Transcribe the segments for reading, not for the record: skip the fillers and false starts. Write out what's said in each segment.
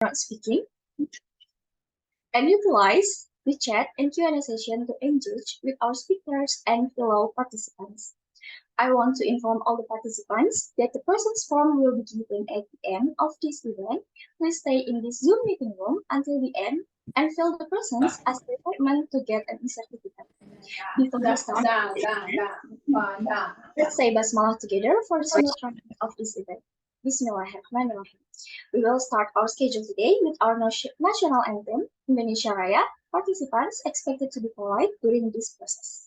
not speaking, and utilize the chat and Q&A session to engage with our speakers and fellow participants. I want to inform all the participants that the presence form will be given at the end of this event. Please stay in this Zoom meeting room until the end and fill the presence as a requirement to get an e-certificate. Before we start, let's say basmalah together for the smooth running of this event. Bismillahirrahmanirrahim. We will start our schedule today with our national anthem, Indonesia Raya. Participants expected to be polite during this process.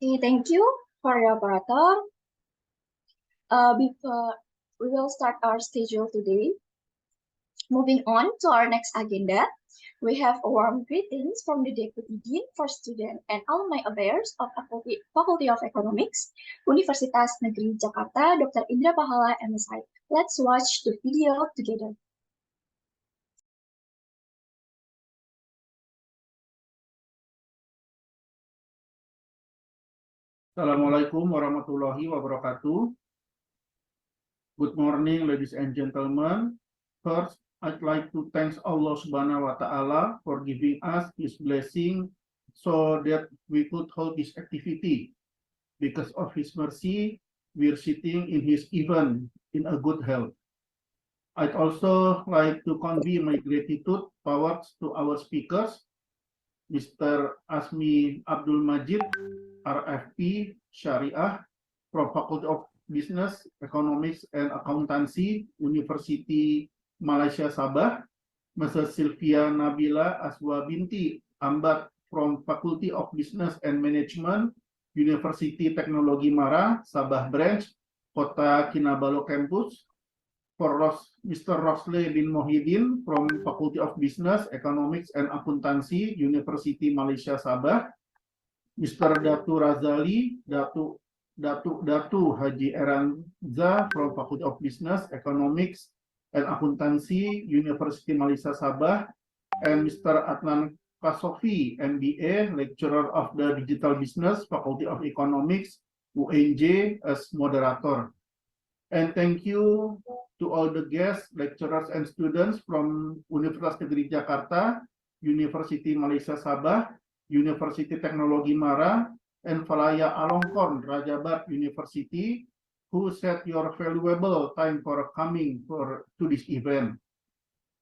Okay, thank you for your operator. Before we will start our schedule today. Moving on to our next agenda, we have a warm greetings from the Deputy Dean for Student and Alumni Affairs of Faculty of Economics, Universitas Negeri Jakarta, Dr. Indra Pahala, M.Si. Let's watch the video together. Assalamualaikum warahmatullahi wabarakatuh. Good morning, ladies and gentlemen. First, I'd like to thank Allah Subhanahu wa Ta'ala for giving us His blessing so that we could hold this activity. Because of His mercy, we're sitting in His event in a good health. I'd also like to convey my gratitude towards to our speakers, Mr. Azmi Abdul Majid, RFP, Shariah, from Faculty of Business, Economics, and Accountancy, Universiti Malaysia, Sabah, Mrs. Sylvia Nabila, Azwa, Binti, Ambad, from Faculty of Business and Management, Universiti Teknologi Sabah Branch, Kota Kinabalu Campus, for Mr. Rosle Bin Mohidin, from Faculty of Business, Economics, and Accountancy, Universiti Malaysia, Sabah, Mr. Datu Razali, Datu Haji Eranza from Faculty of Business, Economics, and Accountancy, Universiti Malaysia Sabah, and Mr. Adnan Kasofi, MBA, lecturer of the Digital Business, Faculty of Economics, UNJ, as moderator. And thank you to all the guests, lecturers, and students from Universitas Negeri Jakarta, Universiti Malaysia Sabah, Universiti Teknologi Mara, and Falaya Alongkorn Rajabat University, who set your valuable time for coming to this event.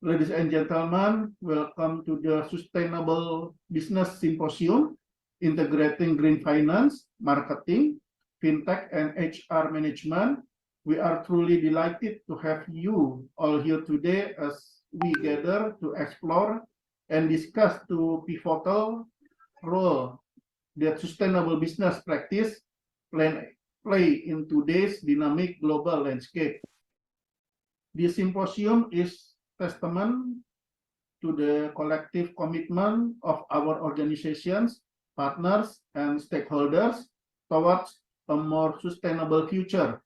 Ladies and gentlemen, welcome to the Sustainable Business Symposium, integrating green finance, marketing, fintech, and HR management. We are truly delighted to have you all here today as we gather to explore and discuss the pivotal role that sustainable business practice play in today's dynamic global landscape. This symposium is testament to the collective commitment of our organizations, partners, and stakeholders towards a more sustainable future.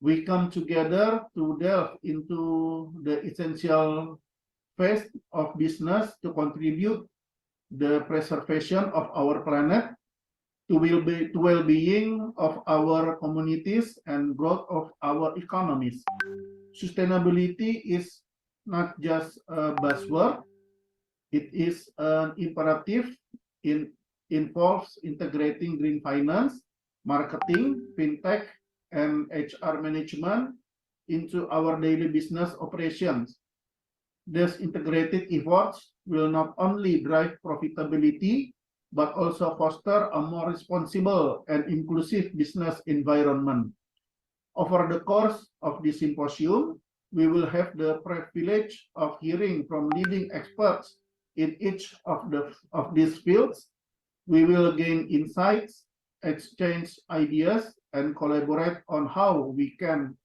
We come together to delve into the essential phase of business to contribute the preservation of our planet, to well-being of our communities, and growth of our economies. Sustainability is not just a buzzword, it is an imperative. It involves integrating green finance, marketing, fintech, and HR management into our daily business operations. These integrated efforts will not only drive profitability, but also foster a more responsible and inclusive business environment. Over the course of this symposium, we will have the privilege of hearing from leading experts in each of these fields. We will gain insights, exchange ideas, and collaborate on how we can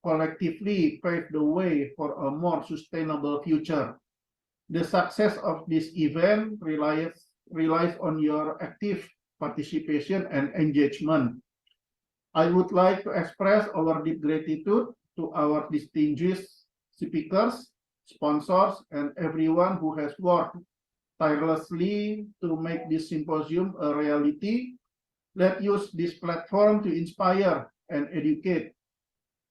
collectively pave the way for a more sustainable future. The success of this event relies on your active participation and engagement. I would like to express our deep gratitude to our distinguished speakers, sponsors, and everyone who has worked tirelessly to make this symposium a reality. Let's use this platform to inspire and educate,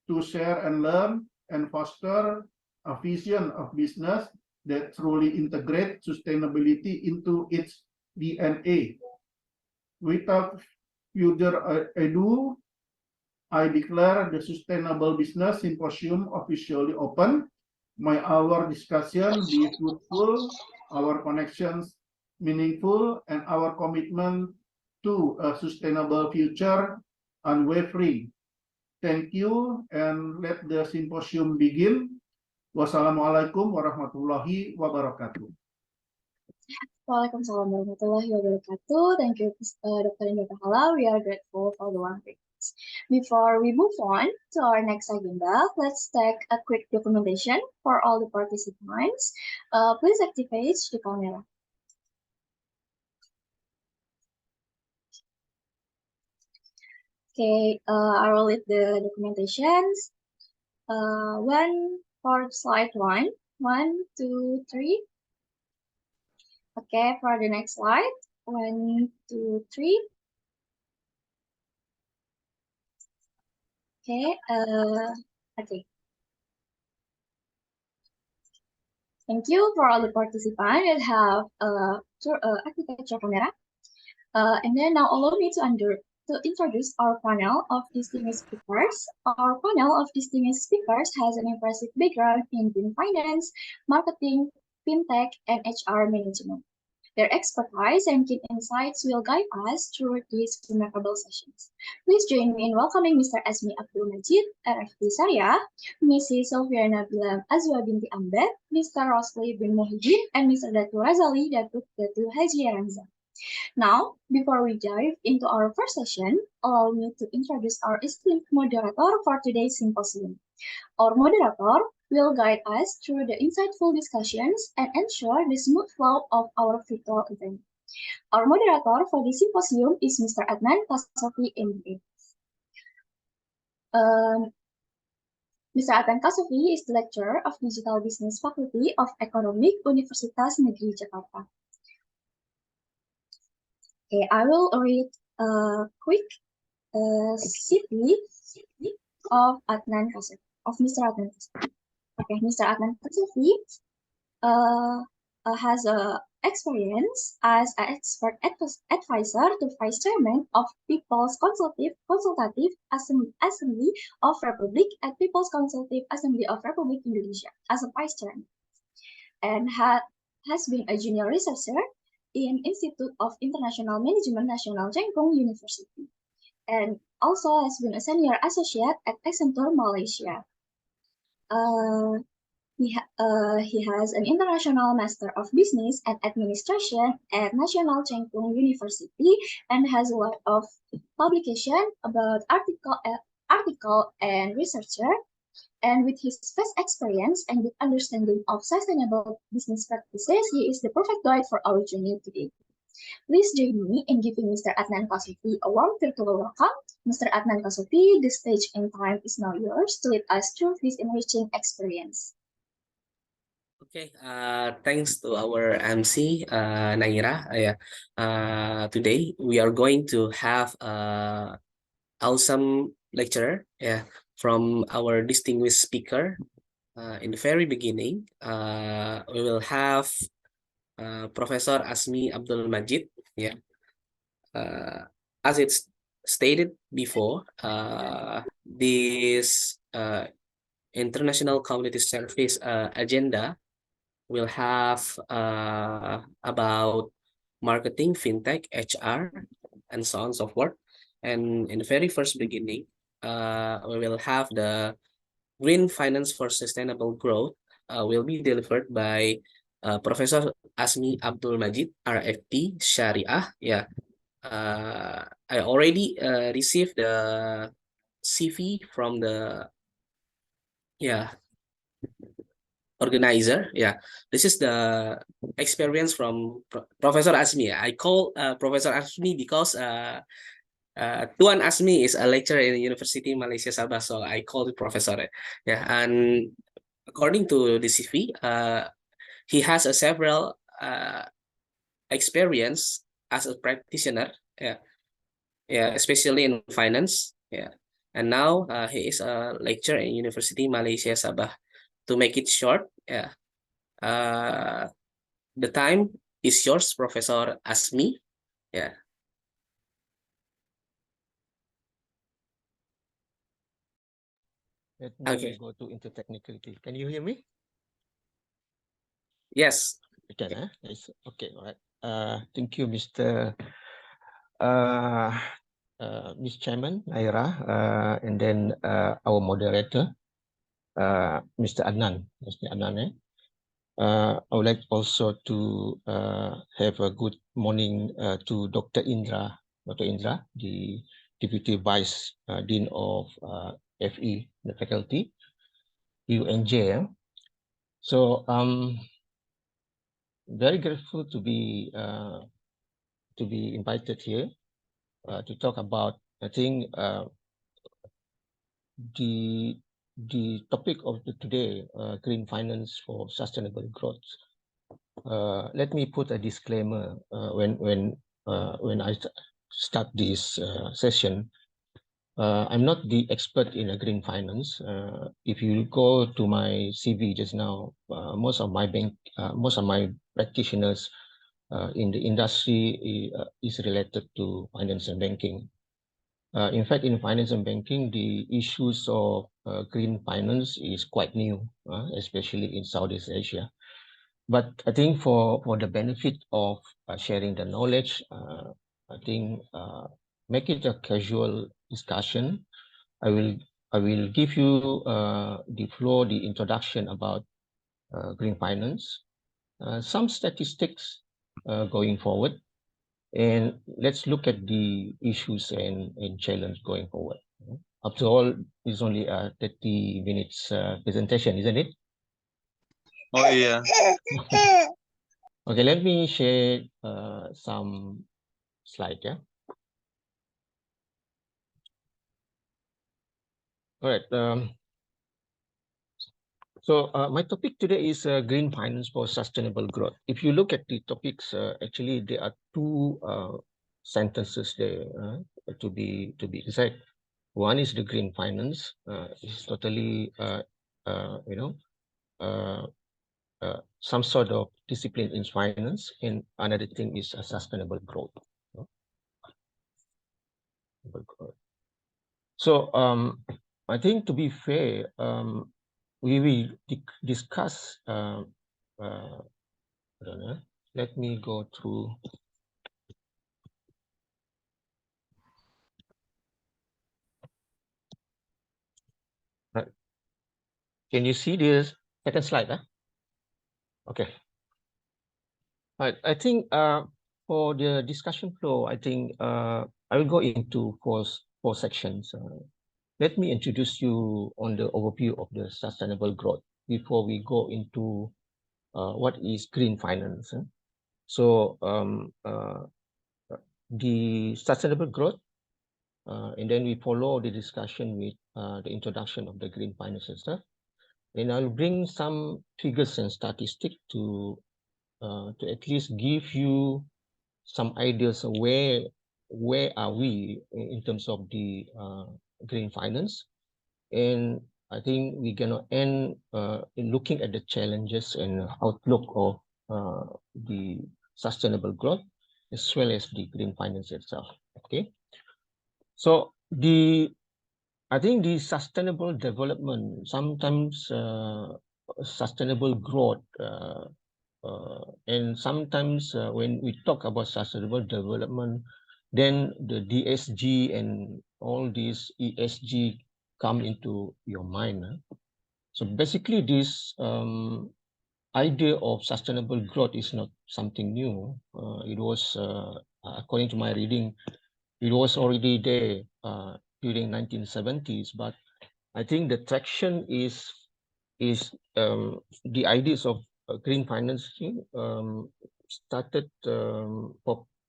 to share and learn, and foster a vision of business that truly integrates sustainability into its DNA. Without further ado, I declare the Sustainable Business Symposium officially open. May our discussion be fruitful, our connections meaningful, and our commitment to a sustainable future unwavering. Thank you, and let the symposium begin. Wassalamualaikum warahmatullahi wabarakatuh. Waalaikumsalam warahmatullahi wabarakatuh. Thank you, Dr. and Dr. Hala. We are grateful for the warm greetings. Before we move on to our next agenda, let's take a quick documentation for all the participants. Please activate the camera. Okay, I will read the documentations. For slide one, 1, 2, 3. Okay, for the next slide, 1, 2, 3. Okay, okay. Thank you for all the participants that have activated your camera. And then now allow me to introduce our panel of distinguished speakers. Our panel of distinguished speakers has an impressive background in green finance, marketing, fintech, and HR management. Their expertise and keen insights will guide us through these remarkable sessions. Please join me in welcoming Mr. Azmi Majid, Ph.D. Shariah, Mrs. Sylvia Nabila Azwa Binti Ambad, Mr. Rosle Bin Mohidin, and Mr. Datu Razali, Datu Haji Eranza. Now, before we dive into our first session, allow me to introduce our esteemed moderator for today's symposium. Our moderator will guide us through the insightful discussions and ensure the smooth flow of our virtual event. Our moderator for this symposium is Mr. Adnan Kasofi, MBA. Mr. Adnan Kasofi is the lecturer of Digital Business Faculty of Economics Universitas Negeri Jakarta. Okay, I will read a quick CV of Adnan Kasofi, of Mr. Adnan Kasofi. Okay, Mr. Adnan Kasofi has experience as an expert advisor to Vice Chairman of People's Consultative Assembly of Republic and People's Consultative Assembly of Republic Indonesia as a Vice Chairman, and has been a junior researcher in Institute of International Management National Cengkong University, and also has been a senior associate at Accenture Malaysia. He has an International Master of Business and Administration at National Cengkong University and has a lot of publication about article and researcher. And with his vast experience and good understanding of sustainable business practices, he is the perfect guide for our journey today. Please join me in giving Mr. Adnan Kasofi a warm virtual welcome. Mr. Adnan Kasofi, the stage and time is now yours to lead us through this enriching experience. Okay, thanks to our MC, Naira. Today we are going to have awesome lecture from our distinguished speaker. In the very beginning, we will have Professor Azmi Abdul Majid. As it's stated before, this International Community Service agenda will have about marketing, fintech, HR, and so on and so forth. And in the very first beginning, we will have the Green Finance for Sustainable Growth will be delivered by Professor Azmi Abdul Majid, RFP, Shariah. I already received the CV from the organizer. This is the experience from Professor Azmi. I call Professor Azmi because Tuan Azmi is a lecturer in the Universiti Malaysia Sabah, so I call it Professor. And according to the CV, he has a several experience as a practitioner. Especially in finance. And now he is a lecturer in Universiti Malaysia Sabah. To make it short, the time is yours, Professor Azmi. Let me go into technicality. Can you hear me? Yes. You can, Yes. Okay, all right. Thank you, Miss Chairman, Naira, and then our moderator, Mr. Adnan. I would like also to have a good morning to Dr. Indra, the Deputy Vice Dean of FE, the faculty, UNJ. So very grateful to be invited here to talk about, I think, the topic of today, green finance for sustainable growth. Let me put a disclaimer when I start this session. I'm not the expert in green finance. If you go to my CV just now, most of my practitioners in the industry is related to finance and banking. In fact, in finance and banking, the issues of green finance is quite new, especially in Southeast Asia. But I think for the benefit of sharing the knowledge, I think make it a casual discussion. I will give you the floor, the introduction about green finance, some statistics going forward, and let's look at the issues and challenge going forward. After all, it's only a 30 minutes presentation, isn't it? Oh, yeah. Okay, let me share some slide. Yeah. All right. So my topic today is green finance for sustainable growth. If you look at the topics, actually there are two sentences there to be exact. One is the green finance. It's totally some sort of discipline in finance, and another thing is a sustainable growth. So I think, to be fair, we will discuss. I don't know. Let me go through. Can you see this second slide? Huh? Okay. Right. I think for the discussion flow, I think I will go into four sections. Let me introduce you on the overview of the sustainable growth before we go into what is green finance. So the sustainable growth, and then we follow the discussion with the introduction of the green finance stuff. And I'll bring some figures and statistics to at least give you some ideas of where are we in terms of the green finance. And I think we're gonna end in looking at the challenges and outlook of the sustainable growth as well as the green finance itself. Okay, so I think the sustainable development, sometimes sustainable growth, and sometimes when we talk about sustainable development, then the DSG and all these ESG come into your mind. So basically, this idea of sustainable growth is not something new. It was, according to my reading, it was already there during 1970s, but I think the traction is the ideas of green financing started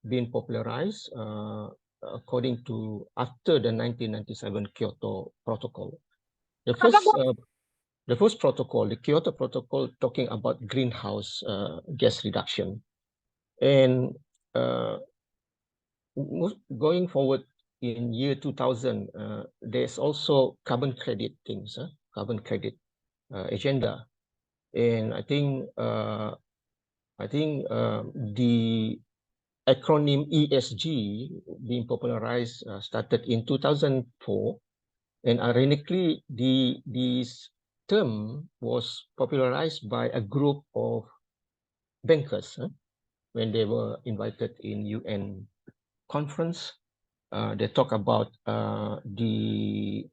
being popularized according to after the 1997 Kyoto Protocol. The first protocol, the Kyoto Protocol, talking about greenhouse gas reduction, and going forward in year 2000, there's also carbon credit things, carbon credit agenda, and I think the acronym ESG being popularized started in 2004, and ironically, this term was popularized by a group of bankers when they were invited in UN conference. They talk about the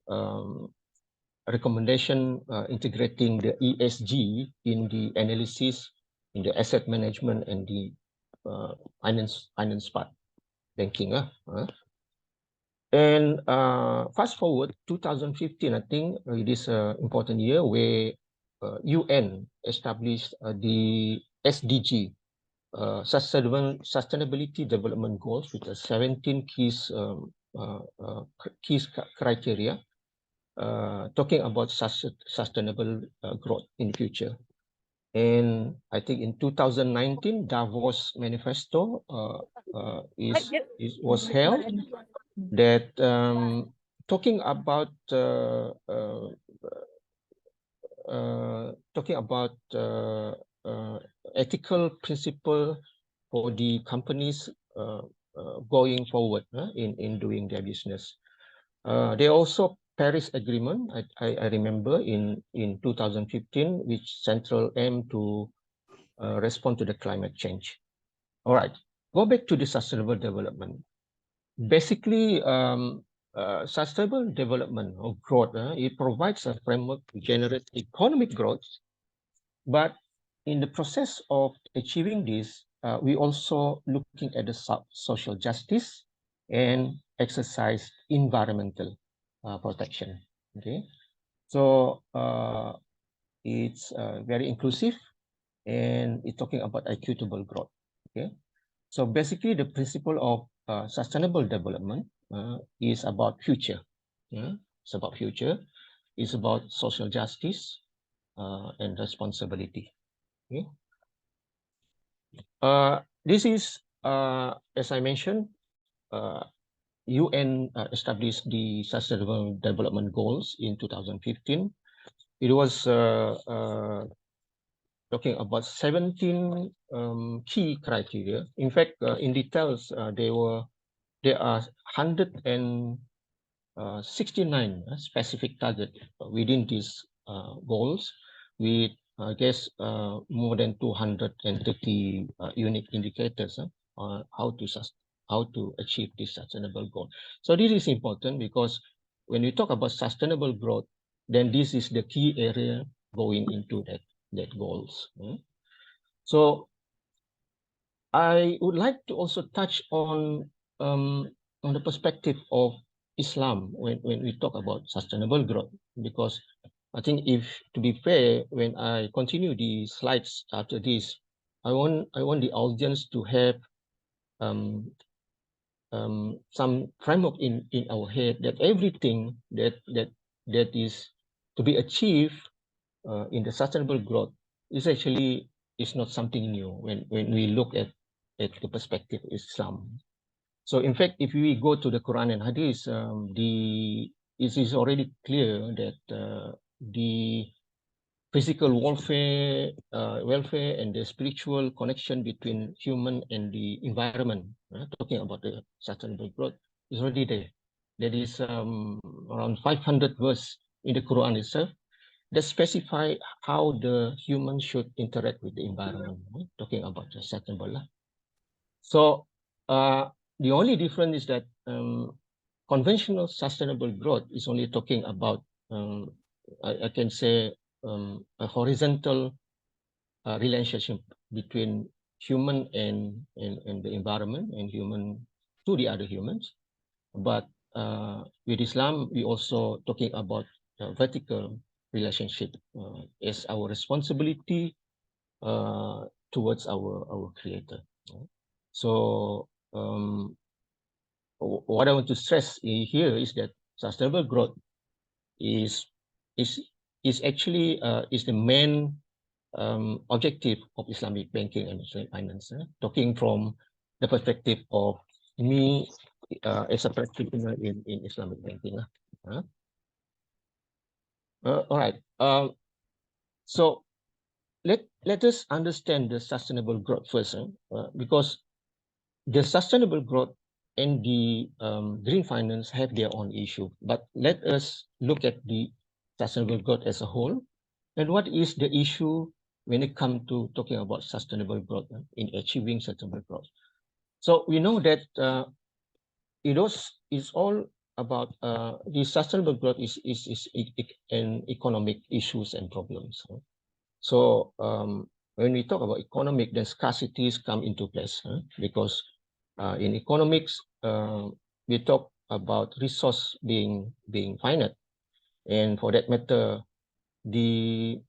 recommendation integrating the ESG in the analysis, in the asset management, and the finance part, banking. And fast forward 2015, I think it is an important year where UN established the SDG, Sustainability Development Goals, with 17 key criteria, talking about sustainable growth in the future. And I think in 2019, Davos Manifesto was held, that talking about ethical principle for the companies going forward in doing their business. They also Paris Agreement, I remember in 2015, which central aim to respond to the climate change. All right, go back to the sustainable development. Basically, sustainable development or growth, it provides a framework to generate economic growth, but in the process of achieving this, we also looking at the social justice and exercise environmental protection. Okay, so it's very inclusive, and it's talking about equitable growth. Okay, so basically the principle of sustainable development is about future. Yeah, it's about future. It's about social justice and responsibility. Okay. This is, as I mentioned, UN established the Sustainable Development Goals in 2015. It was talking about 17 key criteria. In fact, in details, there are 169 specific targets within these goals, with I guess more than 230 unique indicators on how to achieve this sustainable goal. So this is important because when we talk about sustainable growth, then this is the key area going into that goals. So I would like to also touch on the perspective of Islam when we talk about sustainable growth, because I think, if to be fair, when I continue the slides after this, I want the audience to have some framework in our head that everything that is to be achieved in the sustainable growth is actually not something new when we look at the perspective of Islam. So in fact, if we go to the Quran and Hadith, it is already clear that the physical welfare and the spiritual connection between human and the environment, talking about the sustainable growth, is already there. There is around 500 verse in the Quran itself that specify how the human should interact with the environment, talking about the sustainable. So the only difference is that conventional sustainable growth is only talking about, I can say, a horizontal relationship between human and the environment, and human to the other humans. But with Islam, we also talking about vertical relationship as our responsibility towards our creator. So what I want to stress here is that sustainable growth is actually is the main objective of Islamic banking and Islamic finance. Talking from the perspective of me as a practitioner in Islamic banking. All right. So let us understand the sustainable growth first, because the sustainable growth and the green finance have their own issue. But let us look at the sustainable growth as a whole, and what is the issue when it comes to talking about sustainable growth in achieving sustainable growth. So we know that it's all about the sustainable growth is an economic issues and problems. So when we talk about economic, then scarcities come into place, because in economics we talk about resource being finite, and for that matter, the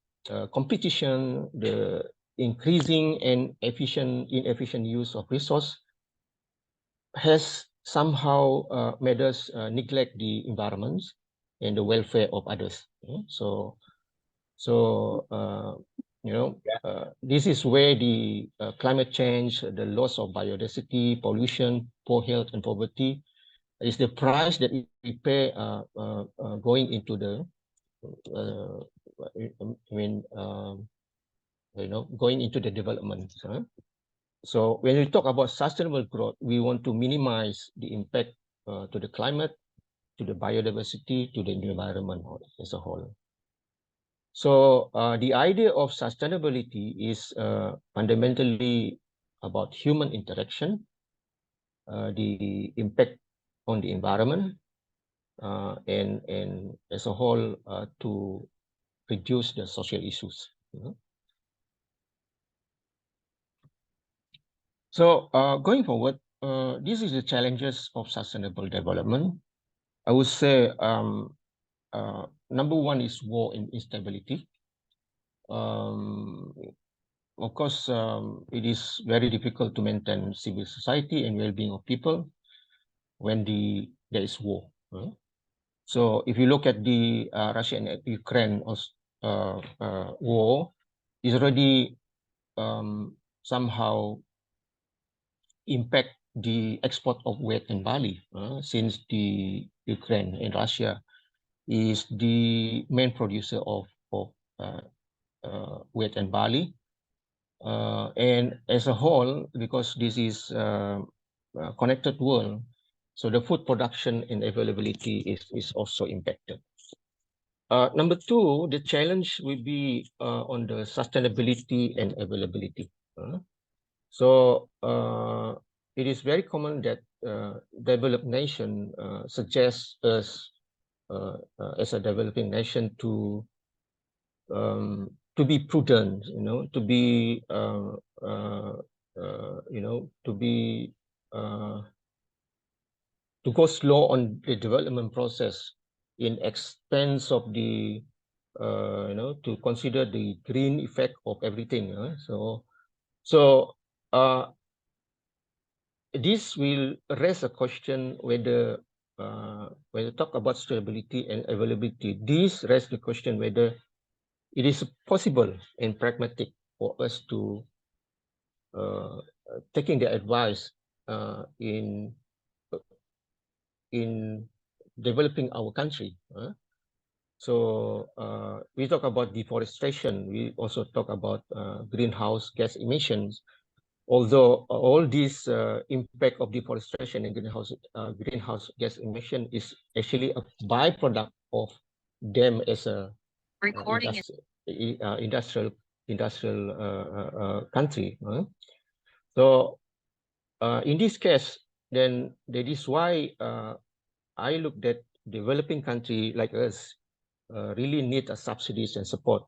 competition, the increasing and inefficient use of resource has somehow made us neglect the environment and the welfare of others. So this is where the climate change, the loss of biodiversity, pollution, poor health, and poverty is the price that we pay going into the going into the development. So when we talk about sustainable growth, we want to minimize the impact to the climate, to the biodiversity, to the environment as a whole. So the idea of sustainability is fundamentally about human interaction, the impact on the environment, and as a whole to reduce the social issues. So going forward, this is the challenges of sustainable development. I would say number one is war and instability. of course, it is very difficult to maintain civil society and well-being of people when there is war. So if you look at the Russia and Ukraine war, is already somehow impact the export of wheat and barley, since the Ukraine and Russia is the main producer of wheat and barley. And as a whole, because this is a connected world, so the food production and availability is also impacted. Number two, the challenge will be on the sustainability and availability. So it is very common that developed nation suggests us as a developing nation to be prudent, to be to go slow on the development process in expense of the to consider the green effect of everything. So this will raise a question whether when you talk about stability and availability, this raises the question whether it is possible and pragmatic for us to taking the advice in developing our country. So we talk about deforestation. We also talk about greenhouse gas emissions. Although all this impact of deforestation and greenhouse gas emission is actually a byproduct of them as a industrial country. So in this case, then that is why I looked at developing country like us really need a subsidies and support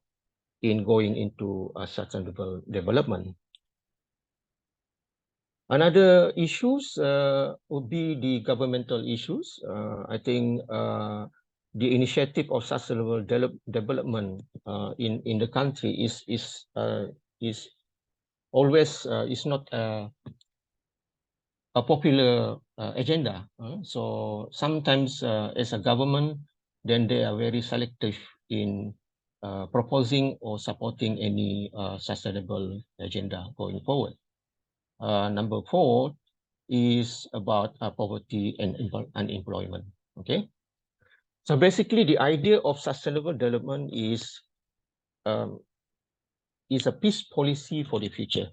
in going into sustainable development. Another issues would be the governmental issues. I think the initiative of sustainable development in the country is always is not a popular agenda. So sometimes as a government, then they are very selective in proposing or supporting any sustainable agenda going forward. Number 4 is about poverty and unemployment. Okay, so basically the idea of sustainable development is a peace policy for the future.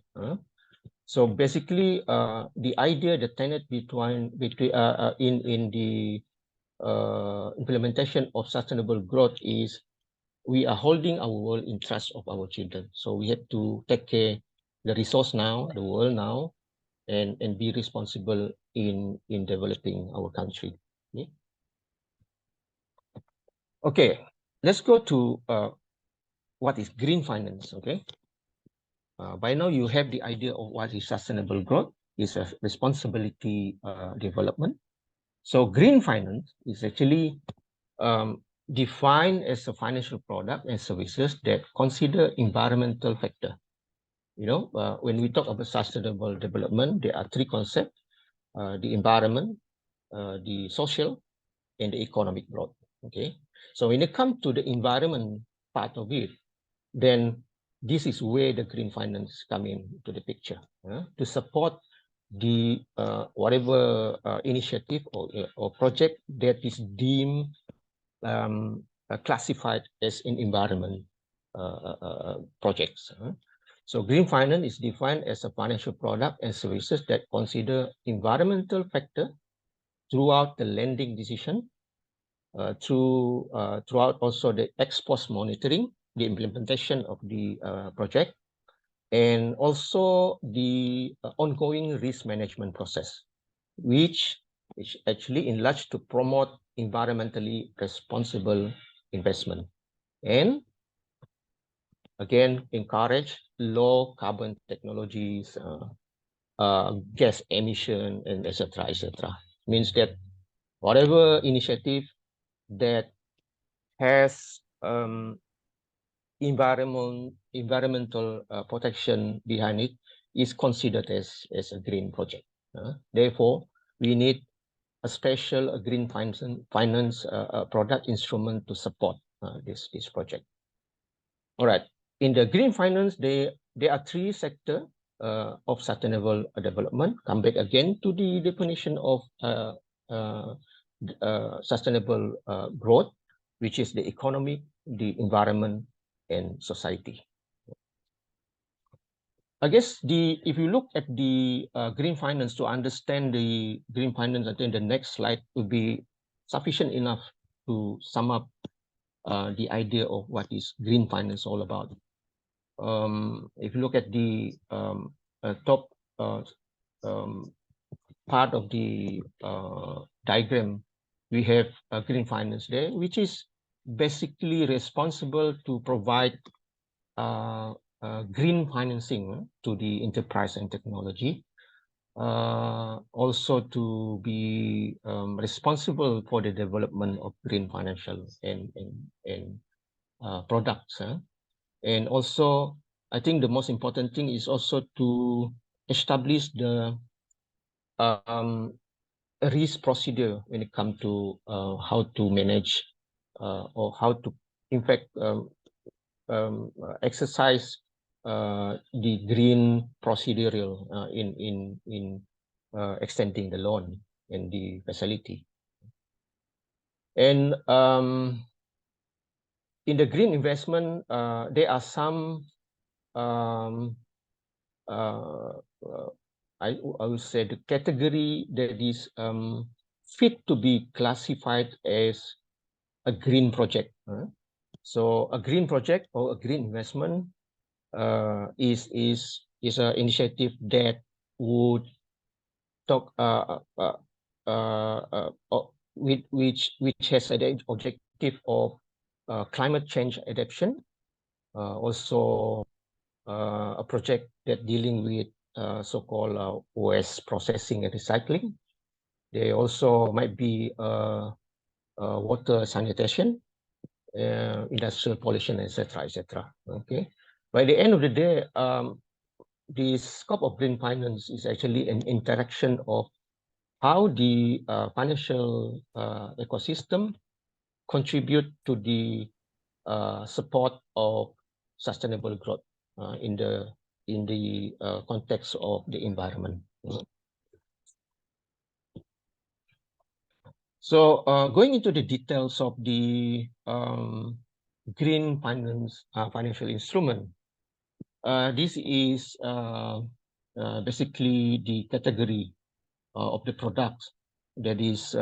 So basically, the idea, the tenet between in the implementation of sustainable growth is we are holding our world in trust of our children. So we have to take care the resource now, the world now, and be responsible in developing our country. Okay, let's go to what is green finance. Okay, by now you have the idea of what is sustainable growth, is a responsibility development. So green finance is actually defined as a financial product and services that consider environmental factor. When we talk about sustainable development, there are 3 concepts: the environment, the social, and the economic growth. Okay, so when it comes to the environment part of it, then this is where the green finance come into the picture to support the whatever initiative or project that is deemed classified as an environment projects. So green finance is defined as a financial product and services that consider environmental factor throughout the lending decision, throughout also the ex-post monitoring, the implementation of the project, and also the ongoing risk management process, which actually enlarged to promote environmentally responsible investment and again encourage low carbon technologies, gas emission, and etc. Means that whatever initiative that has environmental protection behind it is considered as a green project. Therefore, we need a special green finance product instrument to support this project. All right. In the green finance, there are three sectors of sustainable development. Come back again to the definition of sustainable growth, which is the economy, the environment, and society. I guess if you look at the green finance, to understand the green finance, I think the next slide will be sufficient enough to sum up the idea of what is green finance all about. If you look at the top part of the diagram, we have green finance there, which is basically responsible to provide green financing to the enterprise and technology. Also to be responsible for the development of green financial and products. And also, I think the most important thing is also to establish the risk procedure when it comes to how to manage or how to, in fact, exercise the green procedural in extending the loan and the facility. And in the green investment, there are some I would say the category that is fit to be classified as a green project. So a green project or a green investment is an initiative that would talk which has an objective of climate change adaptation. Also a project that dealing with so-called waste processing and recycling. There also might be water sanitation, industrial pollution, etc., etc. Okay. By the end of the day, the scope of green finance is actually an interaction of how the financial ecosystem contribute to the support of sustainable growth in the context of the environment. So going into the details of the green finance financial instrument, this is basically the category of the products that is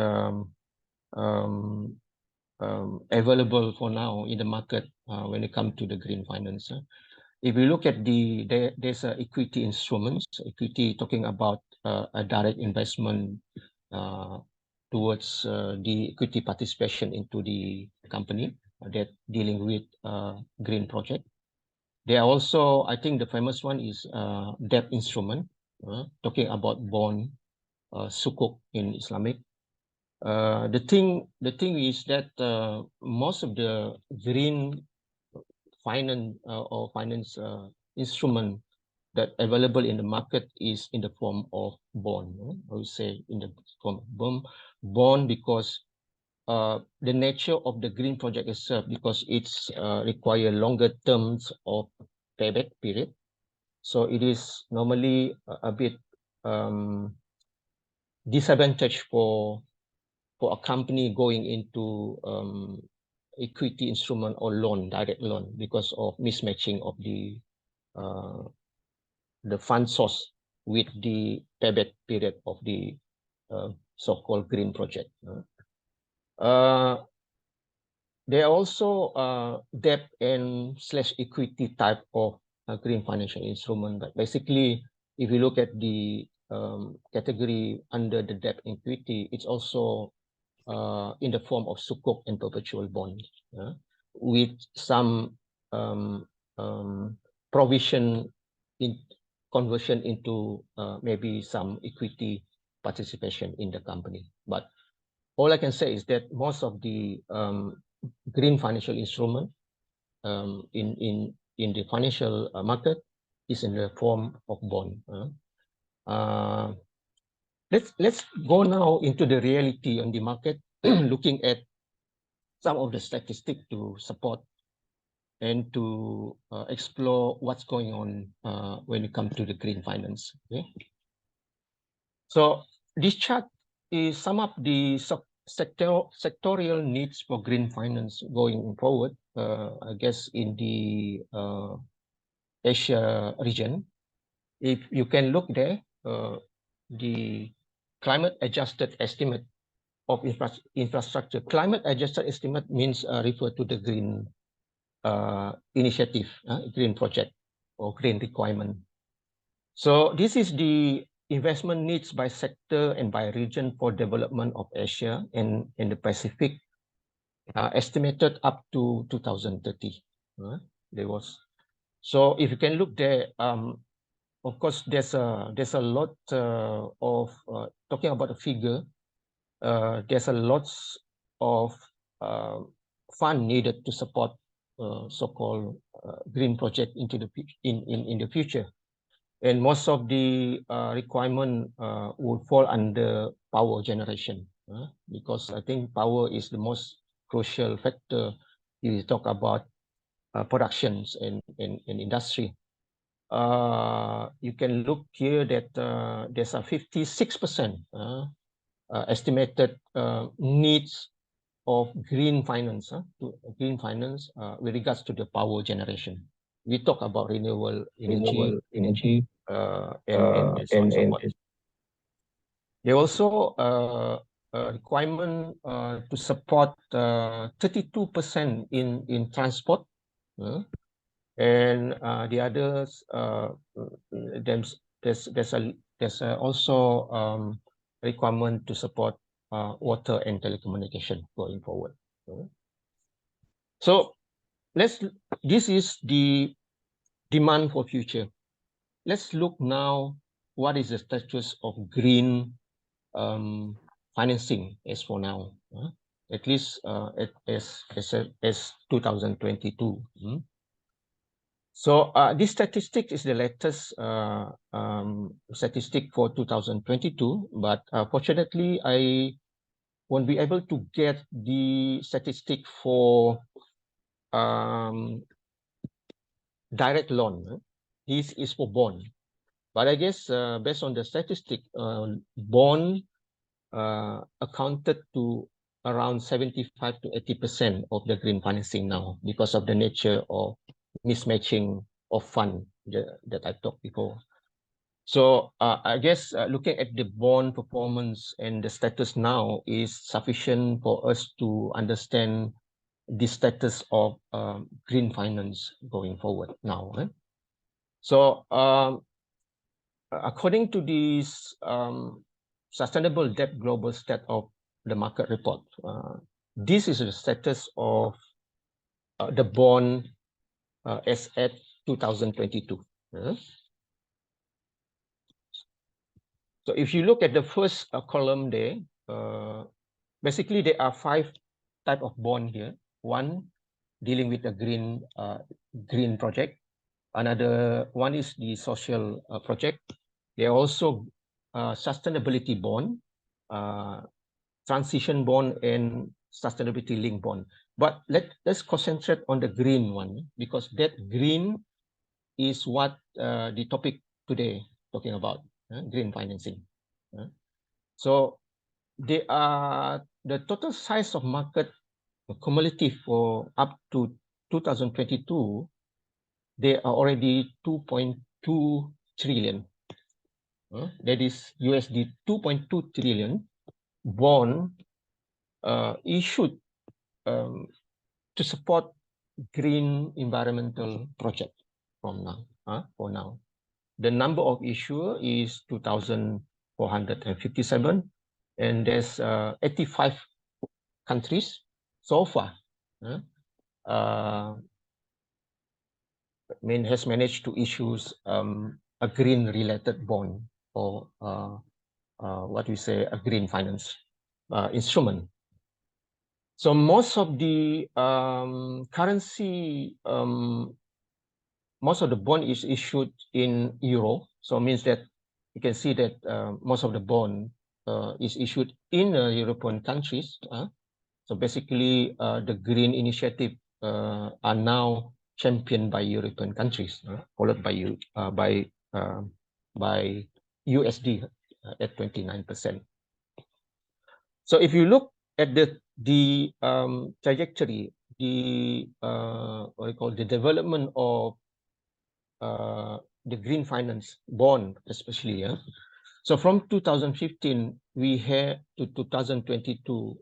available for now in the market when it comes to the green finance. If you look at there's equity instruments, equity talking about a direct investment towards the equity participation into the company that dealing with green project. There are also, I think the famous one is debt instrument, talking about bond, sukuk in Islamic. The thing is that most of the green finance or finance instrument that available in the market is in the form of bond. I would say in the form of bond because the nature of the green project itself, because it's require longer terms of payback period. So it is normally a bit disadvantage for a company going into equity instrument or loan, direct loan, because of mismatching of the fund source with the payback period of the so-called green project. There are also debt and / equity type of green financial instrument. But basically, if you look at the category under the debt equity, it's also in the form of sukuk and perpetual bond, with some provision in conversion into maybe some equity participation in the company. But all I can say is that most of the green financial instrument in the financial market is in the form of bond. Let's go now into the reality on the market, looking at some of the statistics to support and to explore what's going on when it comes to the green finance. Okay? So this chart is sum up the sectorial needs for green finance going forward. I guess in the Asia region, if you can look there, the climate adjusted estimate of infrastructure. Climate adjusted estimate means refer to the green initiative, green project or green requirement. So this is the investment needs by sector and by region for development of Asia and in the Pacific, estimated up to 2030. There was, so if you can look there, of course, there's a lot of talking about a figure. There's a lot of fund needed to support so-called green project into the in the future, and most of the requirement will fall under power generation, because I think power is the most crucial factor if you talk about productions and industry. You can look here that there's a 56% estimated needs of green finance, with regards to the power generation. We talk about renewable energy, and so on and so forth. There also a requirement to support 32% in transport, and the others, there's also requirement to support water and telecommunication going forward. So this is the demand for future. Let's look now what is the status of green financing as for now, at least as 2022. So this statistic is the latest statistic for 2022, but fortunately I won't be able to get the statistic for direct loan. This is for bond, but I guess based on the statistic, bond accounted to around 75 to 80% of the green financing now because of the nature of mismatching of fund that I talked before. So I guess looking at the bond performance and the status now is sufficient for us to understand the status of green finance going forward now. So according to this Sustainable Debt Global State of the Market report, this is the status of the bond as at 2022. So if you look at the first column there, basically there are 5 types of bond here. One dealing with the green project. Another one is the social project. There are also sustainability bond, transition bond, and sustainability linked bond. But let's concentrate on the green one, because that green is what the topic today talking about, green financing. So they are the total size of market cumulative for up to 2022. They are already 2.2 trillion. That is USD 2.2 trillion bond issued to support green environmental project from now. For now, the number of issuer is 2,457, and there's 85 countries so far. Has managed to issue a green related bond, or what we say a green finance instrument. So most of the currency, most of the bond is issued in euro. So it means that you can see that most of the bond is issued in European countries. So basically, the green initiative are now championed by European countries, followed by USD at 29%. So if you look at the trajectory, what you call the development of the green finance bond, especially, so from 2015 we had to 2022,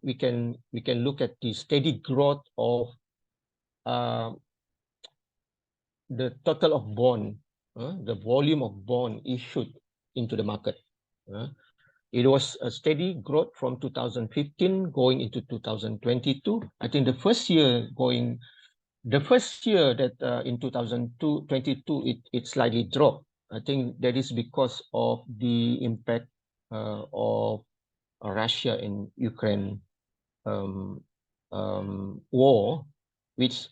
we can look at the steady growth of the total of bond, the volume of bond issued into the market. It was a steady growth from 2015 going into 2022. I think the first year that in 2022 it slightly dropped. I think that is because of the impact of Russia and Ukraine war, which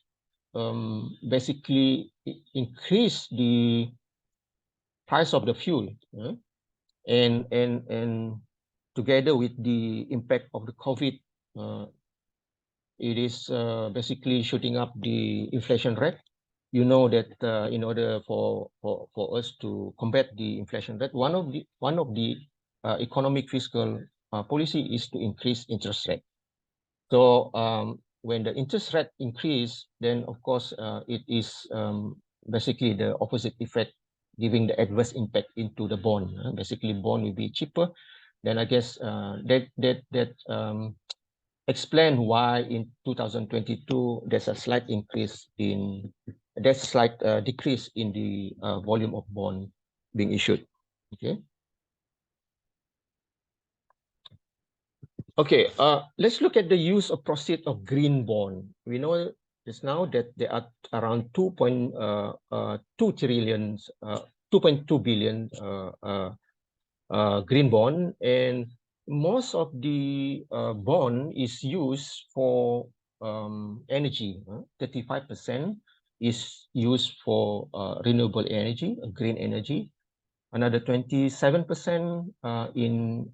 basically increased the price of the fuel, and together with the impact of the COVID, it is basically shooting up the inflation rate. You know that in order for us to combat the inflation rate, one of the economic fiscal policy is to increase interest rate. So when the interest rate increase, then of course it is basically the opposite effect, giving the adverse impact into the bond. Basically, bond will be cheaper. Then I guess that explain why in 2022 there's a slight decrease in the volume of bond being issued. Okay, let's look at the use of proceeds of green bond. We know just now that there are around 2.2 billion green bond, and most of the bond is used for energy. 35% is used for renewable energy, green energy. Another 27% in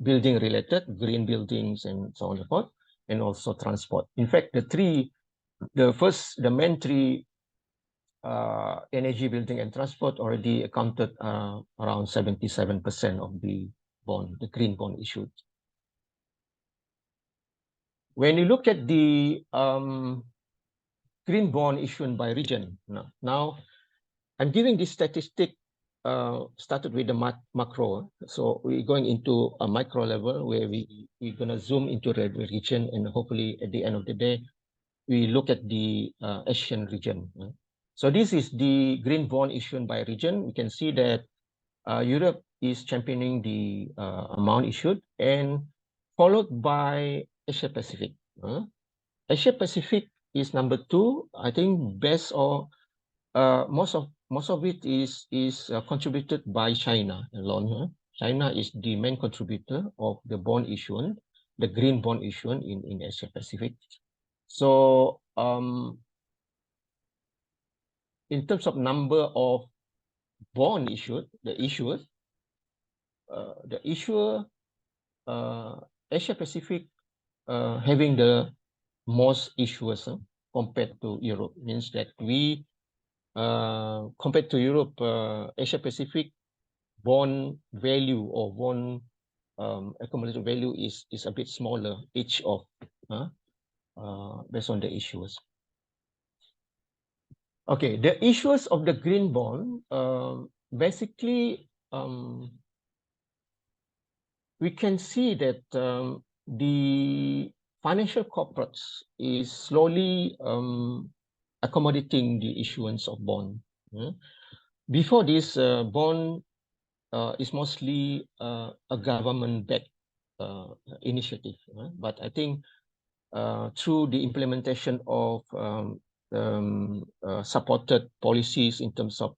building related, green buildings and so on and so forth, and also transport. In fact, the main three, energy, building and transport, already accounted around 77% of the bond, the green bond issued. When you look at the green bond issued by region, now I'm giving this statistic started with the macro. So we're going into a micro level where we're going to zoom into the region, and hopefully at the end of the day, we look at the Asian region. So this is the green bond issued by region. We can see that Europe is championing the amount issued, and followed by Asia Pacific. Asia Pacific is number 2. I think best or most of it is contributed by China alone. China is the main contributor of the bond issuance, the green bond issuance in Asia Pacific. So in terms of number of bond issued, the issuer Asia Pacific having the most issuers compared to Europe, means that we compared to Europe, Asia Pacific bond value or bond accumulated value is a bit smaller each of based on the issuers. Okay, the issuers of the green bond, basically we can see that the financial corporates is slowly accommodating the issuance of bond. Before this, bond is mostly a government-backed initiative, but I think through the implementation of supported policies in terms of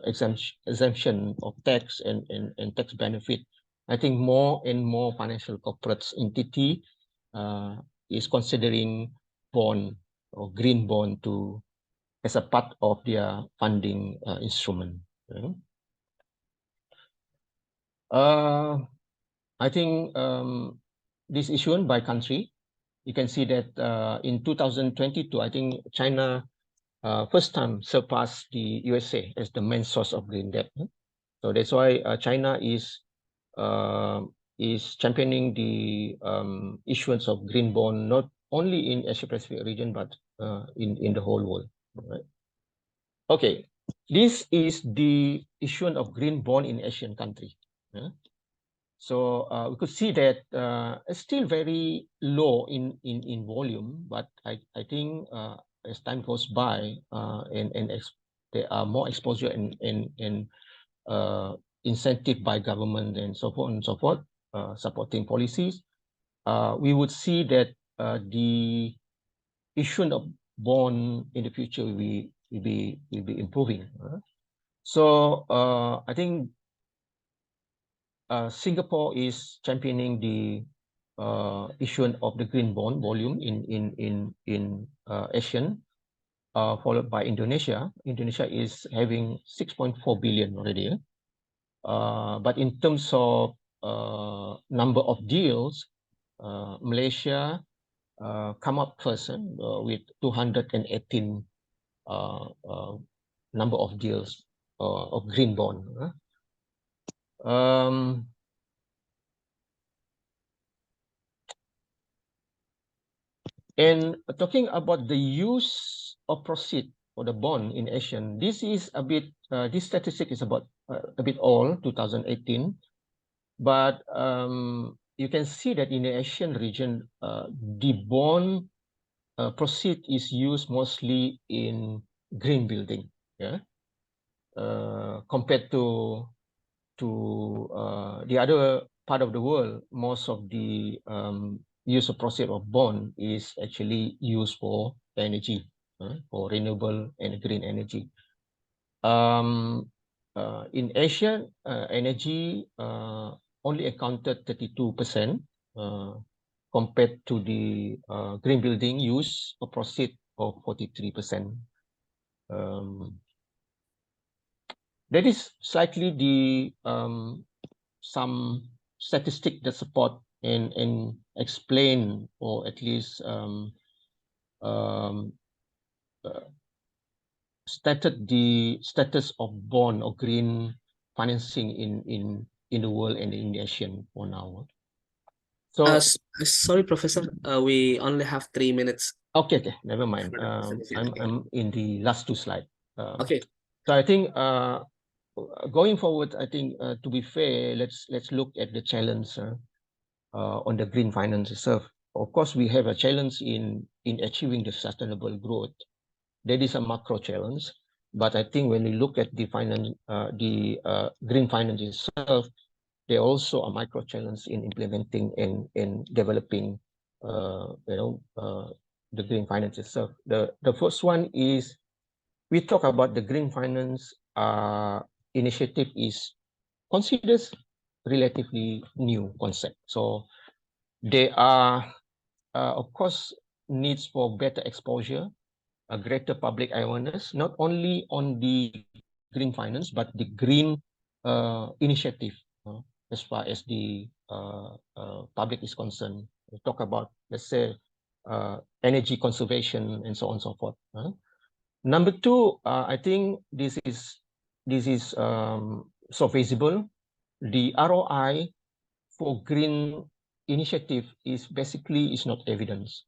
exemption of tax and tax benefit, I think more and more financial corporates entity is considering bond or green bond as a part of their funding instrument. I think this issued by country. You can see that in 2022, I think China first time surpassed the USA as the main source of green debt. So that's why China is championing the issuance of green bond, not only in Asia Pacific region, but in the whole world. Right? Okay, this is the issuance of green bond in Asian country. So we could see that it's still very low in volume, but I think as time goes by and there are more exposure and incentive by government and so forth and so forth, supporting policies, we would see that the issuance of bond in the future will be improving. So I think Singapore is championing the issuance of the green bond volume in Asian, followed by Indonesia. Indonesia is having 6.4 billion already. But in terms of number of deals, Malaysia come up first with 218 number of deals of green bond. And talking about the use of proceed for the bond in Asian, this is a bit, this statistic is about a bit old, 2018. But you can see that in the Asian region, the bond proceed is used mostly in green building, compared to the other part of the world. Most of the use of proceed of bond is actually used for energy, for renewable and green energy. In Asia, energy only accounted 32% compared to the green building use of proceed of 43%. That is slightly the some statistic that support and explain, or at least stated the status of bond or green financing in the world and in the Asian for now. So sorry, Professor, we only have 3 minutes. Okay, never mind. I'm in the last two slides. Okay. So I think going forward, I think to be fair, let's look at the challenge on the green finance itself. Of course, we have a challenge in achieving the sustainable growth. That is a macro challenge, but I think when we look at the finance, green finance itself, there also a micro challenge in implementing and developing, the green finance itself. The first one is, we talk about the green finance initiative is considered relatively new concept. So there are, of course, needs for better exposure, a greater public awareness, not only on the green finance, but the green initiative as far as the public is concerned. We talk about, let's say, energy conservation and so on and so forth. Number two, I think this is so feasible. The ROI for green initiative is basically not evidence.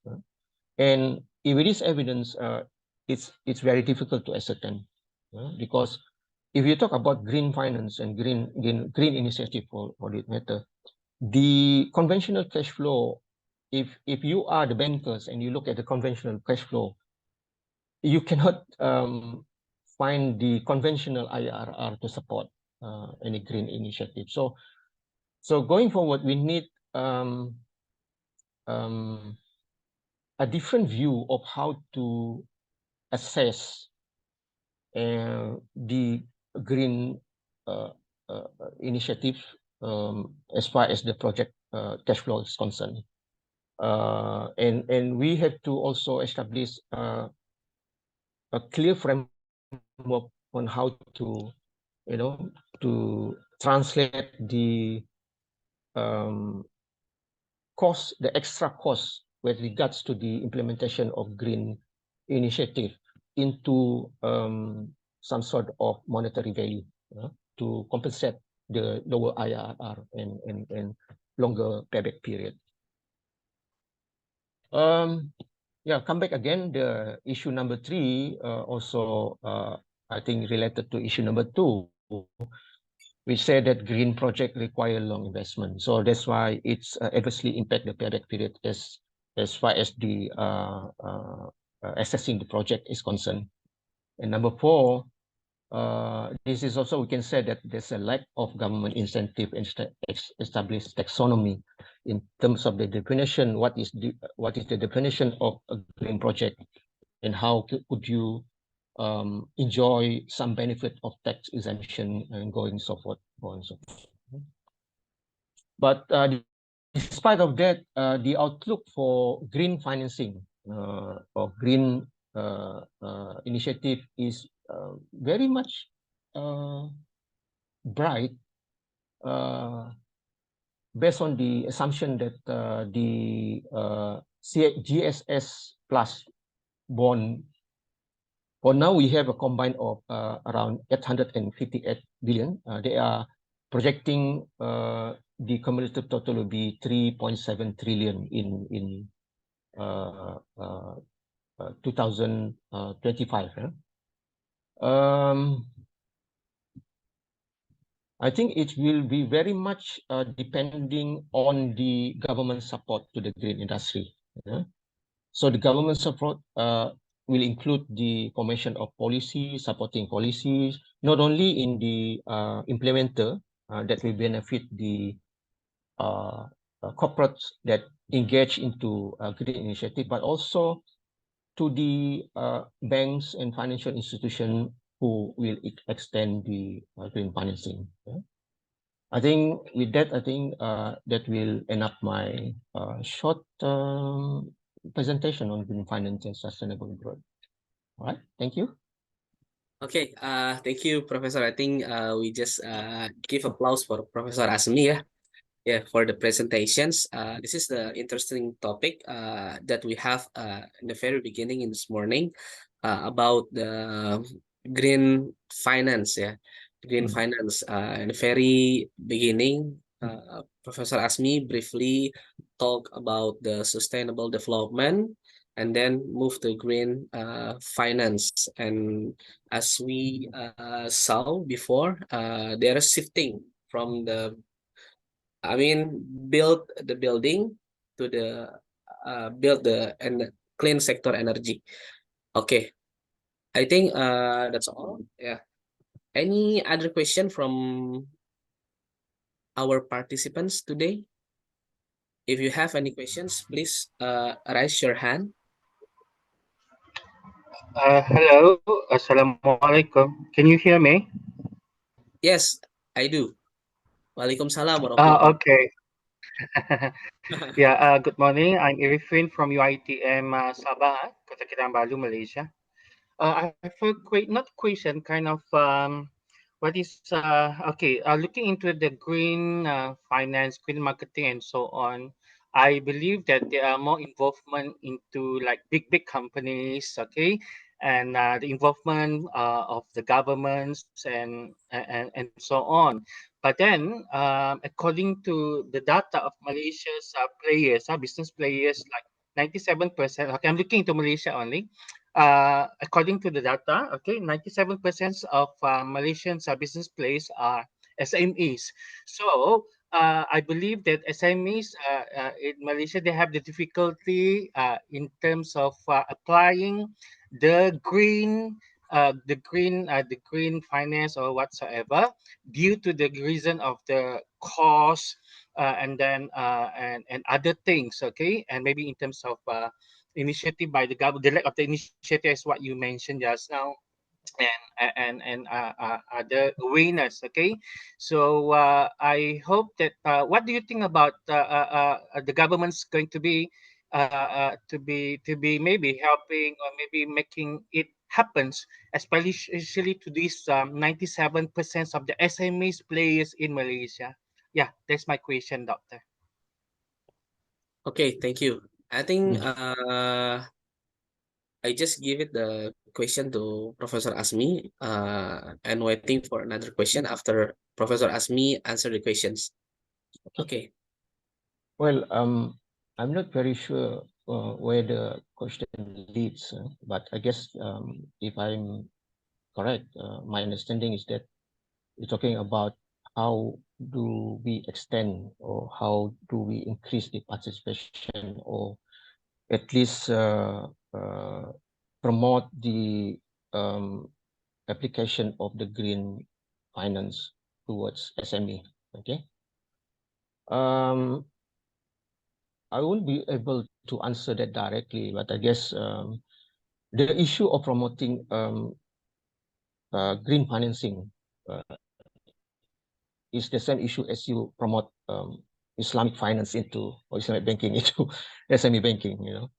And if it is evidence, it's very difficult to ascertain, because if you talk about green finance and green initiative for that matter, the conventional cash flow, if you are the bankers and you look at the conventional cash flow, you cannot find the conventional IRR to support any green initiative. So going forward, we need a different view of how to assess the green initiative as far as the project cash flow is concerned. And we have to also establish a clear framework on how to, to translate the cost, the extra cost with regards to the implementation of green initiative into some sort of monetary value to compensate the lower IRR and longer payback period. Yeah, come back again. The issue number 3 also I think related to issue number 2, which said that green project require long investment. So that's why it's adversely impact the payback period as far as the assessing the project is concerned. And number 4, this is also, we can say that there's a lack of government incentive and established taxonomy in terms of the definition. What is the definition of a green project, and how could you enjoy some benefit of tax exemption and going so forth, But despite of that, the outlook for green financing or green initiative is very much bright, based on the assumption that the GSS plus bond, for now we have a combine of around 858 billion. They are projecting the cumulative total will be 3.7 trillion in 2025. I think it will be very much depending on the government support to the green industry. So the government support will include the formation of policy, supporting policies, not only in the implementer that will benefit the corporates that engage into green initiative, but also to the banks and financial institutions who will extend the green financing. I think with that, that will end up my short presentation on green finance and sustainable growth. All right, thank you. Okay, thank you, Professor. I think we just give applause for Professor Azmi, for the presentations. This is the interesting topic that we have in the very beginning in this morning about the green finance, green finance. In the very beginning, Professor Azmi briefly talked about the sustainable development and then move to green finance. And as we saw before, there is shifting from the, build the building to the build the and clean sector energy. Okay, I think that's all. Yeah. Any other question from our participants today? If you have any questions, please raise your hand. Hello, Assalamualaikum. Can you hear me? Yes, I do. Waalaikumsalam warahmatullahi. Okay. Yeah, good morning. I'm Irfin from UiTM Sabah, Kota Kinabalu, Malaysia. I have a not question, kind of what is looking into the green finance, green marketing, and so on. I believe that there are more involvement into like big companies, okay, and the involvement of the governments and so on. But then, according to the data of Malaysia's players, business players, like 97%. Okay, I'm looking into Malaysia only. According to the data, okay, 97% of Malaysian business players are SMEs. So I believe that SMEs in Malaysia, they have the difficulty in terms of applying the green the green finance or whatsoever, due to the reason of the cost and then and other things, okay, and maybe in terms of initiative by the government, the lack of the initiative is what you mentioned just now. and other awareness. Okay, so I hope that what do you think about the government's going to be maybe helping or maybe making it happens, especially to these 97% of the SMEs players in Malaysia. Yeah, that's my question, Doctor. Okay, thank you. I think Mm. I just give it the question to Professor Azmi and waiting for another question after Professor Azmi answer the questions. Okay. Okay. Well, I'm not very sure where the question leads, but I guess if I'm correct, my understanding is that you're talking about how do we extend or how do we increase the participation or at least promote the um, application of the green finance towards SME. Okay. I won't be able to answer that directly, but I guess the issue of promoting green financing uh, is the same issue as you promote Islamic finance into or Islamic banking into SME banking. You know,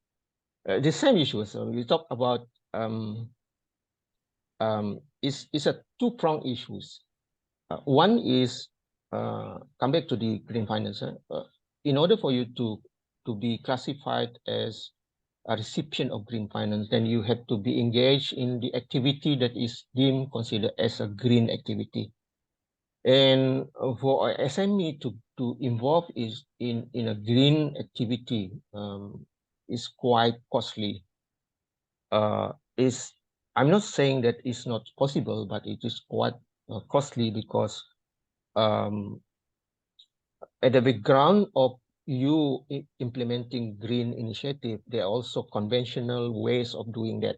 the same issue. So we talk about it's a two-pronged issues. One is come back to the green finance. In order for you to be classified as a recipient of green finance, then you have to be engaged in the activity that is deemed considered as a green activity. And for a SME to involve is in a green activity is quite costly. Is I'm not saying that it's not possible, but it is quite costly because um, at the background of you implementing green initiative, there are also conventional ways of doing that.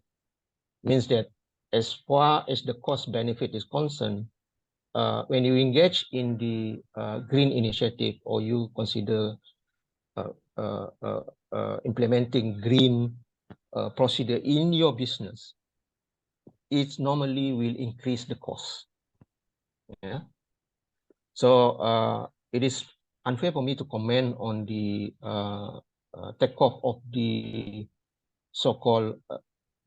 Means that as far as the cost benefit is concerned, when you engage in the green initiative or you consider uh, uh, uh, implementing green procedure in your business, it normally will increase the cost. Yeah. So it is unfair for me to comment on the takeoff of the so-called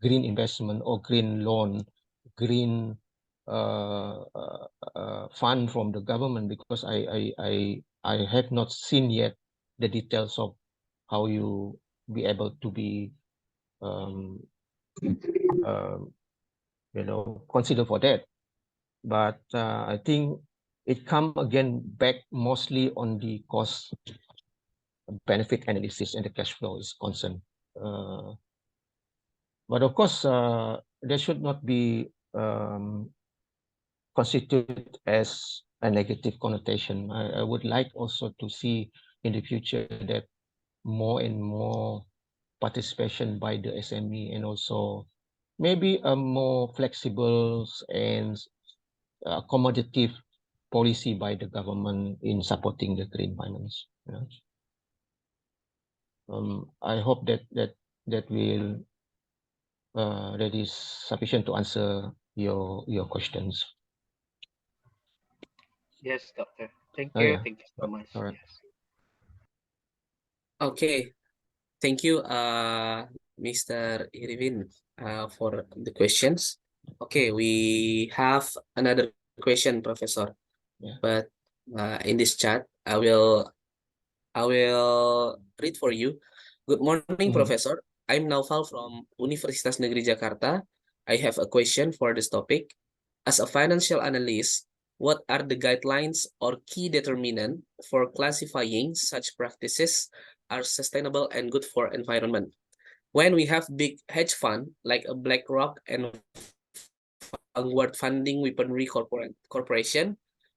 green investment or green loan, green fund from the government because I have not seen yet the details of how you be able to be um, you know consider for that. But I think it come again back mostly on the cost benefit analysis and the cash flow is concerned. But of course, there should not be constituted as a negative connotation. I would like also to see in the future that more and more participation by the SME and also maybe a more flexible and accommodative policy by the government in supporting the green finance. You know? I hope that will that is sufficient to answer your questions. Yes, Doctor. Thank Oh you. yeah. Thank you so much. All right. Yes. Okay. Thank you, Mr. Irvin, for the questions. Okay, we have another question, Professor. Yeah. But in this chat, I will read for you. Good morning, Professor. I'm Naufal from Universitas Negeri Jakarta. I have a question for this topic. As a financial analyst, what are the guidelines or key determinant for classifying such practices are sustainable and good for environment? When we have big hedge fund like a BlackRock and Vanguard funding weaponry corporation,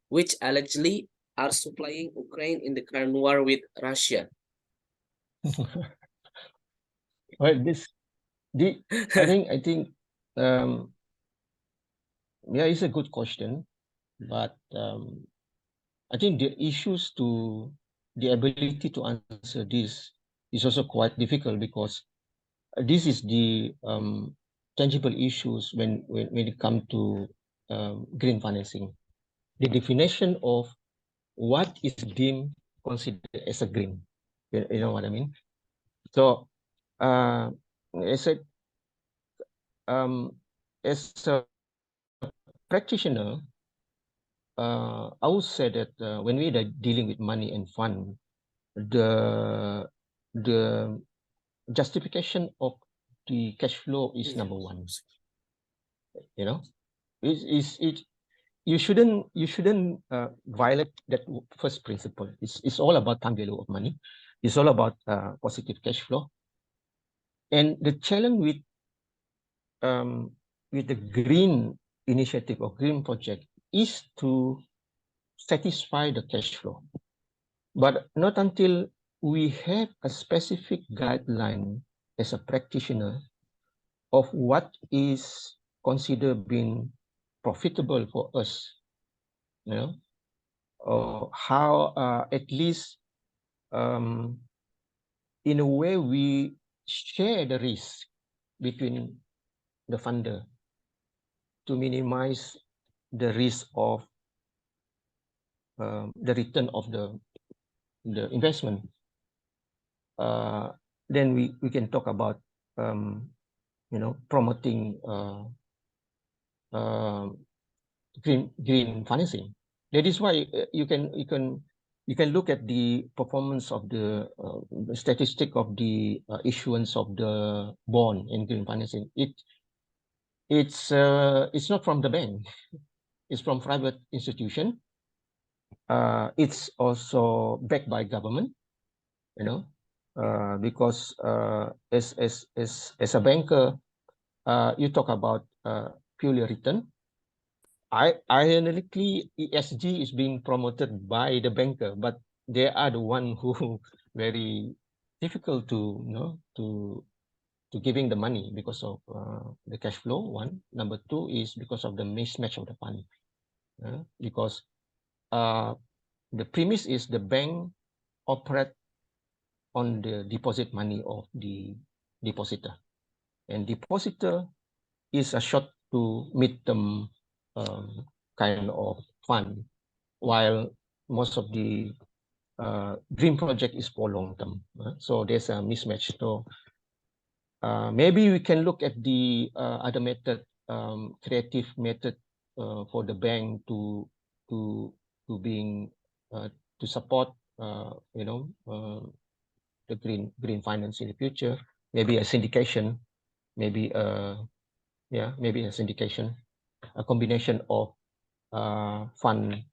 which allegedly are supplying Ukraine in the current war with Russia. Well, I think yeah, it's a good question, but I think the issues to the ability to answer this is also quite difficult because this is the tangible issues when it comes to green financing. The definition of what is deemed considered as a green. You know what I mean? So, I said, as a practitioner, I would say that when we are dealing with money and fund, the justification of the cash flow is number one. You know, it you shouldn't violate that first principle. It's all about time value of money. It's all about positive cash flow. And the challenge with the green initiative or green project is to satisfy the cash flow, but not until we have a specific guideline as a practitioner of what is considered being profitable for us, you know, or how at least in a way we share the risk between the funder to minimize the risk of the return of the investment. Then we can talk about you know, promoting green financing. That is why you can look at the performance of the statistic of the issuance of the bond in green financing. It's not from the bank. It's from private institution. It's also backed by government, you know, because as a banker, you talk about purely return. Ironically, ESG is being promoted by the banker, but they are the one who very difficult to, you know, to giving the money because of the cash flow. One, number two is because of the mismatch of the fund, because the premise is the bank operate on the deposit money of the depositor, and depositor is a short to mid-term kind of fund, while most of the green project is for long term. So there's a mismatch. So maybe we can look at the other method, creative method for the bank to being to support you know, the green finance in the future. Maybe a syndication, maybe maybe a syndication, a combination of fund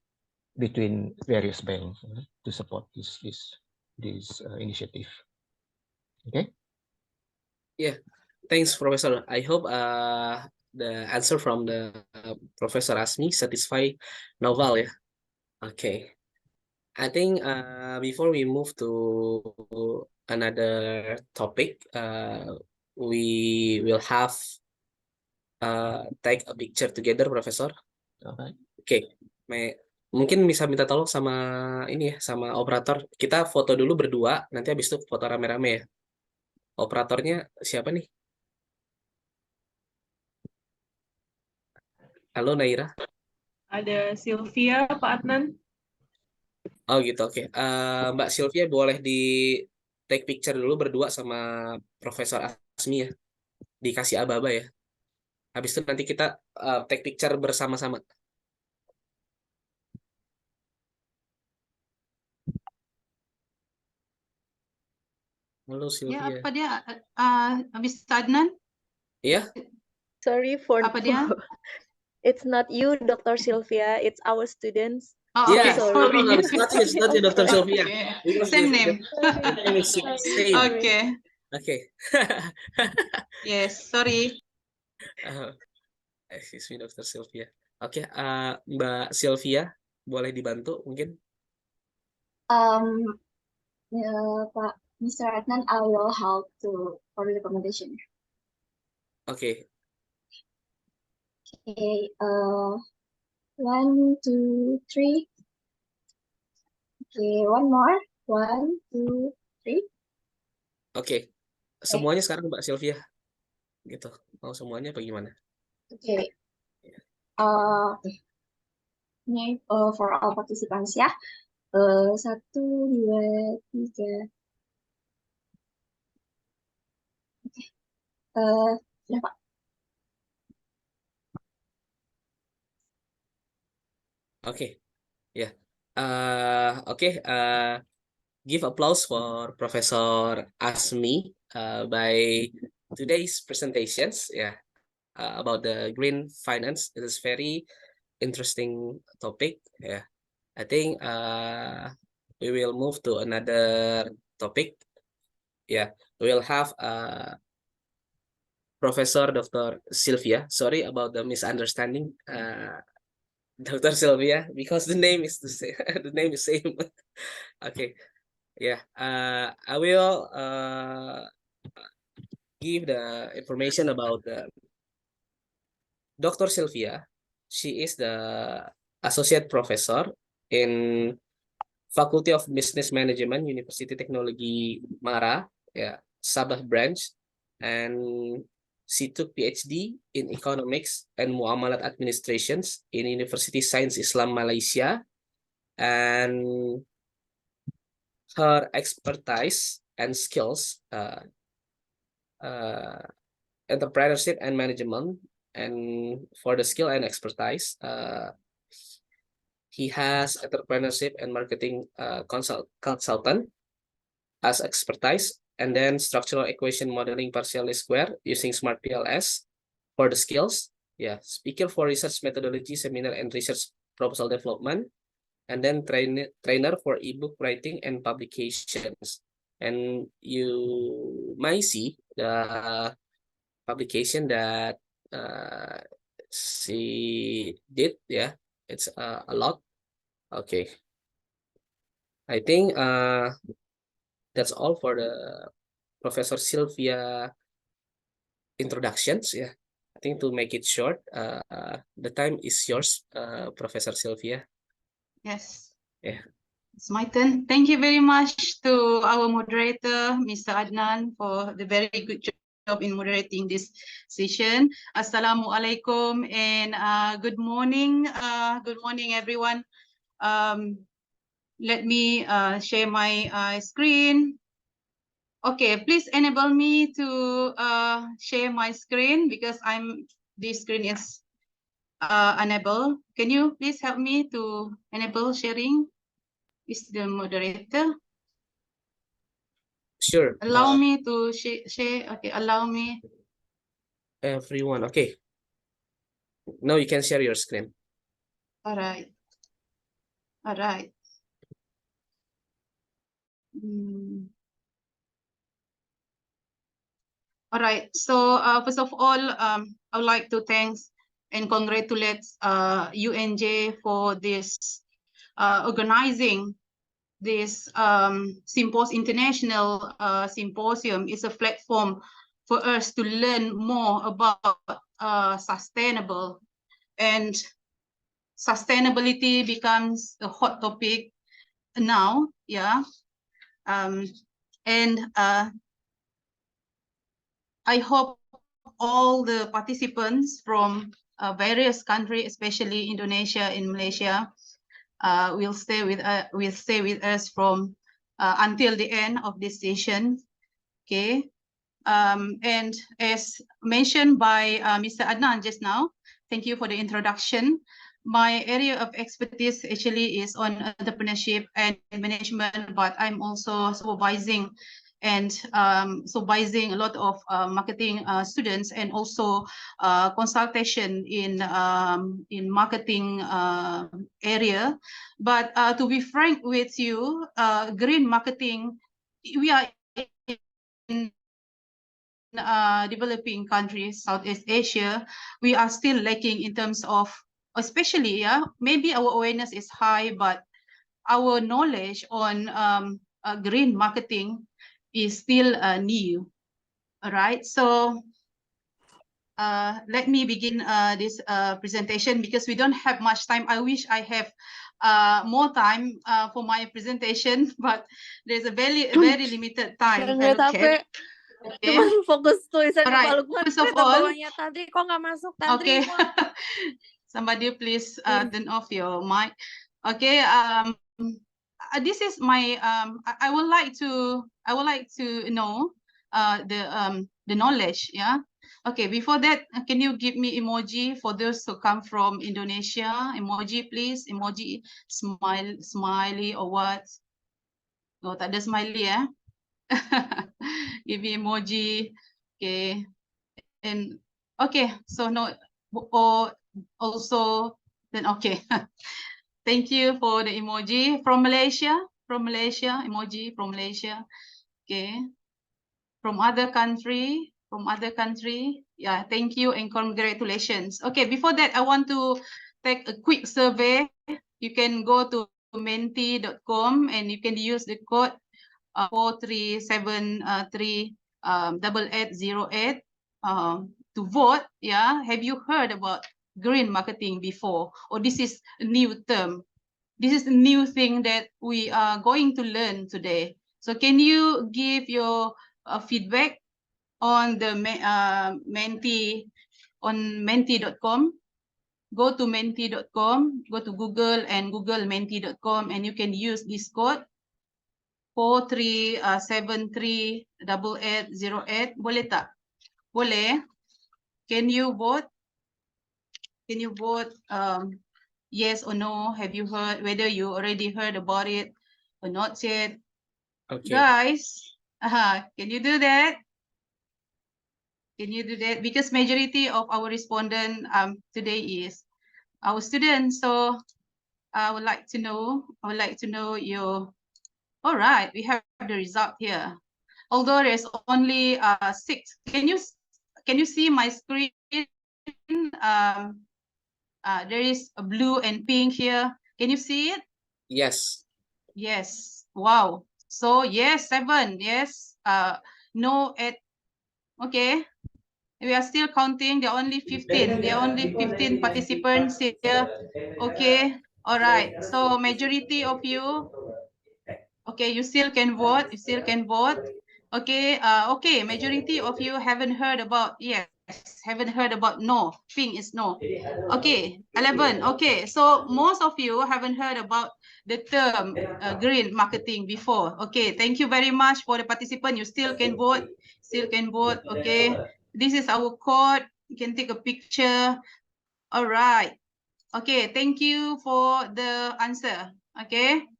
between various banks to support this initiative. Okay. Yeah, thanks, Professor. I hope the answer from the Professor Azmi satisfy Noval, ya. Okay. I think before we move to another topic, we will have take a picture together, Professor. Alright. Oke, mungkin bisa minta tolong sama ini ya, sama operator. Kita foto dulu berdua, nanti habis itu foto rame-rame ya. Operatornya siapa nih? Halo Naira. Ada Sylvia, Pak Adnan. Oh gitu, oke. Mbak Sylvia boleh di take picture dulu berdua sama Profesor Azmi ya. Dikasih aba-aba ya. Habis itu nanti kita take picture bersama-sama. Halo Ya, Sylvia. apa dia? Habis Adnan? Iya? Sorry for Apa dia? it's not you, Dr. Sylvia. It's our students. Oh, Yeah, okay, no, sorry. it's not you, Dr. Sylvia. Okay. Because Same the name. name is same. Okay. Okay. Yes, sorry. Excuse me, Dr. Sylvia. Oke, Mbak Sylvia, boleh dibantu mungkin? Pak Mr. Adnan, I will help for the recommendation. Oke. Okay, 1, 2, 3. Okay, one more. 1, 2, 3. Oke. Semuanya sekarang Mbak Sylvia. gitu. Mau semuanya apa gimana? Oke. Ini for all participants ya. 1, 2, 3. Oke. Sudah Pak. Oke, ya. Oke, give applause for Professor Azmi by today's presentations. Yeah, about the green finance. It is very interesting topic. Yeah, I think we will move to another topic. Yeah, we will have Professor Dr. Sylvia. Sorry about the misunderstanding, Dr. Sylvia, because the name is the same. The name is same. Okay, yeah. I will give the information about Dr. Sylvia. She is the associate professor in Faculty of Business Management, Universiti Teknologi Mara, yeah, Sabah branch, and she took Ph.D. in Economics and Muamalat Administrations in University Science Islam Malaysia, and her expertise and skills, entrepreneurship and management, and for the skill and expertise, he has entrepreneurship and marketing consultant as expertise, and then structural equation modeling partially square using smart PLS for the skills. Yeah, speaker for research methodology, seminar and research proposal development, and then trainer for ebook writing and publications. And you might see the publication that she did. Yeah, it's a lot. Okay, I think that's all for the Professor Sylvia introductions. Yeah, I think to make it short, the time is yours, Professor Sylvia. Yes. Yeah. It's my turn. Thank you very much to our moderator, Mr. Adnan, for the very good job in moderating this session. Assalamualaikum and good morning. Good morning, everyone. Let me share my screen. Okay, please enable me to share my screen because this screen is unable. Can you please help me to enable sharing? Is the moderator? Sure. Allow me to share. Okay, allow me. Everyone, okay. Now you can share your screen. All right. All right. All right. So first of all, I would like to thank and congratulate UNJ for this organizing this international symposium. Is a platform for us to learn more about sustainable, and sustainability becomes a hot topic now. Yeah. And I hope all the participants from various countries, especially Indonesia and Malaysia, will stay with us from until the end of this session. Okay. And as mentioned by Mr. Adnan just now, thank you for the introduction. My area of expertise actually is on entrepreneurship and management, but I'm also supervising a lot of marketing students, and also consultation in marketing area. But to be frank with you, green marketing, we are in developing countries, Southeast Asia, we are still lacking in terms of, especially, maybe our awareness is high, but our knowledge on green marketing is still new. All right, so let me begin this presentation because we don't have much time. I wish I have more time for my presentation, but there's a very limited time. If I look at. Okay. Cuman fokus tulisan Alright, kepala gue first of ternyata all, bawahnya tantri kok nggak masuk tantri. okay. Somebody please turn off your mic. Okay. This is my I would like to know the knowledge. Yeah. Okay. Before that, can you give me emoji for those who come from Indonesia? Emoji, please. Emoji, smiley or what? Oh, tak ada smiley ya. Give me emoji. Okay. And okay, so no, or also then okay. Thank you for the emoji from Malaysia, emoji from Malaysia. Okay, from other country, yeah, thank you and congratulations. Okay, before that, I want to take a quick survey. You can go to menti.com and you can use the code 43738808 to vote. Yeah, have you heard about green marketing before? Or this is a new term? This is a new thing that we are going to learn today. So can you give your feedback on the Menti on menti.com? Go to menti.com, go to Google and Google menti.com, and you can use this code 43738808. Boleh tak? Boleh. Can you vote? Can you vote yes or no? Have you heard, whether you already heard about it or not yet? Okay. Guys, can you do that? Can you do that? Because majority of our respondent today is our students. So I would like to know your, all right, we have the result here. Although there's only 6. Can you see my screen? There is a blue and pink here. Can you see it? Yes. Yes. Wow. So yes, 7. Yes. No 8. Okay. We are still counting. There are only 15. There are only 15 participants here. Okay. All right. So majority of you. Okay, you still can vote. You still can vote. Okay. Okay. Majority of you haven't heard about, yes, haven't heard about no. Pink is no. Okay. 11. Okay. So most of you haven't heard about the term green marketing before. Okay. Thank you very much for the participant. You still can vote. Still can vote. Okay. This is our code. You can take a picture. All right. Okay. Thank you for the answer. Okay.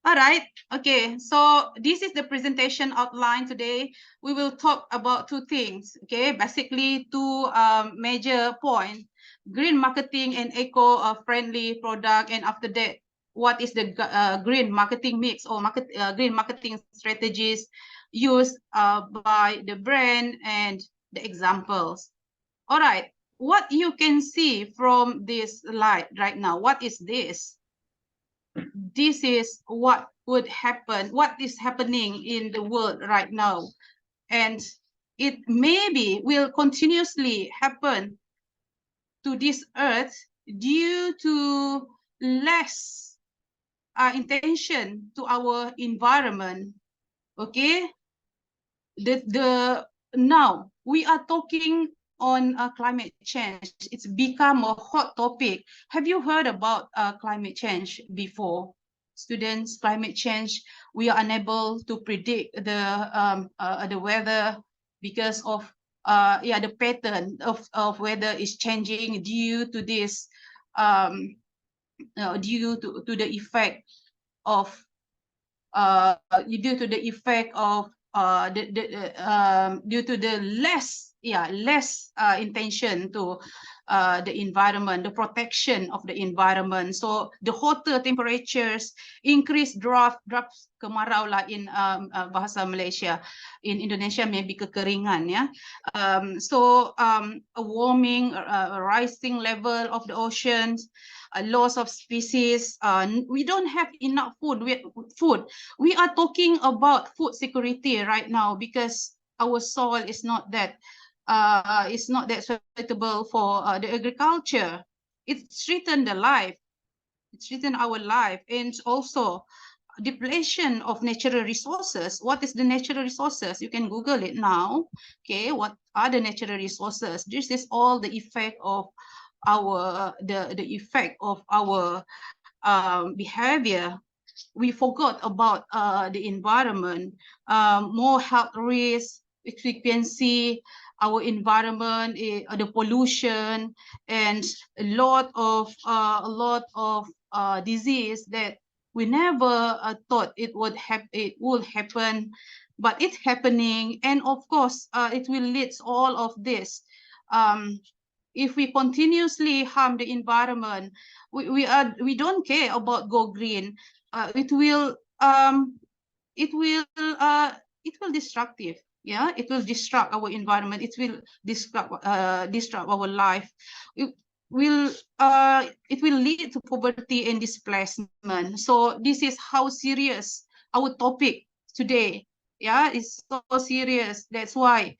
All right. Okay. So this is the presentation outline today. We will talk about 2 things. Okay. Basically 2 major points: green marketing and eco-friendly product. And after that, what is the green marketing mix or green marketing strategies used by the brand and the examples. All right. What you can see from this slide right now, what is this? This is what would happen, what is happening in the world right now. And it maybe will continuously happen to this earth due to less intention to our environment. Okay. Now we are talking on climate change. It's become a hot topic. Have you heard about climate change before? Students, climate change, we are unable to predict the weather because of the pattern of weather is changing due to this due to the effect of due to the effect of due to the less intention to the environment, the protection of the environment. So the hotter temperatures, increased drops kemarau lah in bahasa Malaysia. In Indonesia maybe kekeringan, yeah. So a warming, a rising level of the oceans, a loss of species. We don't have enough food. We are talking about food security right now because our soil is not that suitable for the agriculture. It's threatened the life. It's threatened our life, and also depletion of natural resources. What is the natural resources? You can Google it now. Okay, what are the natural resources? This is all the effect of our behavior. We forgot about the environment, more health risks, which we can see our environment, the pollution, and a lot of disease that we never thought it would happen, but it's happening. And of course, it will lead all of this. If we continuously harm the environment, we don't care about go green. It will destructive. Yeah, it will destruct our environment. It will destruct our life. It will lead to poverty and displacement. So this is how serious our topic today. Yeah, it's so serious. That's why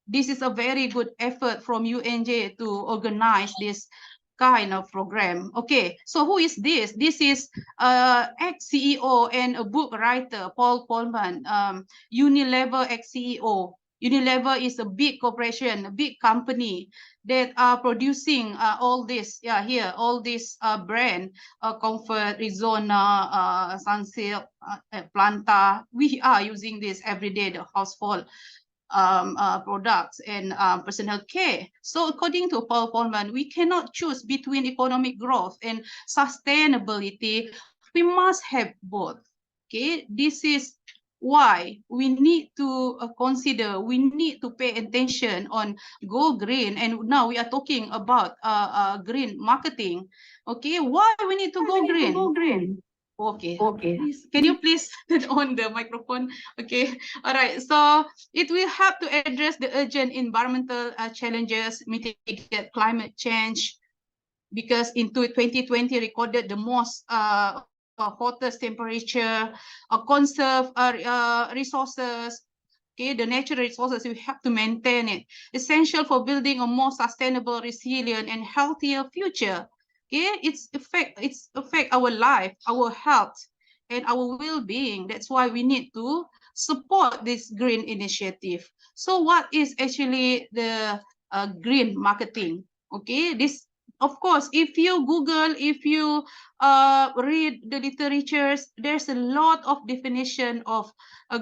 this is a very good effort from UNJ to organize this kind of program. Okay, so who is this? This is ex-CEO and a book writer, Paul Polman, Unilever ex-CEO. Unilever is a big corporation, a big company that are producing all this, here, all this brand, Comfort, Rexona, Sunsilk, Planta. We are using this every day, the household products and personal care. So according to Paul Polman, we cannot choose between economic growth and sustainability. We must have both. Okay, this is why we need to consider, we need to pay attention on go green. And now we are talking about green marketing. Okay, why we need to go green? Okay, please, can you please turn on the microphone? Okay, all right. So it will help to address the urgent environmental challenges, mitigate climate change, because in 2020 recorded the most hottest temperature, conserve resources. Okay, the natural resources, we have to maintain it. Essential for building a more sustainable, resilient, and healthier future. Okay, it's affect our life, our health, and our well-being. That's why we need to support this green initiative. So what is actually the green marketing? Okay, this, of course, if you Google, if you read the literatures, there's a lot of definition of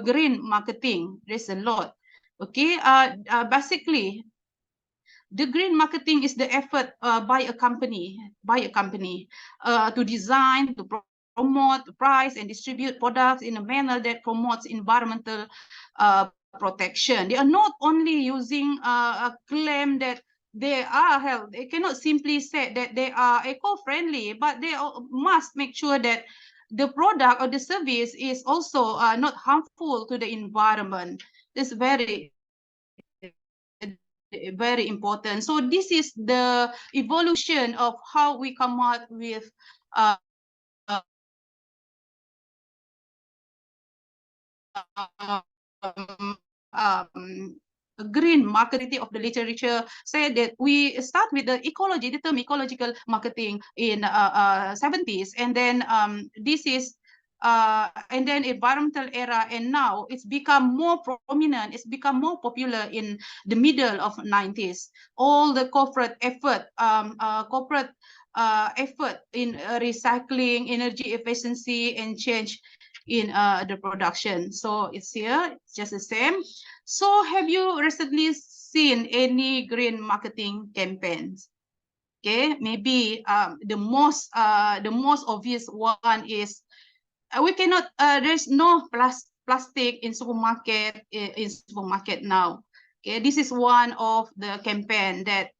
green marketing. There's a lot. Okay, basically, the green marketing is the effort by a company to design, to promote, price, and distribute products in a manner that promotes environmental protection. They are not only using a claim that they are health. They cannot simply say that they are eco-friendly, but they must make sure that the product or the service is also not harmful to the environment. It's very important. So this is the evolution of how we come out with green marketing of the literature. Said that we start with the ecology, the term ecological marketing in 70s, and then this is and then environmental era, and now it's become more prominent, it's become more popular in the middle of 90s. All the corporate effort in recycling, energy efficiency, and change in the production. So it's here, it's just the same. So have you recently seen any green marketing campaigns? Okay, maybe the most obvious one is we cannot, there's no plastic in supermarket now. Okay, this is one of the campaign that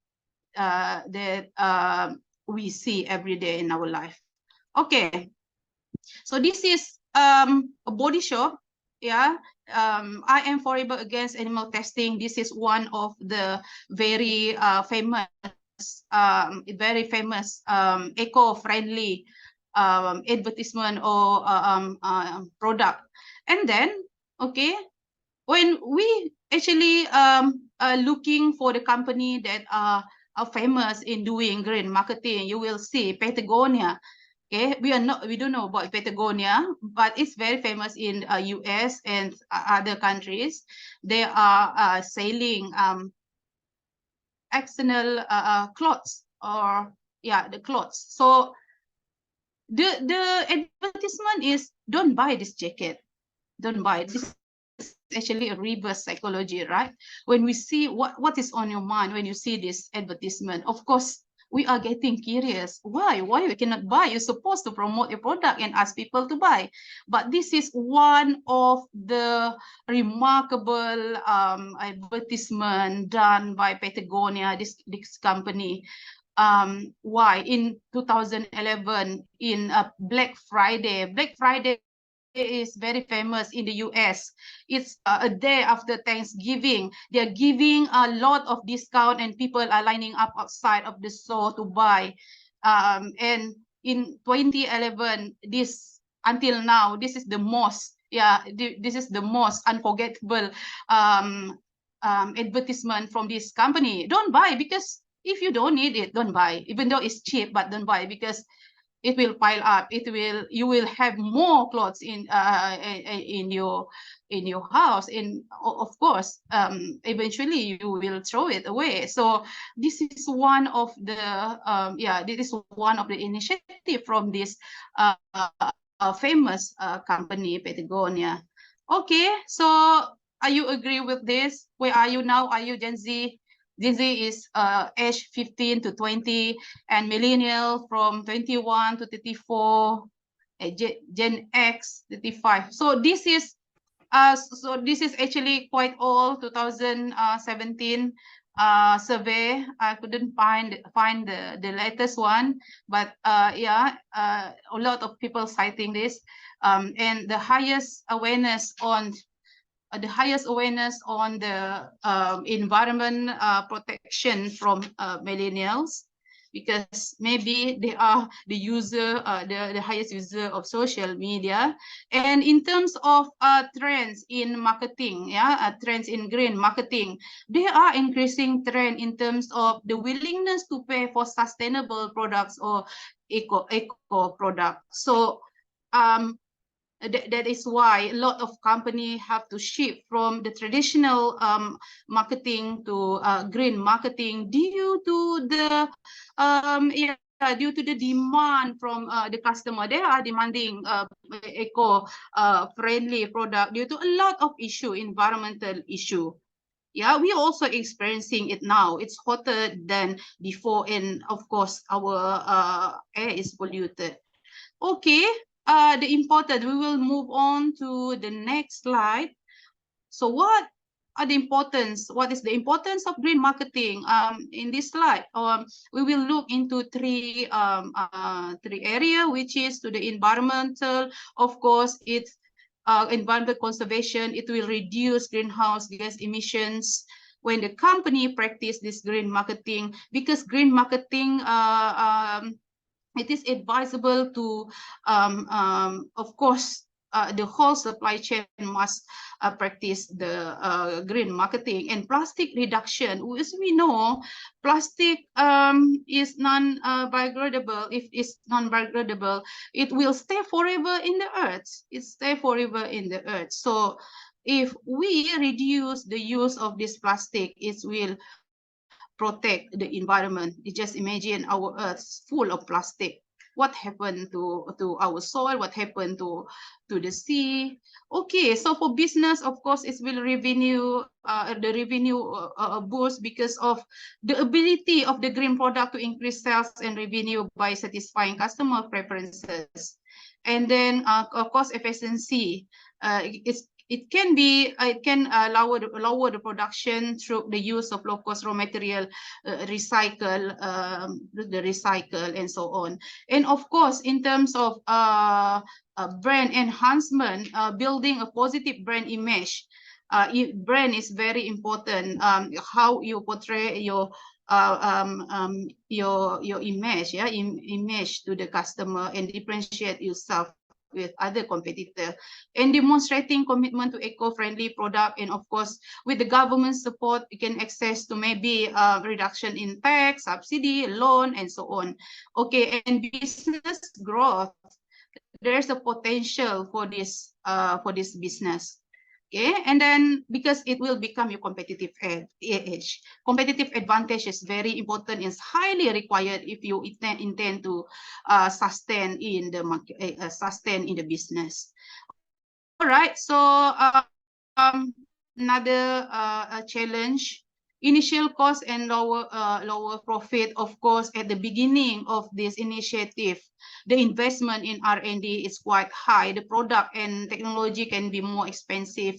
we see every day in our life. Okay, so this is a body shop. Yeah, I am forever against animal testing. This is one of the very famous eco-friendly advertisement or product. And then, okay, when we actually are looking for the company that are famous in doing green marketing, you will see Patagonia. Okay, we don't know about Patagonia, but it's very famous in US and other countries. They are selling external clothes, or yeah, the clothes. So the advertisement is, don't buy this jacket, don't buy it. This is actually a reverse psychology, right? When we see what is on your mind when you see this advertisement, of course we are getting curious. Why we cannot buy? You're supposed to promote your product and ask people to buy. But this is one of the remarkable advertisement done by Patagonia, this company. Why in 2011 in Black Friday is very famous in the US. It's a day after Thanksgiving. They're giving a lot of discount and people are lining up outside of the store to buy. And in 2011, this until now, this is the most, this is the most unforgettable advertisement from this company. Don't buy, because if you don't need it, don't buy. Even though it's cheap, but don't buy, because it will pile up. You will have more clothes in your house, and of course eventually you will throw it away. So this is one of the this is one of the initiative from this famous company Patagonia. Okay, so are you agree with this? Where are you now? Are you Gen Z? Gen Z is age 15 to 20, and millennial from 21 to 34, Gen X 35. So this is actually quite old, 2017 survey. I couldn't find the latest one, but a lot of people citing this, and the highest awareness on the environment protection from millennials, because maybe they are the user, the highest user of social media. And in terms of trends in marketing, trends in green marketing, they are increasing trend in terms of the willingness to pay for sustainable products or eco products. So that is why a lot of companies have to shift from the traditional marketing to green marketing, due to the due to the demand from the customer. They are demanding eco friendly product due to a lot of environmental issue. Yeah, we are also experiencing it now. It's hotter than before, and of course our air is polluted. Okay, we will move on to the next slide. So what is the importance of green marketing? In this slide, we will look into three areas, which is to the environmental. Of course, it's environmental conservation. It will reduce greenhouse gas emissions when the company practice this green marketing, because green marketing it is advisable to, of course, the whole supply chain must practice the green marketing. And plastic reduction, as we know, plastic is non-biodegradable. If it's non-biodegradable, it will stay forever in the earth. So if we reduce the use of this plastic, it will protect the environment. You just imagine our earth full of plastic. What happened to our soil? What happened to the sea? Okay, so for business, of course, it will the revenue boost, because of the ability of the green product to increase sales and revenue by satisfying customer preferences. And then cost efficiency. It can lower the production through the use of low cost raw material, recycle and so on. And of course, in terms of brand enhancement, building a positive brand image. Brand is very important. How you portray your image, image to the customer, and differentiate yourself with other competitors, and demonstrating commitment to eco-friendly product. And of course, with the government support, you can access to maybe reduction in tax, subsidy, loan, and so on. Okay, and business growth. There's a potential for this business. Okay, and then because it will become your competitive edge. Competitive advantage is very important, is highly required if you intend to sustain in the market, sustain in the business. All right, so another challenge, initial cost and lower profit. Of course, at the beginning of this initiative, the investment in R&D is quite high. The product and technology can be more expensive,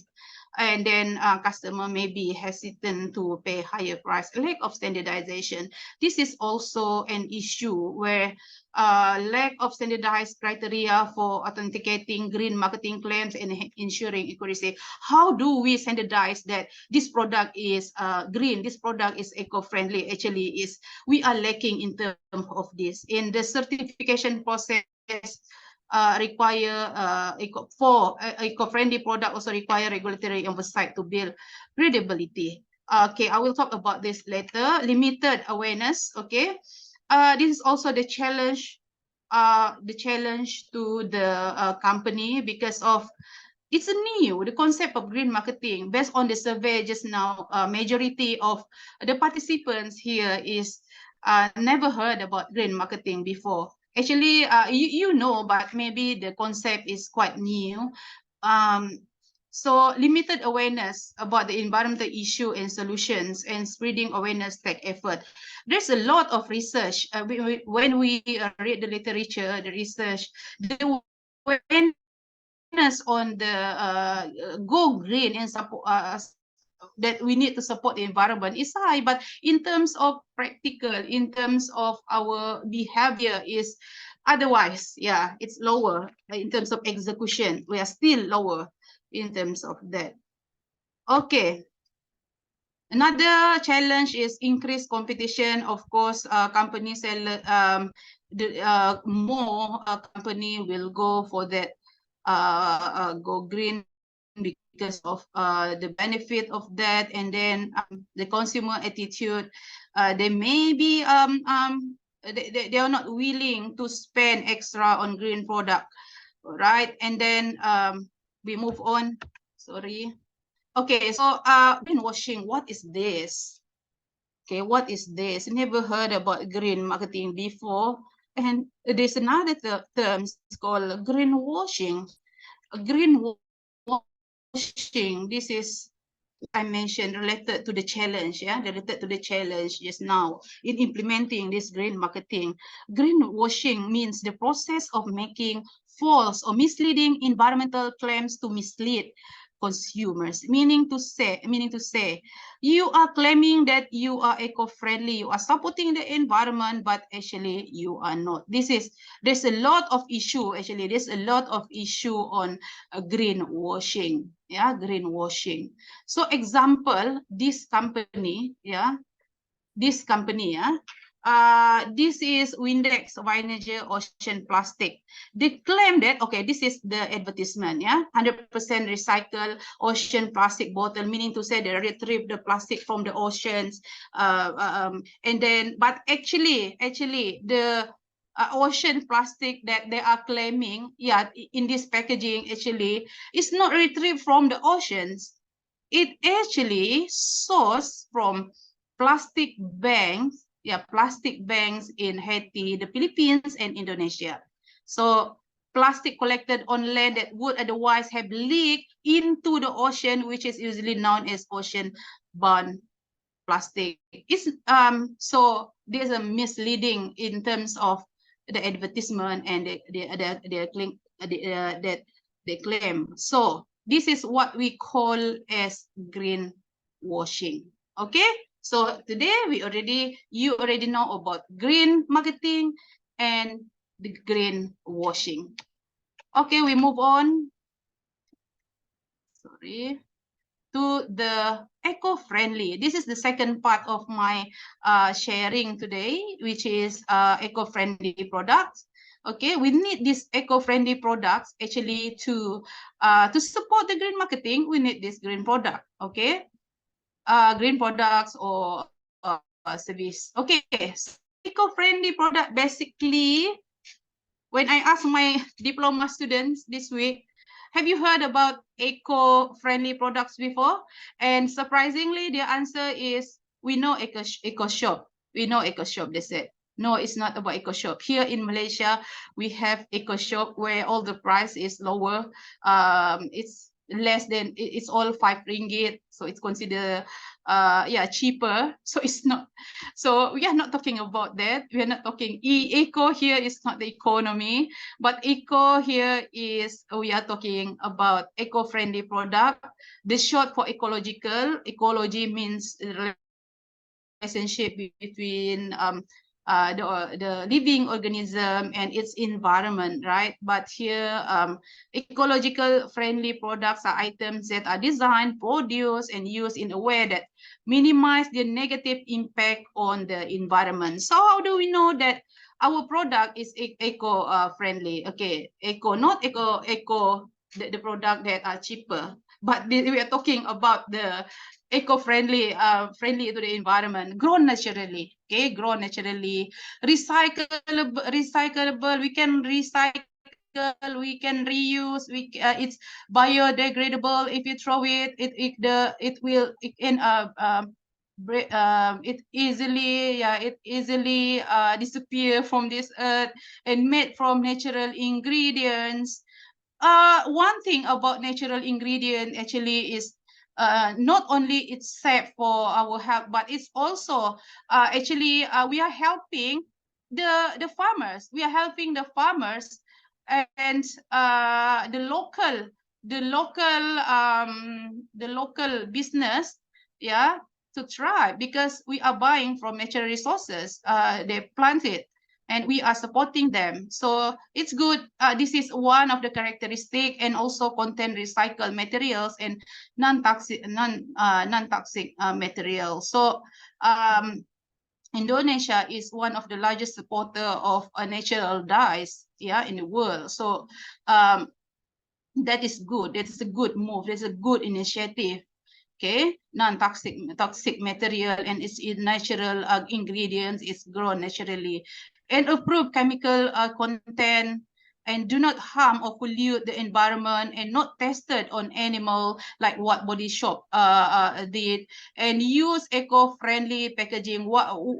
and then customer may be hesitant to pay higher price. Lack of standardization. This is also an issue where lack of standardized criteria for authenticating green marketing claims and ensuring accuracy. How do we standardize that this product is green, this product is eco-friendly? Actually, we are lacking in terms of this. In the certification process, eco-friendly product also require regulatory oversight to build credibility. Okay, I will talk about this later. Limited awareness. Okay, this is also the challenge to the company, because of it's new, the concept of green marketing. Based on the survey just now, majority of the participants here is never heard about green marketing before. Actually, you know, but maybe the concept is quite new. So limited awareness about the environmental issue and solutions, and spreading awareness take effort. There's a lot of research. When we read the literature, the research, the awareness on the go green and support that we need to support the environment is high, but in terms of practical, in terms of our behavior is otherwise. Yeah, it's lower in terms of execution. We are still lower in terms of that. Okay. Another challenge is increased competition. Of course, companies more company will go for that go green because of the benefit of that, and then the consumer attitude. They may be they are not willing to spend extra on green product, right? And then we move on. Sorry. Okay, so greenwashing. What is this? Okay, what is this? Never heard about green marketing before. And there's another term called greenwashing. Greenwashing. This is, I mentioned, related to the challenge, yeah, related to the challenge just now in implementing this green marketing. Greenwashing means the process of making false or misleading environmental claims to mislead consumers, meaning to say you are claiming that you are eco-friendly, you are supporting the environment, but actually you are not. There's a lot of issue, actually there's a lot of issue on greenwashing. Yeah, greenwashing. So example, this company, this is Windex Vinegar Ocean Plastic. They claim that, okay, this is the advertisement, 100% recycled ocean plastic bottle, meaning to say they retrieve the plastic from the oceans, and then, but actually the ocean plastic that they are claiming, in this packaging, actually is not retrieved from the oceans. It actually sourced from plastic banks, plastic banks in Haiti, the Philippines, and Indonesia. So plastic collected on land that would otherwise have leaked into the ocean, which is usually known as ocean-bound plastic. So there's a misleading in terms of the advertisement and the claim. So this is what we call as greenwashing. Okay. So today you already know about green marketing and the greenwashing. Okay, we move on. Sorry. To the eco-friendly. This is the second part of my sharing today, which is eco-friendly products. Okay, we need these eco-friendly products actually to support the green marketing. We need this green product. Okay, green products or service. Okay, so eco-friendly product basically. When I ask my diploma students this week, have you heard about eco-friendly products before? And surprisingly, their answer is, we know eco shop. We know eco shop, they said. No, it's not about eco shop. Here in Malaysia, we have eco shop where all the price is lower. It's less than, it's all RM5, so it's considered cheaper. So it's not, so we are not talking about that. We are not talking eco here is not the economy, but eco here is, we are talking about eco-friendly product. The short for ecological. Ecology means relationship between the living organism and its environment, right? But here, ecological friendly products are items that are designed, produced, and used in a way that minimize the negative impact on the environment. So how do we know that our product is eco-friendly? Okay, eco, not eco, the product that are cheaper, but we are talking about the eco-friendly, friendly to the environment, grown naturally. Okay, grown naturally, recyclable. We can recycle, we can reuse. It's biodegradable. If you throw it, it easily disappear from this earth, and made from natural ingredients. One thing about natural ingredient actually is not only it's safe for our health, but it's also actually we are helping the farmers. We are helping the farmers and the local business, yeah, to thrive, because we are buying from natural resources. They plant it, and we are supporting them. So it's good. This is one of the characteristic, and also contain recycled materials and non-toxic materials. So Indonesia is one of the largest supporter of natural dyes, yeah, in the world. So that is good. That is a good move. That's a good initiative. Okay, non-toxic material and its natural ingredients is grown naturally, and approved chemical content, and do not harm or pollute the environment, and not tested on animal like what Body Shop did, and use eco-friendly packaging. What's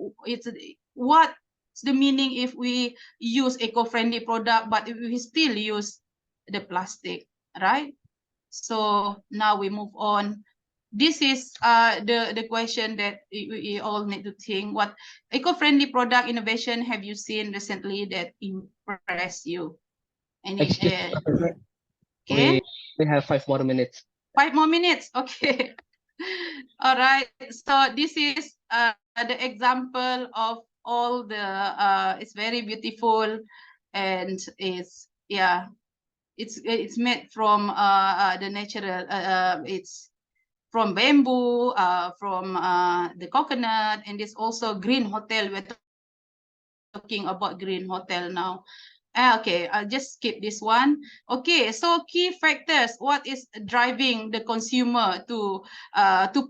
the meaning if we use eco-friendly product but we still use the plastic, right? So now we move on. This is the question that we all need to think. What eco-friendly product innovation have you seen recently that impressed you? Okay, we have 5 more minutes. 5 more minutes. Okay. All right. So this is the example of all the. It's very beautiful, and it's it's made from the natural. It's from bamboo, from the coconut, and it's also green hotel. We're talking about green hotel now. Okay, I'll just skip this one. Okay, so key factors. What is driving the consumer to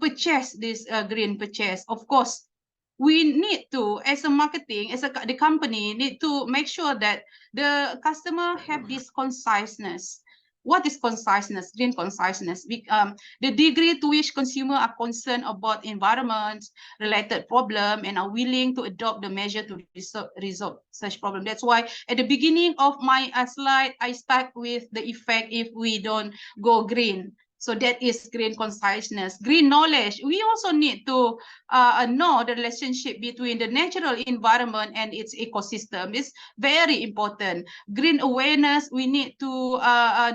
purchase this green purchase? Of course, we need to, as a marketing, the company need to make sure that the customer have this conciseness. What is conciseness? Green conciseness. The degree to which consumers are concerned about environment-related problem and are willing to adopt the measure to resolve such problem. That's why at the beginning of my slide, I start with the effect if we don't go green. So that is green conciseness. Green knowledge. We also need to know the relationship between the natural environment and its ecosystem. It's very important. Green awareness. We need to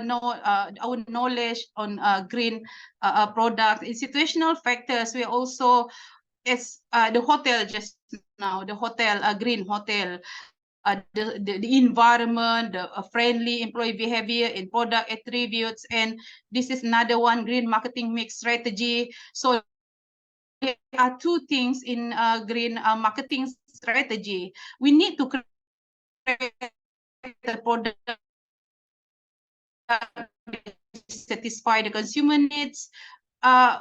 know our knowledge on green product. In situational factors, we also, as the hotel just now, the hotel, green hotel. The environment, the friendly employee behavior and product attributes. And this is another one, green marketing mix strategy. So there are two things in green marketing strategy. We need to create the product satisfy the consumer needs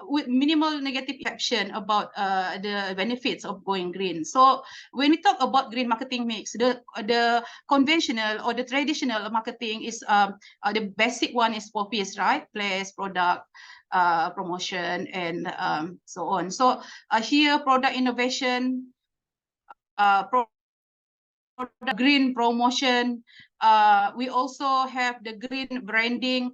with minimal negative perception about the benefits of going green. So when we talk about green marketing mix, the conventional or the traditional marketing is the basic one is 4 Ps, right? Place, product, promotion, and so on. So here, product innovation, green promotion. We also have the green branding.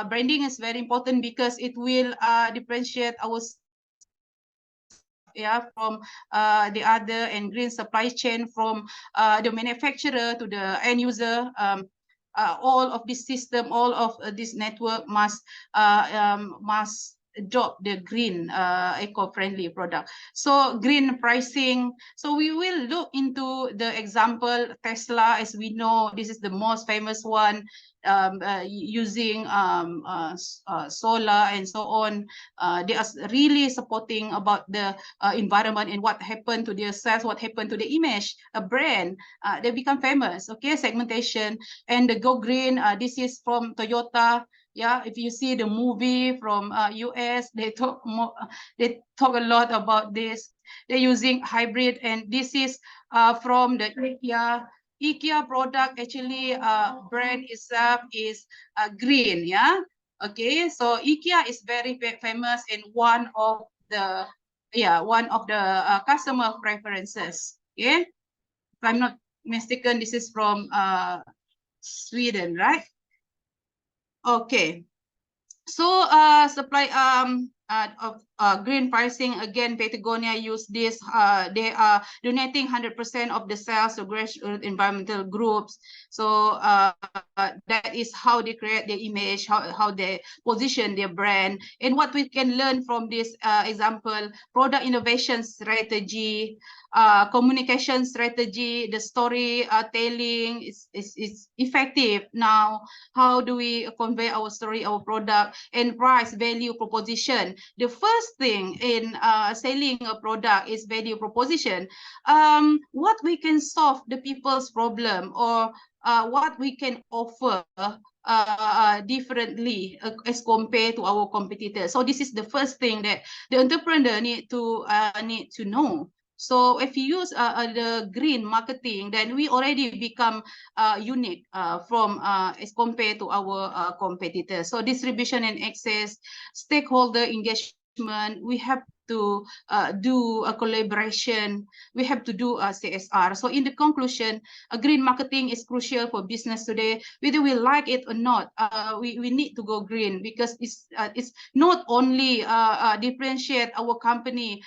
Branding is very important because it will differentiate our from the other, and green supply chain from the manufacturer to the end user. All of this system, all of this network must adopt the green eco-friendly product. So green pricing. So we will look into the example Tesla, as we know, this is the most famous one, using solar and so on. They are really supporting about the environment and what happened to their sales, what happened to the image, a brand. They become famous. Okay, segmentation and the go green. This is from Toyota. Yeah, if you see the movie from US, they talk a lot about this. They're using hybrid, and this is from the IKEA. IKEA product actually brand itself is green. Yeah. Okay, so IKEA is very famous and one of the customer preferences. Yeah, if I'm not mistaken, this is from Sweden, right? Okay. So supply of green pricing, again, Patagonia use this. They are donating 100% of the sales to grassroots environmental groups. So that is how they create the image, how they position their brand. And what we can learn from this example, product innovation strategy, communication strategy, the story telling is effective now. How do we convey our story, our product, and price value proposition? The first thing in selling a product is value proposition. What we can solve the people's problem, or what we can offer differently as compared to our competitors. So this is the first thing that the entrepreneur need to know. So if you use the green marketing, then we already become unique from as compared to our competitors. So distribution and access, stakeholder engagement, we have to do a collaboration, we have to do a CSR. So in the conclusion, green marketing is crucial for business today. Whether we like it or not, we need to go green, because it's not only differentiate our company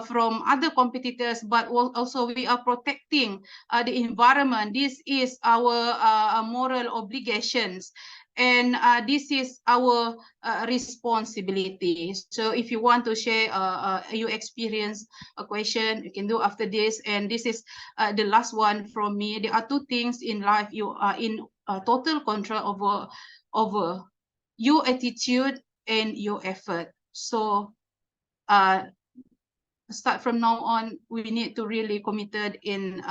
from other competitors, but also we are protecting the environment. This is our moral obligations, and this is our responsibility. So if you want to share your experience, a question, you can do after this. And this is the last one from me. There are two things in life you are in total control over your attitude and your effort. So start from now on, we need to really committed in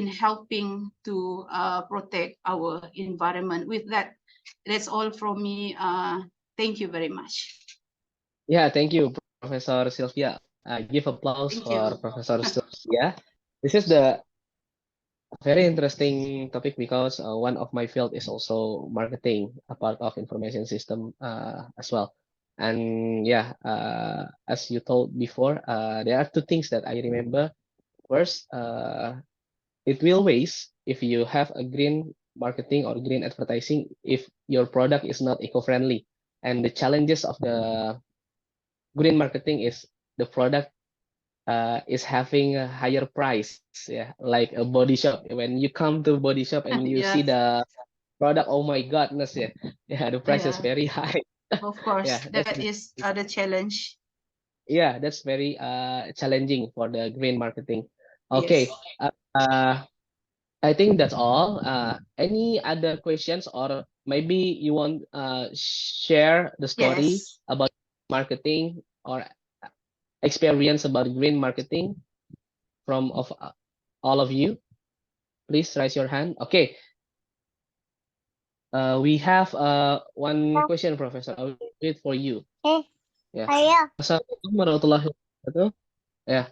helping to protect our environment. With that, that's all from me. Thank you very much. Yeah, thank you, Professor Sylvia. Give applause Thank for you. Professor Sylvia. This is the very interesting topic, because one of my field is also marketing, a part of information system as well. And yeah, as you told before, there are two things that I remember. First, it will waste if you have a green marketing or green advertising if your product is not eco-friendly. And the challenges of the green marketing is the product is having a higher price, yeah, like a body shop. When you come to body shop and you see Yes. the product, oh my goodness, yeah, the price is Yeah. very high. Of course, Yeah, that is the challenge. yeah, that's very challenging for the green marketing. Yes. Okay, I think that's all. Any other questions, or maybe you want share the story Yes. about marketing or experience about green marketing from all of you? Please raise your hand. Okay, We have one question, Professor. I'll read for you. Yeah. Assalamualaikum warahmatullahi wabarakatuh. Yeah.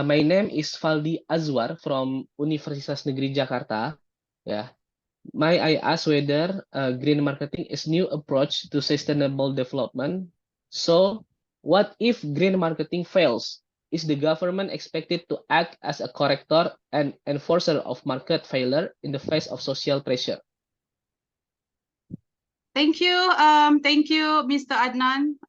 My name is Faldi Azwar from Universitas Negeri Jakarta. Yeah. May I ask whether green marketing is new approach to sustainable development? So, what if green marketing fails? Is the government expected to act as a corrector and enforcer of market failure in the face of social pressure? Thank you, Mr. Adnan.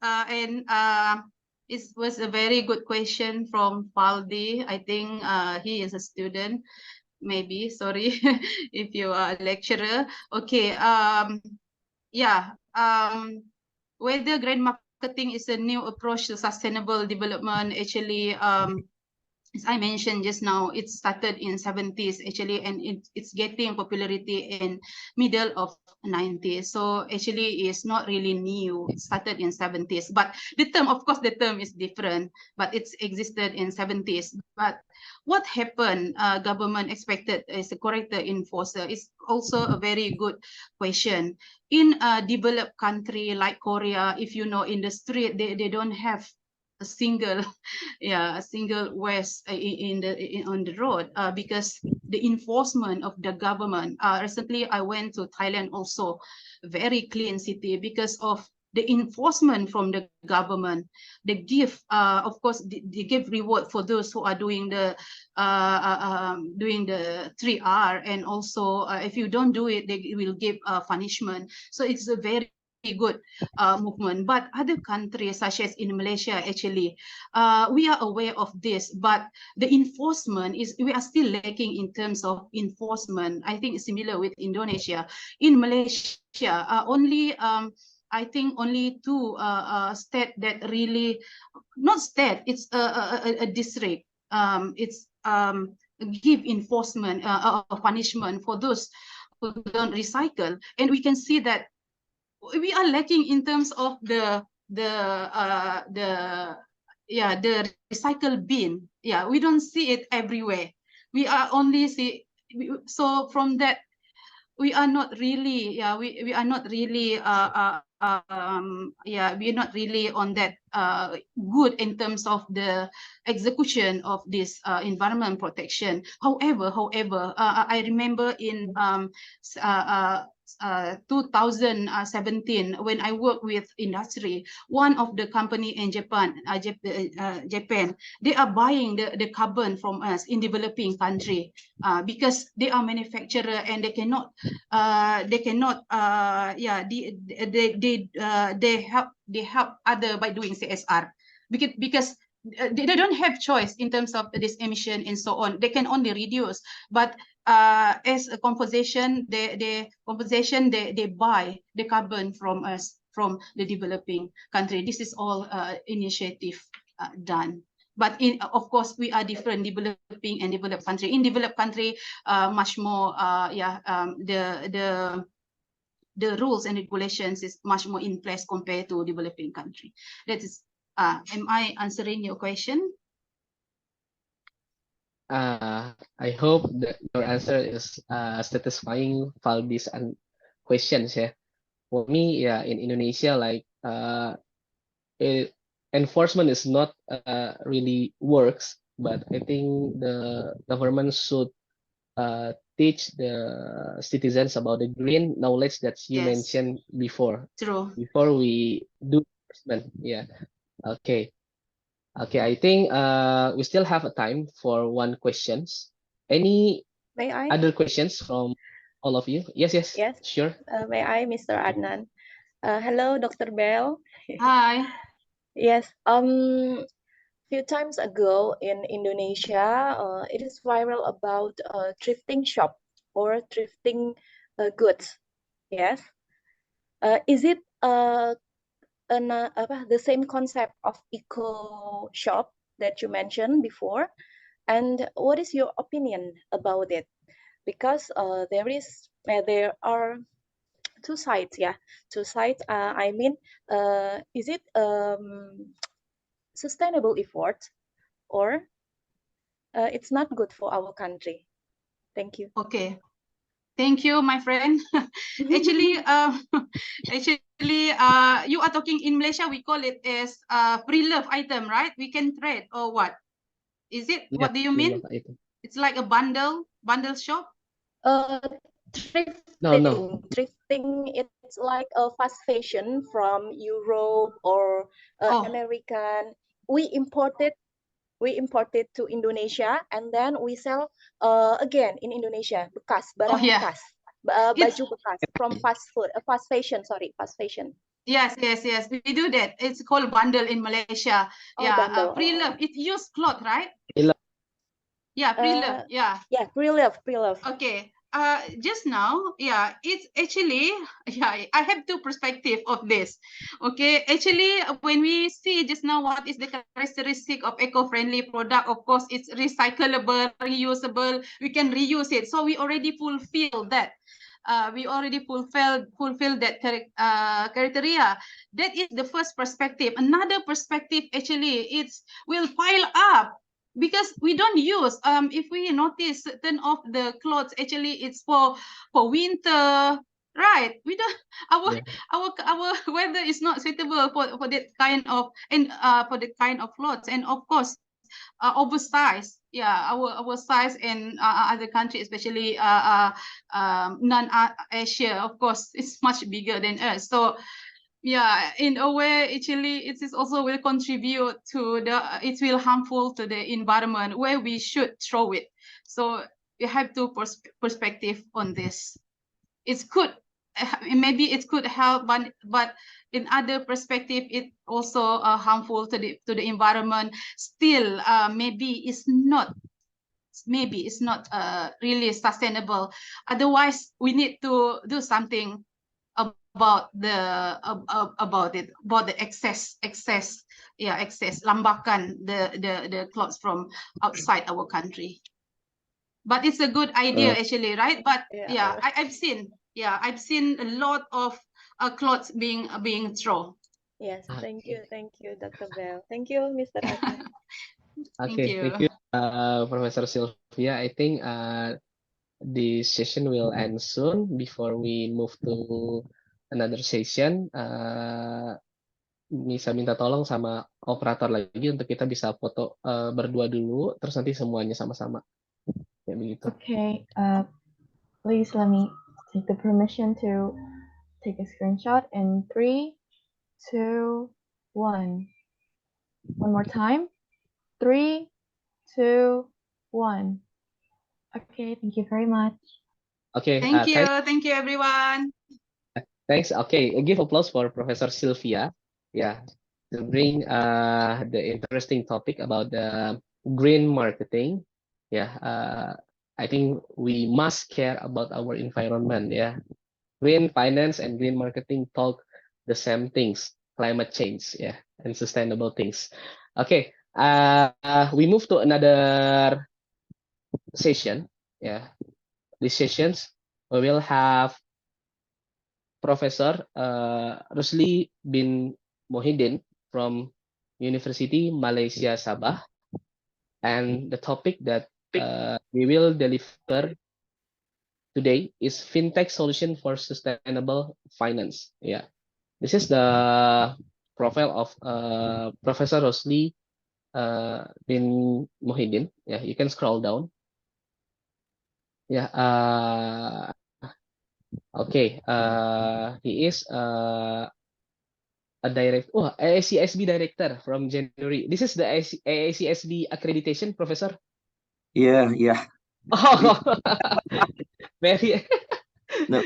It was a very good question from Faldi. I think he is a student, maybe. Sorry, if you are a lecturer. Okay. Yeah. Whether green marketing is a new approach to sustainable development, actually, as I mentioned just now, it started in 70s actually, and it's getting popularity in middle of 90s. So actually it's not really new. It started in 70s, but the term, of course, the term is different, but it's existed in 70s. But what happened? Government expected as a corrector enforcer is also a very good question. In a developed country like Korea, if you know, in the street, they don't have a single a single waste on the road because the enforcement of the government. Recently I went to Thailand, also very clean city, because of the enforcement from the government. They give of course they give reward for those who are doing the 3R, and also if you don't do it, they will give punishment. So it's a very good movement. But other countries such as in Malaysia, actually we are aware of this, but the enforcement is, we are still lacking in terms of enforcement. I think similar with Indonesia. In Malaysia, only I think only two state that really, not state, it's a district, it's give enforcement punishment for those who don't recycle. And we can see that we are lacking in terms of the recycle bin. Yeah, we don't see it everywhere. We are only see, so from that we are not really, we are not really we're not really on that good in terms of the execution of this environment protection. However, I remember in 2017, when I worked with industry, one of the company in Japan, they are buying the carbon from us in developing country because they are manufacturer and they cannot they help other by doing CSR, because they don't have choice in terms of this emission and so on. They can only reduce, but as a compensation, they buy the carbon from us, from the developing country. This is all initiative done. But of course, we are different, developing and developed country. In developed country, much more, the rules and regulations is much more in place compared to developing country. That is, am I answering your question? I hope that your answer is satisfying Faldi's questions. Yeah, for me, yeah, in Indonesia, like enforcement is not really works, but I think the government should teach the citizens about the green knowledge that you mentioned before. True. Before we do enforcement. Yeah. Okay. Okay, I think we still have a time for one questions. Any May I? other questions from all of you? Yes, Yes. sure. May I, Mr. Adnan? Hello, Dr. Bell. Hi. Yes. Few times ago in Indonesia, it is viral about thrifting shop or thrifting goods. Yes. Is it the same concept of eco shop that you mentioned before? And what is your opinion about it? Because there are two sides, two sides. I mean, is it sustainable effort, or it's not good for our country? Thank you. Okay. Thank you, my friend. Actually, you are talking in Malaysia. We call it as pre-love item, right? We can trade or what? Is it? Yeah, What do you mean? It's like a bundle shop. Thrifting. Thrifting, it's like a fast fashion from Europe or American. We import it to Indonesia and then we sell again in Indonesia bekas, barang bekas, baju bekas from fast fashion. Yes, we do that. It's called bundle in Malaysia. Bundle. Pre-love, it used cloth, right? Pre-love. Yeah, pre-love. Yeah, pre-love. Okay. Just now, it's actually, I have two perspectives of this. Okay, actually, when we see just now what is the characteristic of eco-friendly product, of course, it's recyclable, reusable, we can reuse it. So we already fulfill that. We already fulfill that criteria. That is the first perspective. Another perspective, actually, it's will pile up because we don't use. If we notice certain of the clothes, actually, it's for winter, right? We don't our weather is not suitable for that kind of for the kind of clothes, and of course oversized. Our size in other countries, especially non-Asia, of course, it's much bigger than us. So in a way, actually, it is also will contribute to it will harmful to the environment where we should throw it. So we have two perspective on this. It could maybe it could help, but in other perspective, it also harmful to the environment. Still, maybe it's not really sustainable. Otherwise, we need to do something about the excess lambakan the clothes from outside our country. But it's a good idea, actually, right? But I've seen a lot of clothes being thrown. Yes, thank you, Dr. Bell. Thank you, Mr. Azmi. Okay, thank you, Professor Sylvia. I think the session will end soon. Before we move to another session, bisa minta tolong sama operator lagi untuk kita bisa foto berdua dulu, terus nanti semuanya sama-sama. Ya begitu. Okay, please let me take the permission to take a screenshot in 3, 2, 1. One more time. 3, 2, 1. Okay, thank you very much. Okay, thank you everyone. Thanks. Okay, give applause for Professor Sylvia. Yeah, to bring the interesting topic about the green marketing. Yeah, I think we must care about our environment. Yeah, green finance and green marketing talk the same things: climate change, yeah, and sustainable things. Okay, we move to another session. Yeah, these sessions we will have Professor Rosle Bin Mohidin from Universiti Malaysia Sabah, and the topic that we will deliver today is Fintech solution for sustainable finance. Yeah, this is the profile of Professor Rosle Bin Mohidin. Yeah, you can scroll down. Yeah, okay. He is a AACSB director from January. This is the AACSB accreditation, Professor. Yeah. Oh, very. No,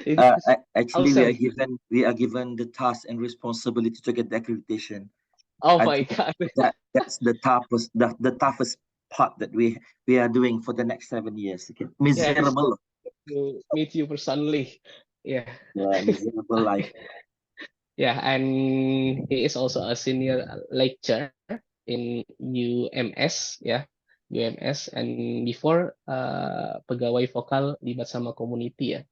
actually, awesome. we are given the task and responsibility to get the accreditation. Oh my God. That's the toughest part that we are doing for the next 7 years. Okay. Miserable. To meet you personally. Yeah. Yeah, miserable life. Yeah, and he is also a senior lecturer in UMS, ya, UMS, and before pegawai vokal di sama community ya.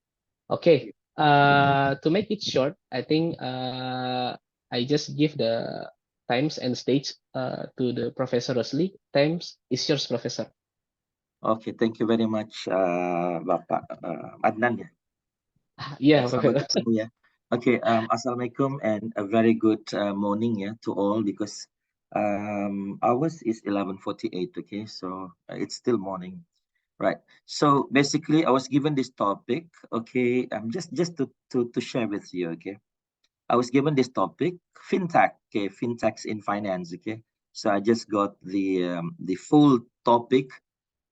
Okay, to make it short, I think I just give the times and stage to the Professor Rosle. Times is yours, Professor. Okay, thank you very much, Bapak Adnan. Yeah. Assalamualaikum, yeah. Okay, Assalamualaikum and a very good morning, yeah, to all, because ours is 11:48, okay, so it's still morning, right? So basically, I was given this topic, okay, just to share with you, okay. I was given this topic, fintech, okay, fintechs in finance, okay. So I just got the full topic,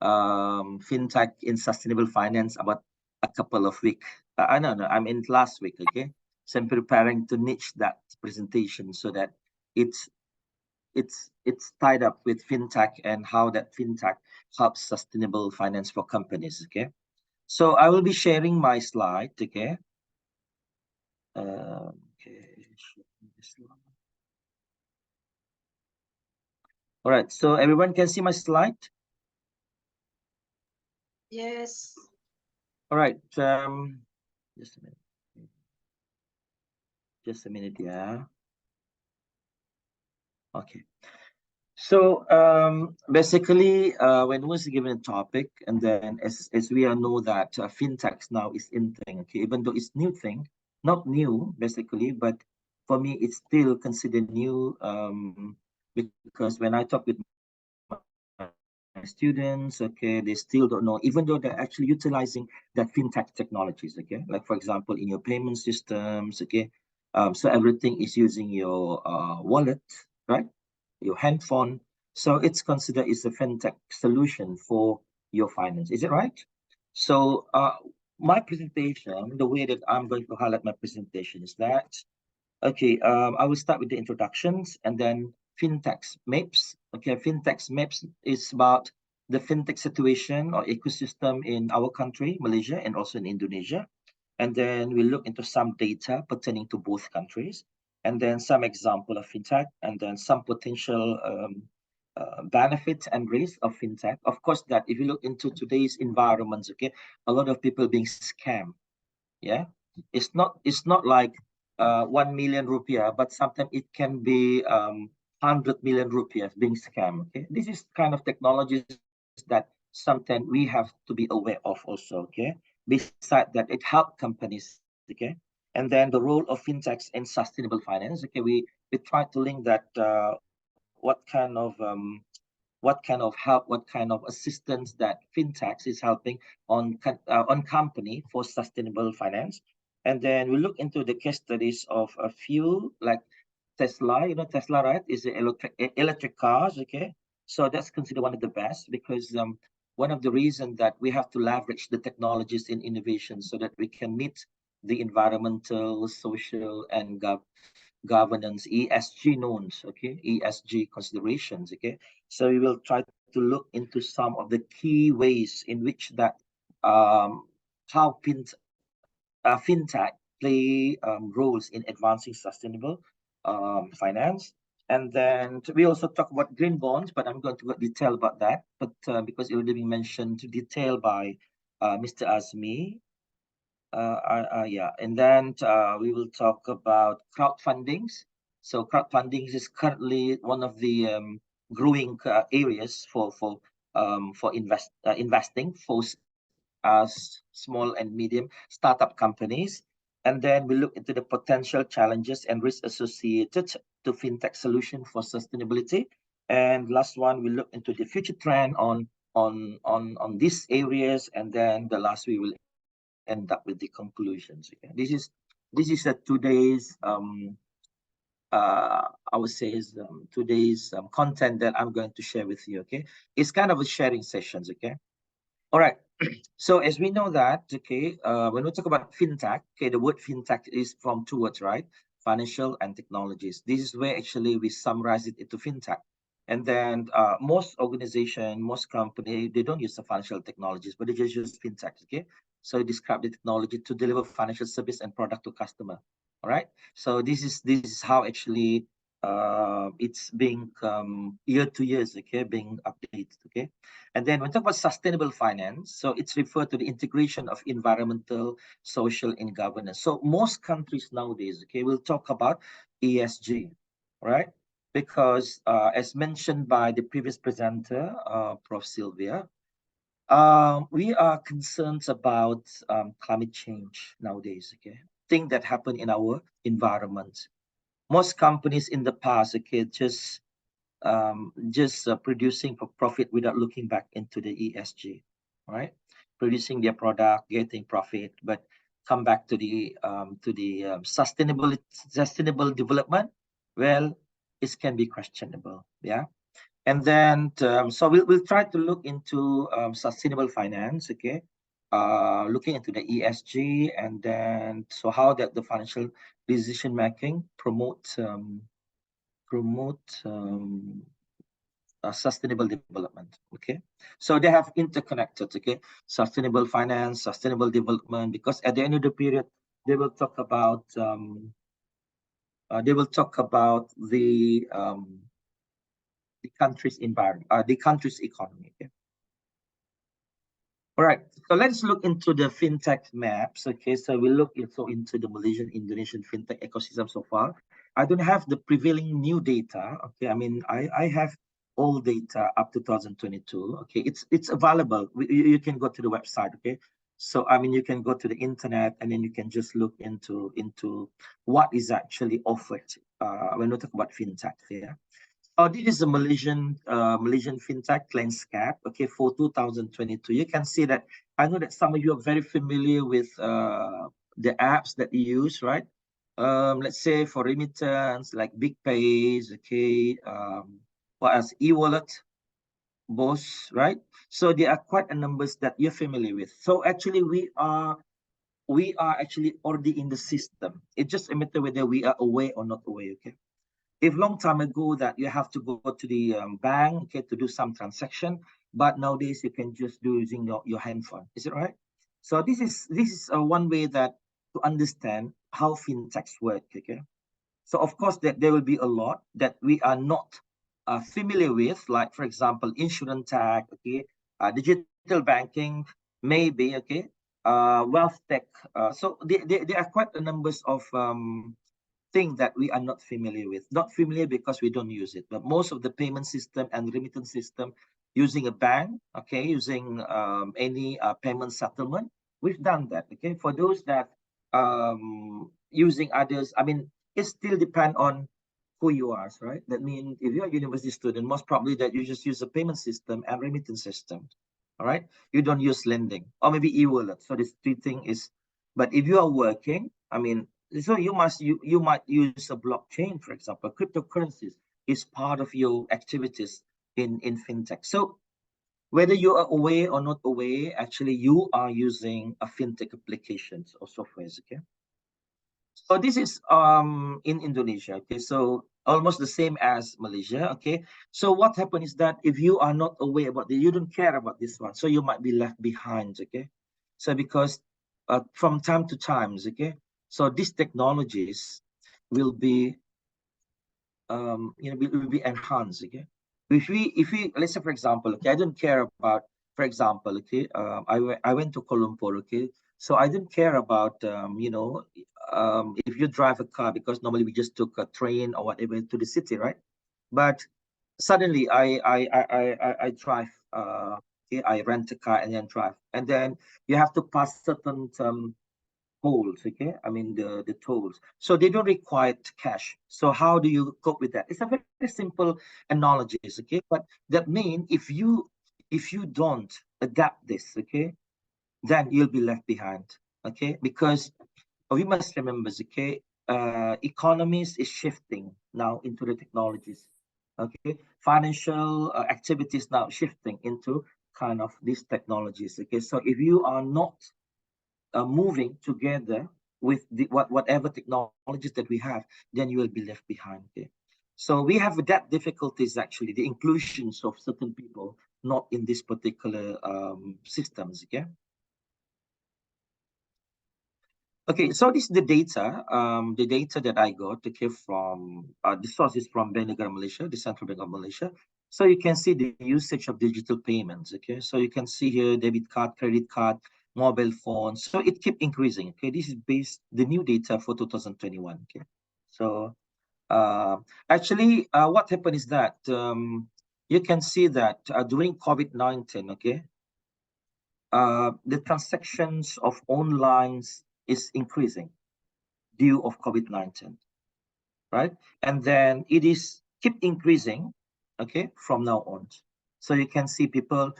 fintech in sustainable finance, about a couple of weeks. I know, no, I'm in last week, okay. So I'm preparing to niche that presentation so that it's it's tied up with fintech and how that fintech helps sustainable finance for companies, okay. So I will be sharing my slide, okay. Okay. All right, so everyone can see my slide? Yes. All right, just a minute. Just a minute, yeah. Okay. So basically, when was given a topic, and then as we all know that fintechs now is in thing, okay, even though it's new thing, not new basically, but for me it's still considered new, because when I talk with my students, okay, they still don't know, even though they're actually utilizing that fintech technologies, okay, like for example in your payment systems, okay, so everything is using your wallet, right, your handphone. So it's considered is a fintech solution for your finance. Is it right? So my presentation, the way that I'm going to highlight my presentation is that, okay, I will start with the introductions and then fintechs maps. Okay, fintechs maps is about the fintech situation or ecosystem in our country, Malaysia, and also in Indonesia. And then we look into some data pertaining to both countries, and then some example of fintech, and then some potential benefits and risks of fintech. Of course, that if you look into today's environments, okay, a lot of people being scammed. Yeah, it's not like 1 million rupiah, but sometimes it can be 100 million rupiah being scammed. Okay, this is kind of technologies that sometimes we have to be aware of also. Okay, beside that, it help companies. Okay, and then the role of fintechs in sustainable finance. Okay, we try to link that what kind of help, what kind of assistance that fintechs is helping on company for sustainable finance. And then we look into the case studies of a few, like Tesla. You know Tesla, right? Is the electric cars. Okay, so that's considered one of the best, because one of the reasons that we have to leverage the technologies in innovation so that we can meet the environmental, social, and governance, ESG norms, okay, ESG considerations, okay. So we will try to look into some of the key ways in which that how fintech play roles in advancing sustainable finance. And then we also talk about green bonds, but I'm going to go detail about that. But because it already been mentioned to detail by Mr. Azmi, yeah, and then we will talk about crowdfundings. So crowdfunding is currently one of the growing areas for investing for small and medium startup companies. And then we look into the potential challenges and risks associated to fintech solution for sustainability. And last one, we look into the future trend on these areas. And then the last, we will end up with the conclusions. Okay? This is today's I would say is today's content that I'm going to share with you. Okay, it's kind of a sharing sessions. Okay, all right. So as we know that, okay, when we talk about fintech, okay, the word fintech is from two words, right? Financial and technologies. This is where actually we summarize it into fintech. And then most organization, most company, they don't use the financial technologies, but they just use fintech, okay? So they describe the technology to deliver financial service and product to customer, all right? So this is how actually it's being year to years, okay, being updated, okay? And then when we talk about sustainable finance, so it's referred to the integration of environmental, social, and governance. So most countries nowadays, okay, will talk about ESG, right? Because as mentioned by the previous presenter, Prof. Sylvia, we are concerned about climate change nowadays. Okay, thing that happen in our environment. Most companies in the past, okay, just producing for profit without looking back into the ESG, right? Producing their product, getting profit, but come back to the sustainable development. Well, it can be questionable, yeah. And then so we'll try to look into sustainable finance, okay, looking into the ESG, and then so how that the financial decision making promote sustainable development. Okay, so they have interconnected. Okay, sustainable finance, sustainable development, because at the end of the period they will talk about the country's environment, the country's economy. Okay? All right, so let's look into the fintech maps. Okay, so we look into the Malaysian Indonesian fintech ecosystem so far. I don't have the prevailing new data. Okay, I mean I have all data up to 2022. Okay, it's available. You can go to the website. Okay, so I mean you can go to the internet and then you can just look into what is actually offered when we talk about fintech here. This is the Malaysian fintech landscape. Okay, for 2022, you can see that. I know that some of you are very familiar with the apps that you use, right? Let's say for remittance, like Big Pays, okay. What else? E-wallet, Boss, right? So there are quite a numbers that you're familiar with. So actually, we are actually already in the system. It's just a matter whether we are aware or not aware. Okay. If long time ago that you have to go to the bank, okay, to do some transaction, but nowadays you can just do using your handphone. Is it right? So this is one way that to understand how fintechs work. Okay. So of course that there will be a lot that we are not familiar with, like for example, insurance tech, okay, digital banking, maybe, okay, wealth tech. So there are quite a numbers of thing that we are not familiar with. Not familiar because we don't use it, but most of the payment system and remittance system using a bank, okay, using any payment settlement, we've done that. Okay, for those that using others, I mean, it still depend on who you are, right? That means if you're a university student, most probably that you just use a payment system and remittance system. All right, you don't use lending or maybe e-wallet. So this three thing is, but if you are working, I mean, so you might use a blockchain, for example. Cryptocurrencies is part of your activities in fintech. So whether you are aware or not aware, actually you are using a fintech applications or softwares. Okay. So this is in Indonesia. Okay, so almost the same as Malaysia. Okay, so what happened is that if you are not aware about you don't care about this one, so you might be left behind. Okay, so because from time to times, okay, so these technologies will be will be enhanced. Okay, if we let's say for example, okay, I don't care about, for example, okay, I went to Kuala Lumpur. Okay, so I didn't care about if you drive a car, because normally we just took a train or whatever to the city, right? But suddenly I drive. Okay, I rent a car and then drive, and then you have to pass certain tolls. Okay, I mean the tolls, so they don't require cash. So how do you cope with that? It's a very simple analogies. Okay, but that means if you don't adapt this, okay, then you'll be left behind. Okay, because we must remember, okay, economies is shifting now into the technologies. Okay, financial activities now shifting into kind of these technologies. Okay, so if you are not moving together with whatever technologies that we have, then you will be left behind. Okay, so we have that difficulties, actually the inclusions of certain people not in this particular systems. Okay. Okay, so this is the data that I got, okay, from the source is from Bank Negara Malaysia, the Central Bank of Malaysia. So you can see the usage of digital payments. Okay, so you can see here debit card, credit card, mobile phones. So it keep increasing. Okay, this is based the new data for 2021. Okay, so actually, what happened is that you can see that during COVID-19, okay, the transactions of online is increasing due of COVID-19, right? And then it is keep increasing, okay, from now on. So you can see people,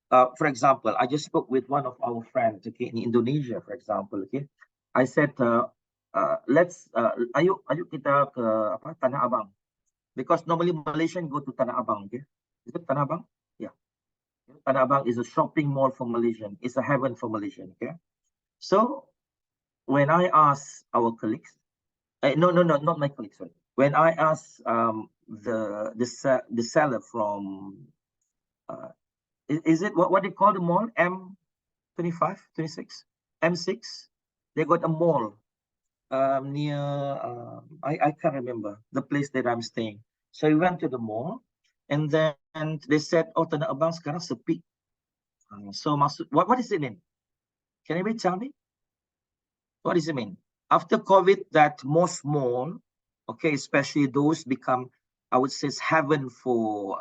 for example, I just spoke with one of our friends, okay, in Indonesia, for example, okay. I said, ayo kita ke Tanah Abang, because normally Malaysian go to Tanah Abang, okay. Is it Tanah Abang? Yeah. Tanah Abang is a shopping mall for Malaysian. It's a heaven for Malaysian, okay. So when I ask our colleagues, no, not my colleagues, sorry. When I asked the seller from, is it what they call the mall? M25, 26, M6. They got a mall near, I can't remember the place that I'm staying. So we went to the mall, and then they said, oh, Tanah Abang sekarang sepi. So what does it mean? Can anybody tell me? What does it mean? After COVID, that most mall, okay, especially those become, I would say, heaven for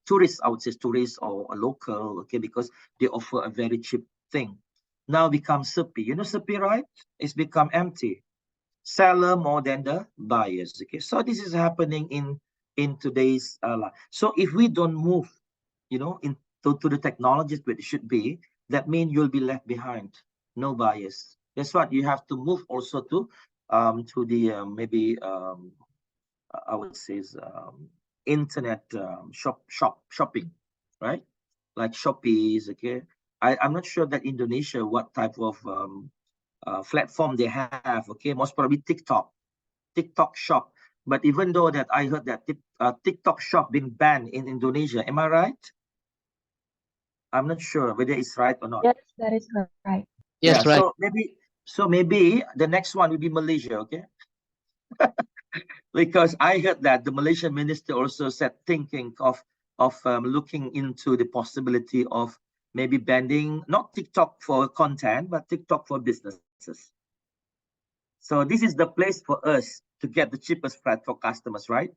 tourists. I would say tourists or a local, okay, because they offer a very cheap thing. Now become sepi. You know sepi, right? It's become empty. Seller more than the buyers. Okay, so this is happening in today's life. So if we don't move, you know, to the technologies where it should be, that means you'll be left behind. No buyers. That's what you have to move also to the maybe I would say internet shopping, right? Like Shopee, okay. I'm not sure that Indonesia what type of platform they have, okay. Most probably TikTok shop. But even though that I heard that TikTok shop been banned in Indonesia, am I right? I'm not sure whether it's right or not. Yes, that is right. Yes, Yeah, right. so maybe the next one will be Malaysia, okay? Because I heard that the Malaysian minister also said thinking of looking into the possibility of maybe banning not TikTok for content, but TikTok for businesses. So this is the place for us to get the cheapest price for customers, right?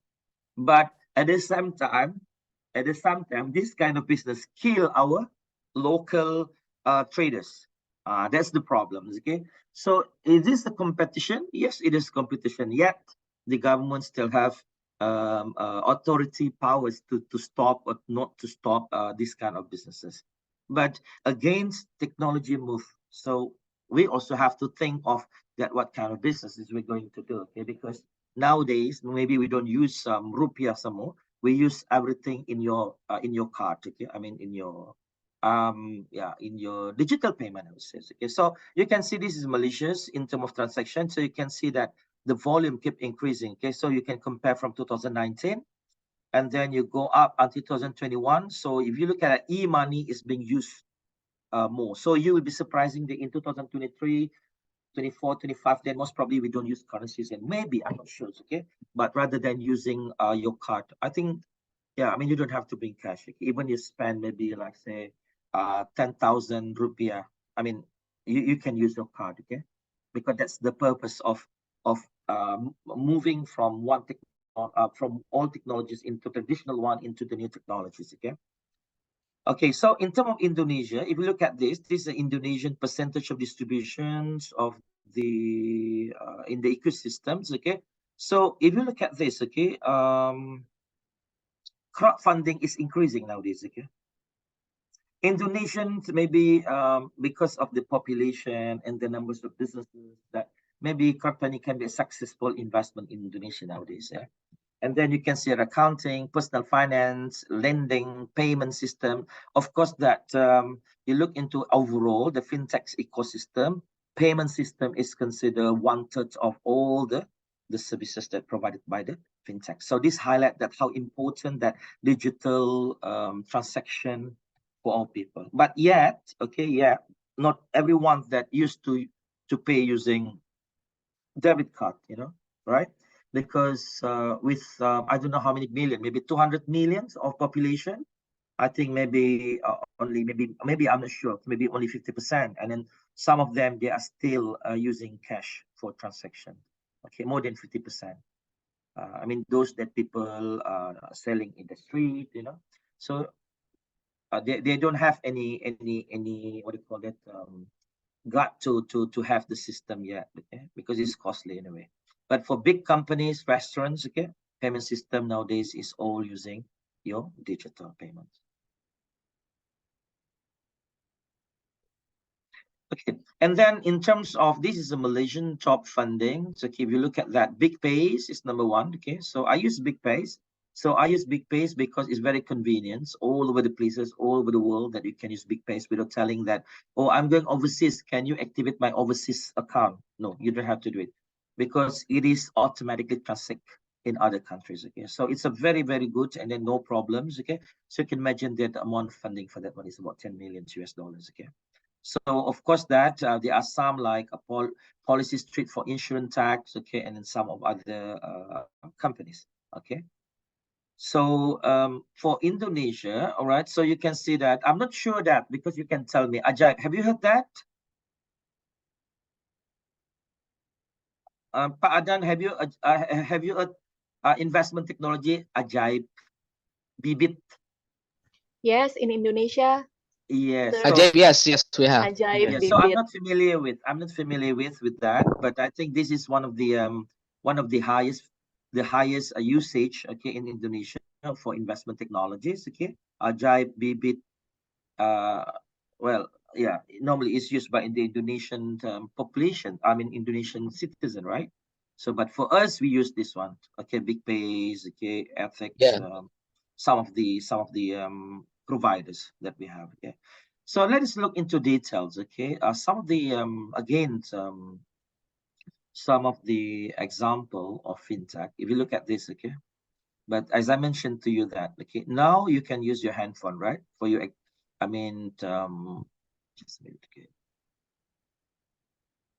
But at the same time, this kind of business kill our local traders. That's the problem, okay? So is this a competition? Yes, it is competition. Yet the government still have authority powers to stop or not to stop this kind of businesses. But against technology move, so we also have to think of that what kind of businesses we're going to do, okay? Because nowadays maybe we don't use rupiah some more. We use everything in your card, okay? I mean in your in your digital payment, I would say. Okay, so you can see this is malicious in terms of transaction. So you can see that the volume kept increasing. Okay, so you can compare from 2019, and then you go up until 2021. So if you look at it, e-money is being used more. So you will be surprising that in 2023, 24, 25, then most probably we don't use currencies, and maybe I'm not sure, okay, but rather than using your card, I think, yeah, I mean, you don't have to bring cash. Okay? Even you spend maybe like say 10,000 rupiah, I mean, you can use your card, okay, because that's the purpose of moving from from old technologies into traditional one into the new technologies, okay. Okay, so in terms of Indonesia, if you look at this is the Indonesian percentage of distributions of the in the ecosystems, okay. So if you look at this, okay, crowdfunding is increasing nowadays, okay. Indonesians maybe because of the population and the numbers of businesses that maybe crowdfunding can be a successful investment in Indonesia nowadays, yeah. And then you can see accounting, personal finance, lending, payment system. Of course, that you look into overall the fintech ecosystem, payment system is considered 1/3 of all the services that provided by the fintech. So this highlight that how important that digital transaction for all people. But yet, okay, yeah, not everyone that used to pay using debit card, you know, right? Because with I don't know how many million, maybe 200 millions of population, I think maybe only maybe I'm not sure, maybe only 50%, and then some of them they are still using cash for transaction. Okay, more than 50%. I mean those that people selling in the street, you know. So they don't have any what do you call it, got to have the system yet, okay, because it's costly anyway. But for big companies, restaurants, okay, payment system nowadays is all using your digital payments. Okay, and then in terms of, this is a Malaysian top funding. So if you look at that, Big Pays is number one. Okay, so I use Big Pays. So I use Big Pays because it's very convenient all over the places, all over the world, that you can use Big Pays without telling that, oh, I'm going overseas, can you activate my overseas account? No, you don't have to do it because it is automatically transact in other countries. Okay, so it's a very, very good, and then no problems. Okay, so you can imagine that the amount of funding for that one is about 10 million US dollars. Okay. So of course that there are some like a policy street for insurance tax, okay, and then some of other companies, okay. So for Indonesia, all right, so you can see that, I'm not sure that, because you can tell me, Ajay, have you heard that? Pak Adnan, have you investment technology, Ajaib, Bibit? Yes, in Indonesia. Yes. There- So, yes, we have. Ajaib yeah, so I'm Bibit. not familiar with that, but I think this is one of the highest usage, okay, in Indonesia for investment technologies, okay. Ajaib Bibit, well, yeah, normally it's used by the Indonesian population, I mean Indonesian citizen, right? So but for us we use this one, okay. Big Pays, okay, ethics, Yeah. some of the providers that we have, okay. So let us look into details, okay. Some of the again some of the example of fintech, if you look at this, okay. But as I mentioned to you that, okay, now you can use your handphone, right, for your, I mean, just a minute, okay.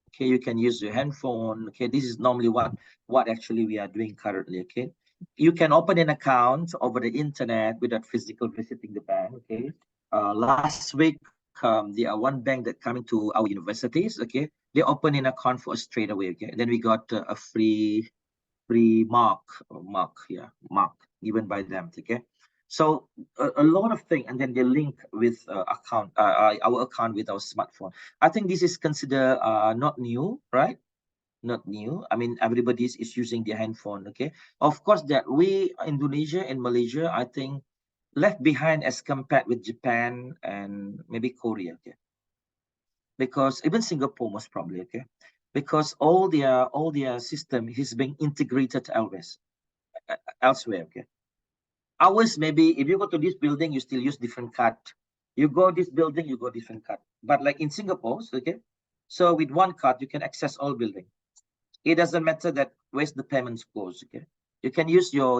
Okay, you can use your handphone. Okay, this is normally what actually we are doing currently. Okay, you can open an account over the internet without physical visiting the bank. Okay, last week there are one bank that coming to our universities. Okay, they open an account for us straight away. Okay, then we got a free mark given by them. Okay, so a lot of things, and then they link with our account with our smartphone. I think this is considered not new, right? Not new. I mean, everybody is using their handphone. Okay, of course that we, Indonesia and Malaysia, I think left behind as compared with Japan and maybe Korea. Okay, because even Singapore most probably, okay, because all their system is being integrated elsewhere. Okay, ours maybe if you go to this building you still use different card, you go this building you go different card, but like in Singapore, okay, so with one card you can access all building. It doesn't matter that where's the payments goes. Okay, you can use your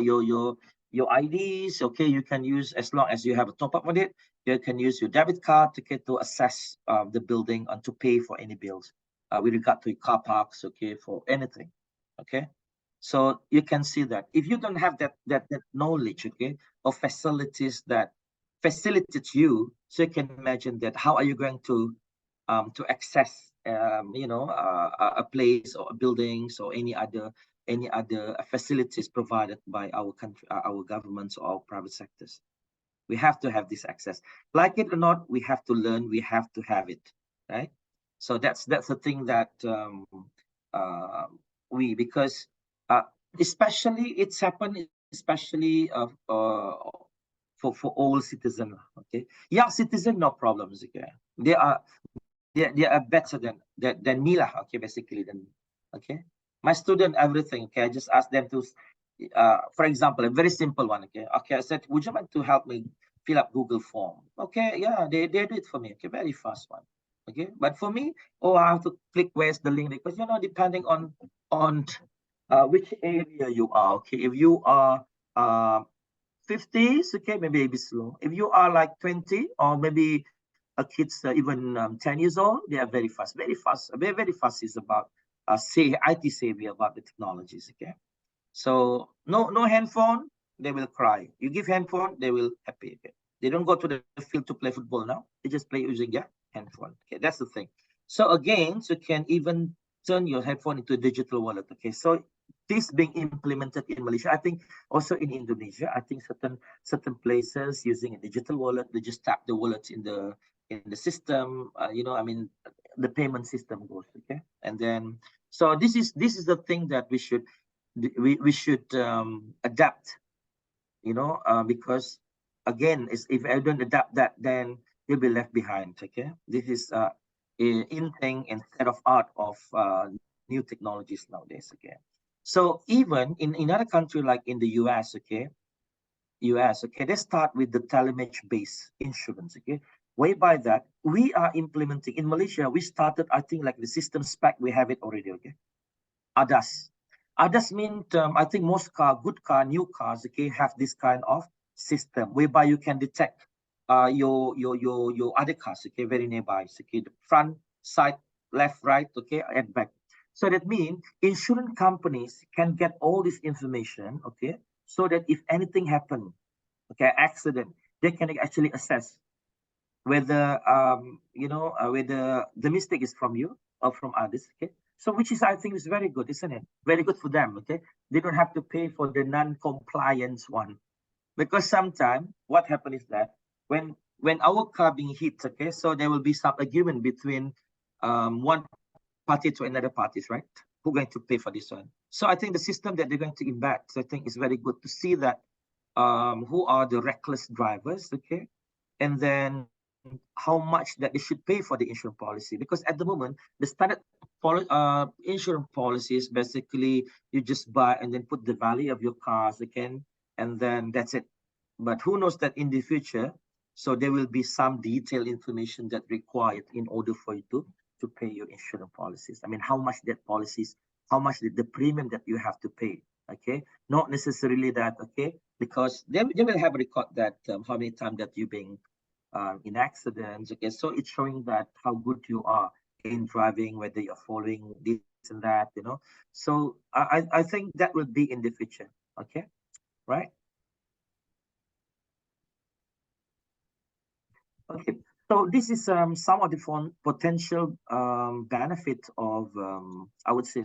IDs. Okay, you can use, as long as you have a top up on it, you can use your debit card to access the building and to pay for any bills with regard to car parks, okay, for anything. Okay, so you can see that if you don't have that knowledge, okay, of facilities that facilitate you, so you can imagine that how are you going to access a place or buildings or any other facilities provided by our country, our governments or our private sectors. We have to have this access, like it or not. We have to learn, we have to have it, right? So that's the thing that because especially it's happened, especially for all citizens. Okay, young citizen, no problems. Okay, they are better than me lah. Okay, basically than me. Okay, my student, everything. Okay, I just ask them to for example, a very simple one. Okay, I said, would you like to help me fill up Google form? Okay, yeah, they do it for me. Okay, very fast one. Okay, but for me, I have to click where's the link, because depending on which area you are. Okay, if you are 50s, okay, maybe a bit slow. If you are like 20 or maybe a kids even 10 years old, they are very fast, very fast is about IT savvy about the technologies. Okay, so no handphone, they will cry. You give handphone, they will happy. Okay, they don't go to the field to play football now, they just play using their handphone. Okay, that's the thing. So again, so you can even turn your headphone into a digital wallet. Okay, so this being implemented in Malaysia. I think also in Indonesia, I think certain places using a digital wallet, they just tap the wallet in the system. You know, I mean, the payment system goes, okay, and then so this is the thing that we should adapt, you know, because again, if I don't adapt that, then you'll be left behind. Okay, this is in thing instead of out of new technologies nowadays. Okay, so even in another country like in the US, okay, okay, they start with the telematch based insurance. Okay, whereby that we are implementing in Malaysia. We started, I think, like the system spec, we have it already. Okay, ADAS. ADAS means, I think most good car, new cars, okay, have this kind of system whereby you can detect your other cars, okay, very nearby, okay, the front, side, left, right, okay, and back. So that means insurance companies can get all this information, okay, so that if anything happen, okay, accident, they can actually assess whether you know, whether the mistake is from you or from others. Okay, so which is, I think, is very good, isn't it? Very good for them. Okay, they don't have to pay for the non-compliance one, because sometimes what happens is that when our car being hit, okay, so there will be some argument between one party to another parties, right? Who going to pay for this one? So I think the system that they're going to embed, so I think is very good to see that who are the reckless drivers, okay, and then how much that they should pay for the insurance policy. Because at the moment, the standard insurance policy is basically you just buy and then put the value of your cars again, and then that's it. But who knows that in the future, so there will be some detailed information that required in order for you to pay your insurance policies. I mean, how much that policies, how much the premium that you have to pay. Okay, not necessarily that, okay, because they will have a record that how many times that you've been in accidents. Okay, so it's showing that how good you are in driving, whether you're following this and that, you know. So I think that will be in the future. Okay, right? Okay, so this is some of the potential benefit of I would say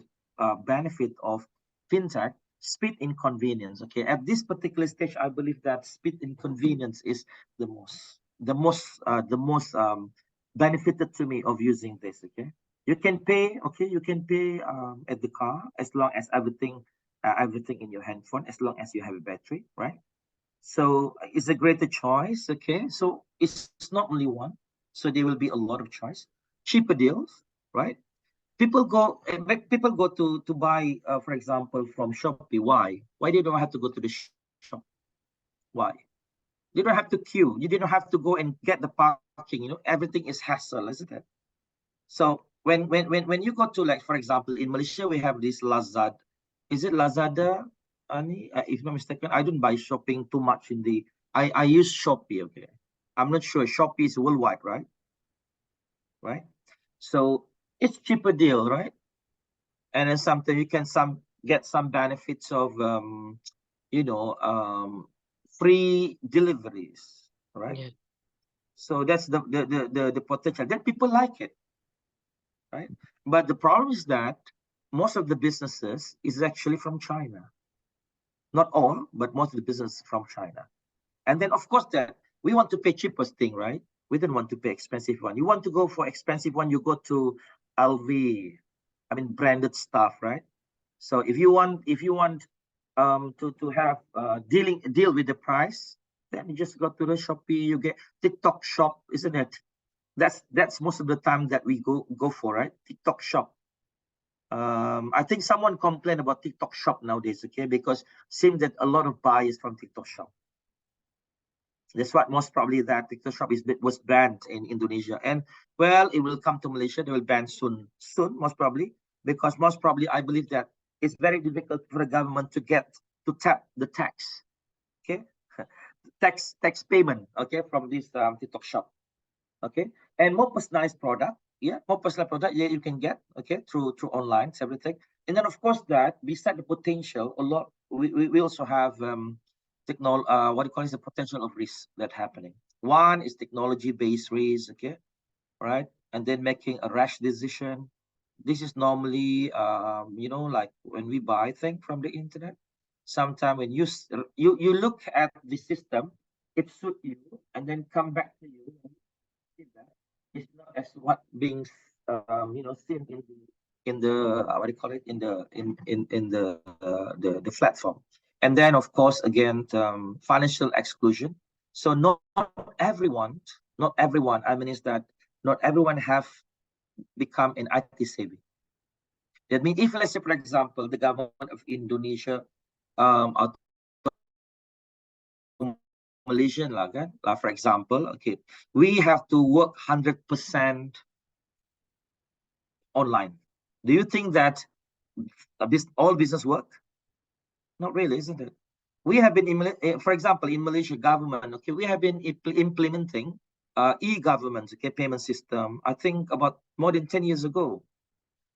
benefit of fintech: speed and convenience. Okay, at this particular stage, I believe that speed and convenience is the most benefited to me of using this. Okay, you can pay. Okay, you can pay at the car as long as everything in your handphone, as long as you have a battery, right? So it's a greater choice. Okay, so it's not only one, so there will be a lot of choice, cheaper deals, right? People go to buy, for example, from Shopee. Why they don't have to go to the shop? Why? You don't have to queue. You didn't have to go and get the parking. You know, everything is hassle, isn't it? So when you go to, like, for example, in Malaysia we have this Lazada. Is it Lazada? Ani, if not mistaken, I don't buy shopping too much in the. I use Shopee. Okay, I'm not sure. Shopee is worldwide, right? Right. So it's cheaper deal, right? And then sometimes you can get some benefits of you know, free deliveries, right? Yeah. So that's the potential. Then people like it, right? But the problem is that most of the businesses is actually from China. Not all, but most of the business from China. And then of course that we want to pay cheapest thing, right? We don't want to pay expensive one. You want to go for expensive one, you go to LV, I mean branded stuff, right? So if you want to have deal with the price, then you just go to the Shopee, you get TikTok shop, isn't it? That's most of the time that we go for, right? TikTok shop. I think someone complained about TikTok shop nowadays, okay, because seems that a lot of buyers from TikTok shop. That's what most probably that TikTok shop was banned in Indonesia, and well, it will come to Malaysia. They will ban soon, most probably, because most probably I believe that it's very difficult for the government to tap the tax, okay, tax payment, okay, from this TikTok shop, okay, and more personalized product, yeah, more personalized product, yeah, you can get, okay, through online, everything, and then of course that beside the potential, a lot we also have what do you call it, the potential of risk that happening. One is technology-based risk, okay, right? And then making a rash decision, This is normally, you know, like when we buy things from the internet. Sometimes when you look at the system, it suits you, and then come back to you. It's not as what being you know, seen in the what do you call it, in the platform. And then of course again, financial exclusion. So not everyone, I mean, is that not everyone have become an IT savvy. That means if, let's say, for example, the government of Indonesia atau Malaysian lah kan, for example, okay, we have to work 100% online. Do you think that all business work? Not really, isn't it? We have been, for example, in Malaysia government, okay, we have been implementing e-government, okay, payment system, I think about more than 10 years ago.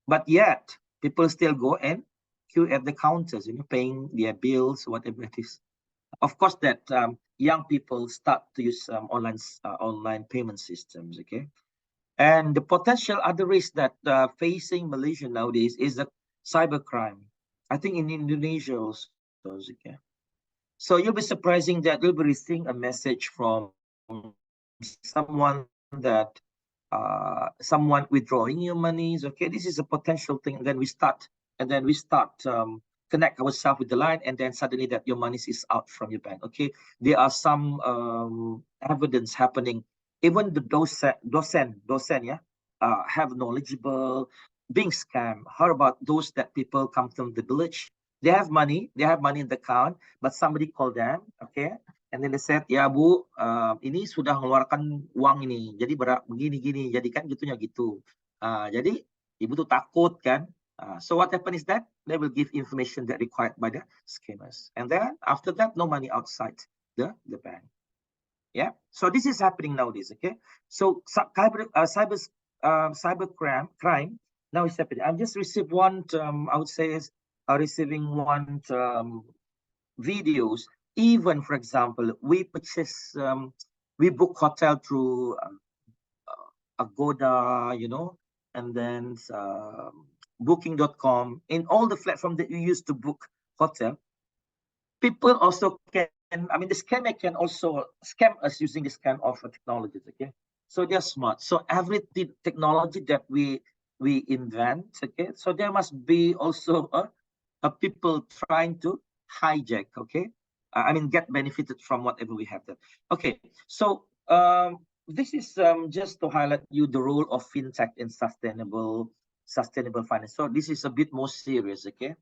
But yet, people still go and queue at the counters, you know, paying their bills, whatever it is. Of course, that young people start to use online payment systems, okay? And the potential other risk that facing Malaysia nowadays is the cybercrime. I think in Indonesia also, okay? So you'll be surprising that you'll be receiving a message from someone that someone withdrawing your monies. Okay, this is a potential thing. And then we start connect ourselves with the line, and then suddenly that your money is out from your bank. Okay, there are some evidence happening. Even the docent, yeah, have knowledgeable being scammed. How about those that people come from the village? They have money in the account, but somebody called them, okay, and then they said, ya Bu, ini sudah mengeluarkan uang ini, jadi begini-gini, jadi kan gitunya gitu. Jadi ibu tuh takut kan. So what happened is that they will give information that required by the scammers, and then after that, no money outside the bank. Yeah, so this is happening nowadays. Okay, so cyber crime now is happening. I've just received one. I would say is receiving one videos. Even for example, we book hotel through Agoda, you know, and then Booking.com, in all the platforms that you use to book hotel. People also can, I mean, the scammer can also scam us using this kind of technologies, okay? So they're smart. So every technology that we invent, okay? So there must be also a people trying to hijack, okay? I mean, get benefited from whatever we have there. Okay, so this is just to highlight you the role of fintech in sustainable finance. So this is a bit more serious, okay?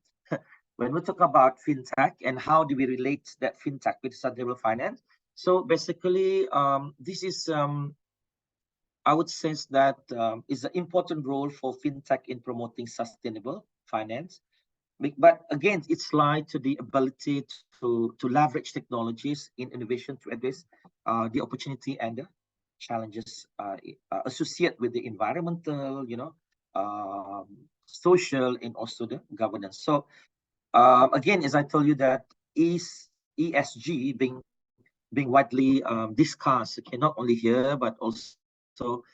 When we talk about fintech and how do we relate that fintech with sustainable finance, so basically this is I would say that is an important role for fintech in promoting sustainable finance. But again, it's lied to the ability to leverage technologies in innovation to address the opportunity and the challenges associated with the environmental, you know, social, and also the governance. So again, as I told you, that ESG being widely discussed, okay, not only here but also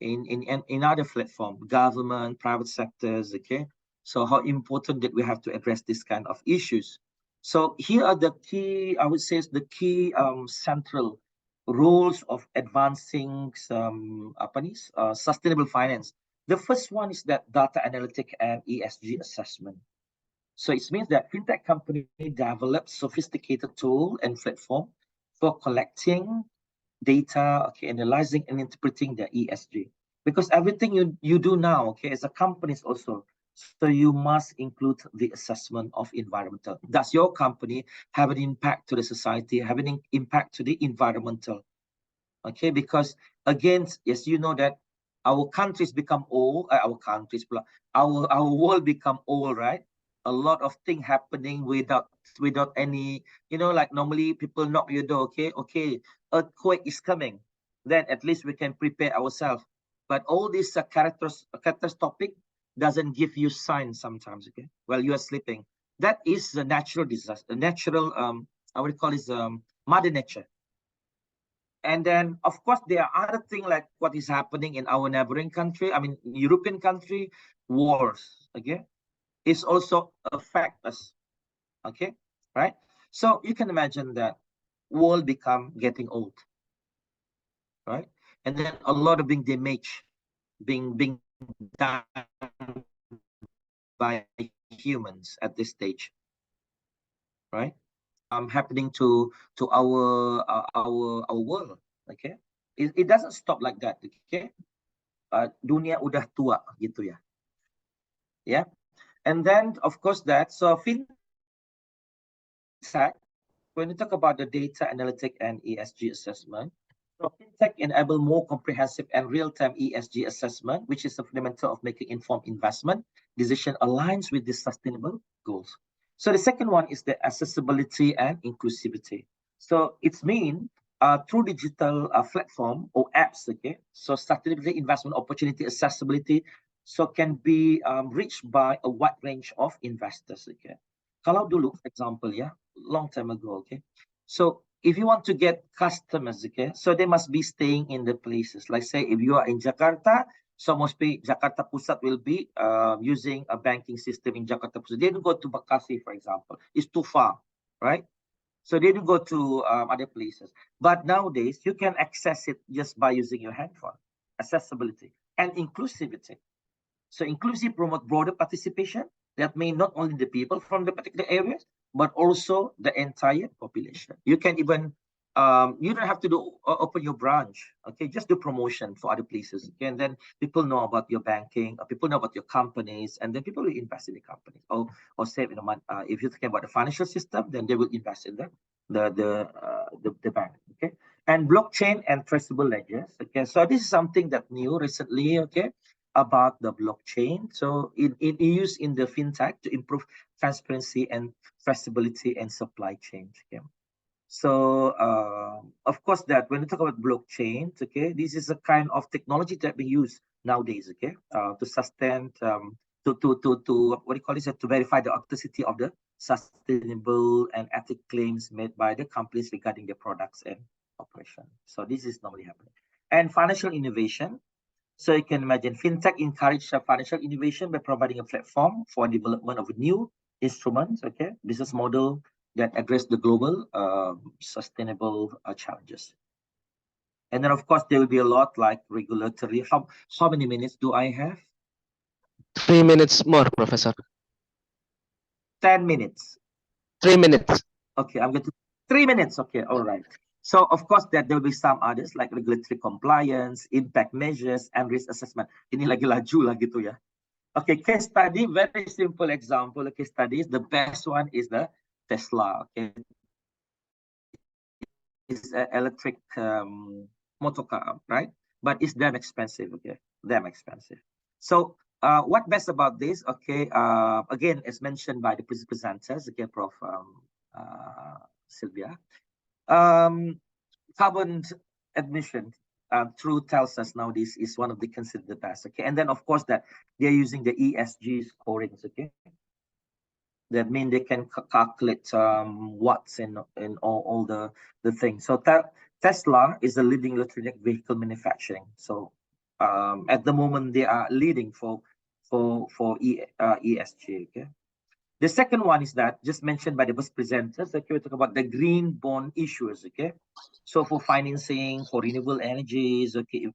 in other platforms, government, private sectors, okay. So how important that we have to address this kind of issues. So here are the key, I would say, the key central roles of advancing sustainable finance. The first one is that data analytic and ESG assessment. So it means that fintech company develop sophisticated tool and platform for collecting data, okay, analyzing and interpreting the ESG. Because everything you do now, okay, as a company also, so you must include the assessment of environmental. Does your company have an impact to the society, have an impact to the environmental? Okay, because again, yes, you know that our countries become old, our world become old, right? A lot of things happening without any, you know, like normally people knock your door, okay, earthquake is coming, then at least we can prepare ourselves. But all this catastrophic doesn't give you signs sometimes, okay, while you are sleeping. That is the natural disaster, natural I would call it mother nature. And then, of course, there are other things like what is happening in our neighboring country, I mean, European country, wars, okay, is also affect us, okay, right? So you can imagine that world become getting old, right? And then a lot of being damaged, being done by humans at this stage, right? Happening to our world, okay? It doesn't stop like that, okay? Dunia udah tua gitu ya, yeah. And then of course that so fintech, when you talk about the data analytic and ESG assessment, so fintech enable more comprehensive and real-time ESG assessment, which is the fundamental of making informed investment decision aligns with the sustainable goals. So the second one is the accessibility and inclusivity. So it's mean through digital platform or apps, okay, so sustainability investment opportunity accessibility so can be reached by a wide range of investors, okay. Kalau dulu, for example, yeah, long time ago, okay. So if you want to get customers, okay, so they must be staying in the places. Like say, if you are in Jakarta, so mostly Jakarta Pusat will be using a banking system in Jakarta Pusat. They don't go to Bekasi, for example. It's too far, right? So they don't go to other places. But nowadays, you can access it just by using your handphone. Accessibility and inclusivity. So inclusive promote broader participation that may not only the people from the particular areas, but also the entire population. You can even, you don't have to do open your branch, okay? Just do promotion for other places, okay? And then people know about your banking, people know about your companies, and then people will invest in the company or save in a month. If you're talking about the financial system, then they will invest in the bank, okay? And blockchain and traceable ledgers, okay? So this is something that new recently, okay? About the blockchain. So it used in the fintech to improve transparency and traceability and supply chain. Okay. So of course that when we talk about blockchain, okay, this is a kind of technology that we use nowadays, okay, to sustain to what do you call it, to verify the authenticity of the sustainable and ethical claims made by the companies regarding their products and operation. So this is normally happening. And financial innovation. So you can imagine fintech encourage financial innovation by providing a platform for development of new instruments, okay, business model that address the global sustainable challenges. And then of course there will be a lot like regulatory. How many minutes do I have? 3 minutes more, Professor. 10 minutes. 3 minutes. Okay, I'm going to 3 minutes. Okay, all right. So of course that there will be some others like regulatory compliance, impact measures, and risk assessment. Ini lagi laju lah gitu ya. Okay, case study, very simple example. Case studies, the best one is the Tesla. Okay, it's an electric motor car, right? But it's damn expensive. Okay, damn expensive. So what best about this? Okay, again, as mentioned by the presenters, okay, Prof. Sylvia. Carbon emission through Telsus nowadays is one of the considered the best, okay? And then of course that they're using the ESG scorings, okay? That mean they can calculate watts and all the things. So Tesla is the leading electric vehicle manufacturing. So at the moment they are leading for ESG, okay? The second one is that just mentioned by the bus presenters, okay, we talk about the green bond issues, okay? So for financing, for renewable energies, okay,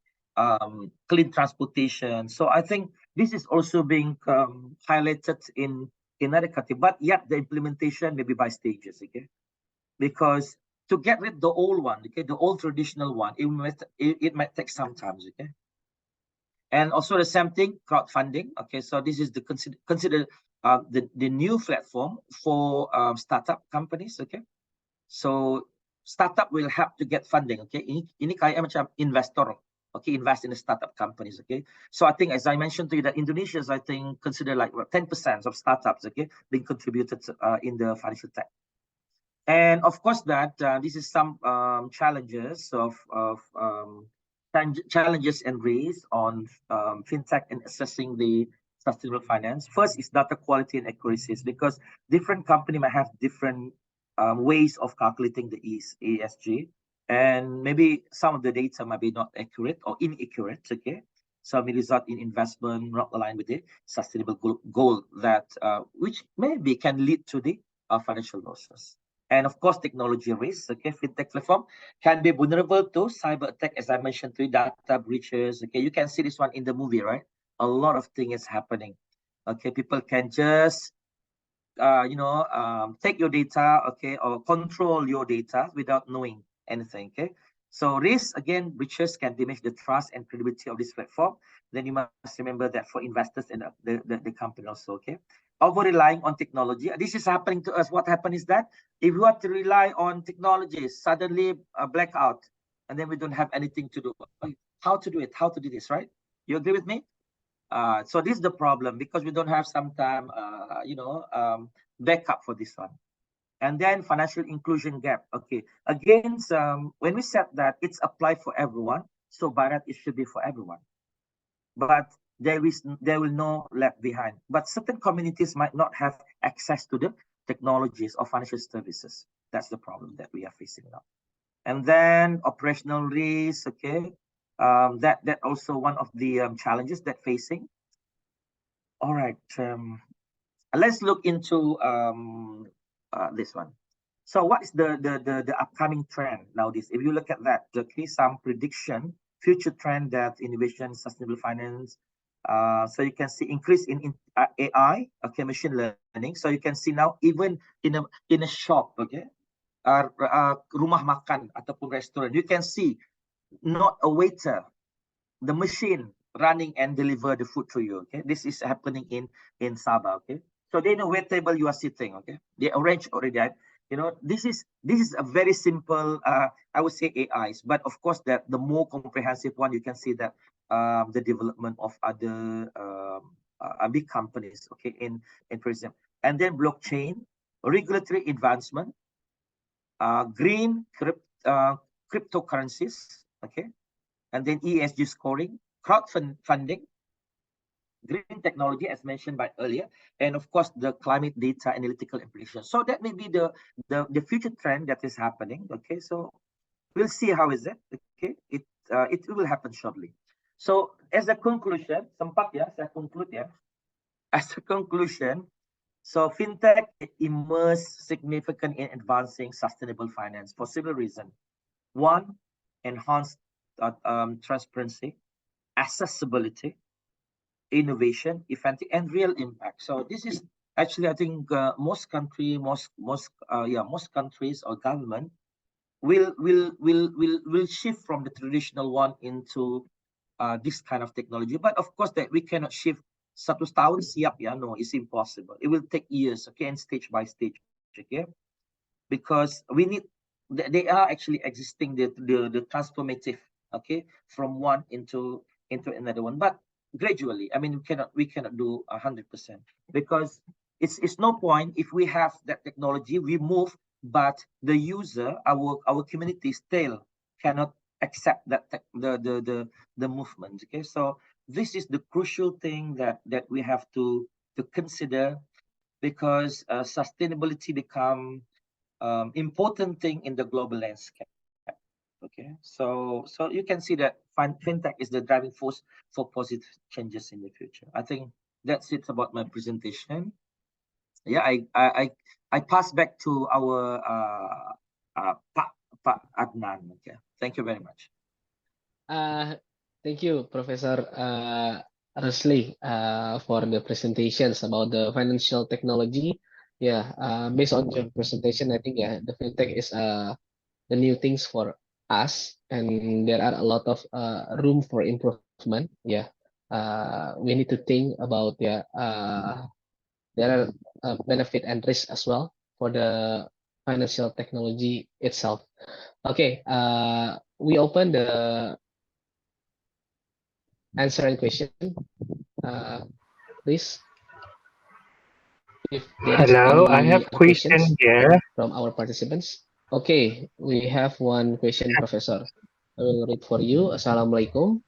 clean transportation. So I think this is also being highlighted in other categories, but yet the implementation may be by stages, okay? Because to get rid of the old one, okay, the old traditional one, it might take some time, okay? And also the same thing, crowdfunding. Okay, so this is the consider the new platform for startup companies. Okay, so startup will have to get funding. Okay, ini kayak macam investor. Okay, invest in the startup companies. Okay, so I think as I mentioned to you that Indonesia is I think consider like 10% of startups. Okay, being contributed in the financial tech. And of course that this is some challenges of challenges and risks on fintech and assessing the sustainable finance. First is data quality and accuracies, because different company might have different ways of calculating the ESG, and maybe some of the data might be not accurate or inaccurate. Okay, So may result in investment not aligned with the sustainable goal that which maybe can lead to the financial losses. And of course, technology risks. Okay, fintech platform can be vulnerable to cyber attack, as I mentioned, to data breaches. Okay, you can see this one in the movie, right? A lot of things is happening. Okay, people can just take your data, okay, or control your data without knowing anything. Okay, so risk again, breaches can damage the trust and credibility of this platform. Then you must remember that for investors and the company also. Okay, over relying on technology. This is happening to us. What happened is that if you want to rely on technology, suddenly a blackout, and then we don't have anything to do. How to do it? How to do this? Right? You agree with me? So this is the problem because we don't have some time, backup for this one. And then financial inclusion gap. Okay, again, when we said that it's applied for everyone, so by that it should be for everyone. But there will no left behind. But certain communities might not have access to the technologies or financial services. That's the problem that we are facing now. And then operational risk. Okay, that also one of the challenges that facing. All right, let's look into this one. So what is the upcoming trend nowadays? If you look at that, okay, some prediction, future trend that innovation, sustainable finance. So you can see increase in AI, okay, machine learning. So you can see now even in a shop, okay, rumah makan ataupun restaurant, you can see not a waiter, the machine running and deliver the food to you. Okay, this is happening in Sabah. Okay, so they know where table you are sitting. Okay, they arrange already. This is a very simple. I would say AIs, but of course that the more comprehensive one, you can see that the development of other big companies. Okay, in tourism, and then blockchain, regulatory advancement, green cryptocurrencies. Okay, and then ESG scoring, crowdfunding, green technology, as mentioned by earlier, and of course the climate data analytical implications. So that may be the future trend that is happening. Okay, so we'll see how is it. Okay, it will happen shortly. So as a conclusion, sempat ya saya conclude ya. As a conclusion, so fintech immersed significant in advancing sustainable finance for several reasons. One, enhanced transparency, accessibility, innovation, effective, and real impact. So this is actually, I think, most countries or government will shift from the traditional one into this kind of technology. But of course, that we cannot shift 1 tahun siap ya. No, it's impossible. It will take years. Okay, and stage by stage. Okay, because we need. They are actually existing the transformative. Okay, from one into another one, but gradually. I mean, we cannot do 100% because it's no point if we have that technology, we move, but the user, our community still cannot accept that the movement. Okay, so this is the crucial thing that we have to consider, because sustainability become important thing in the global landscape. Okay, so you can see that fintech is the driving force for positive changes in the future. I think that's it about my presentation. Yeah, I pass back to our Pak Adnan. Okay, thank you very much. Thank you, Professor Rosle, for the presentations about the financial technology. Yeah, based on your presentation, I think the fintech is the new things for us, and there are a lot of room for improvement. Yeah, we need to think about there are benefit and risk as well for the financial technology itself. Okay, we open the answer and question. Please, if there is Hello, I any have question questions here. from our participants. Okay, we have one question, Professor. I will read for you. Assalamualaikum.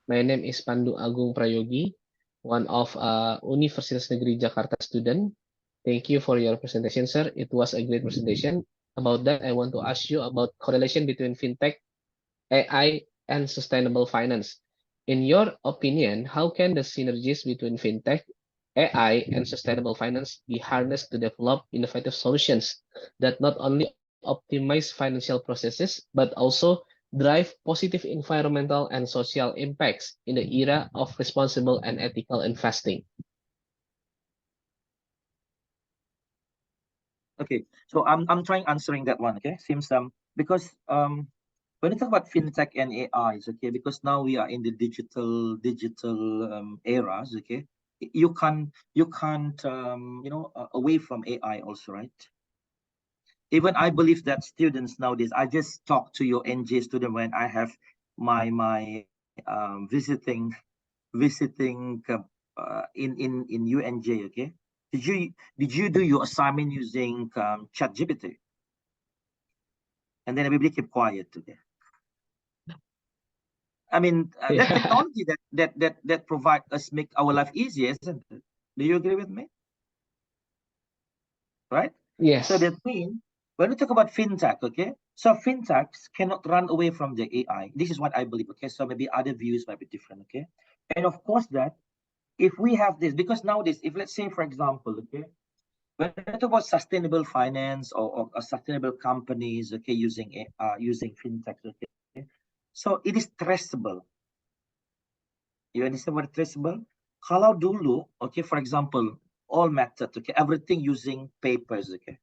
My name is Pandu Agung Prayogi, one of Universitas Negeri Jakarta student. Thank you for your presentation, sir. It was a great presentation. About that, I want to ask you about correlation between fintech, AI, and sustainable finance. In your opinion, how can the synergies between fintech, AI, and sustainable finance be harnessed to develop innovative solutions that not only optimize financial processes, but also drive positive environmental and social impacts in the era of responsible and ethical investing? Okay, so I'm trying answering that one. Okay, seems because when you talk about fintech and AIs, okay, because now we are in the digital eras. Okay, you can't away from AI also, right? Even I believe that students nowadays, I just talked to your NJ student when I have my visiting in UNJ. Okay, did you do your assignment using ChatGPT? And then everybody kept quiet. Okay, I mean that Yeah. technology that provide us make our life easier, isn't it? Do you agree with me? Right? So Yes. that means when we talk about fintech, okay, so fintechs cannot run away from the AI. This is what I believe. Okay, so maybe other views might be different. Okay, and of course that if we have this, because nowadays, if let's say for example, okay, when we talk about sustainable finance or sustainable companies, okay, using fintech, okay, so it is traceable. You understand what traceable? Kalau dulu, okay, for example, all method, okay, everything using papers, okay.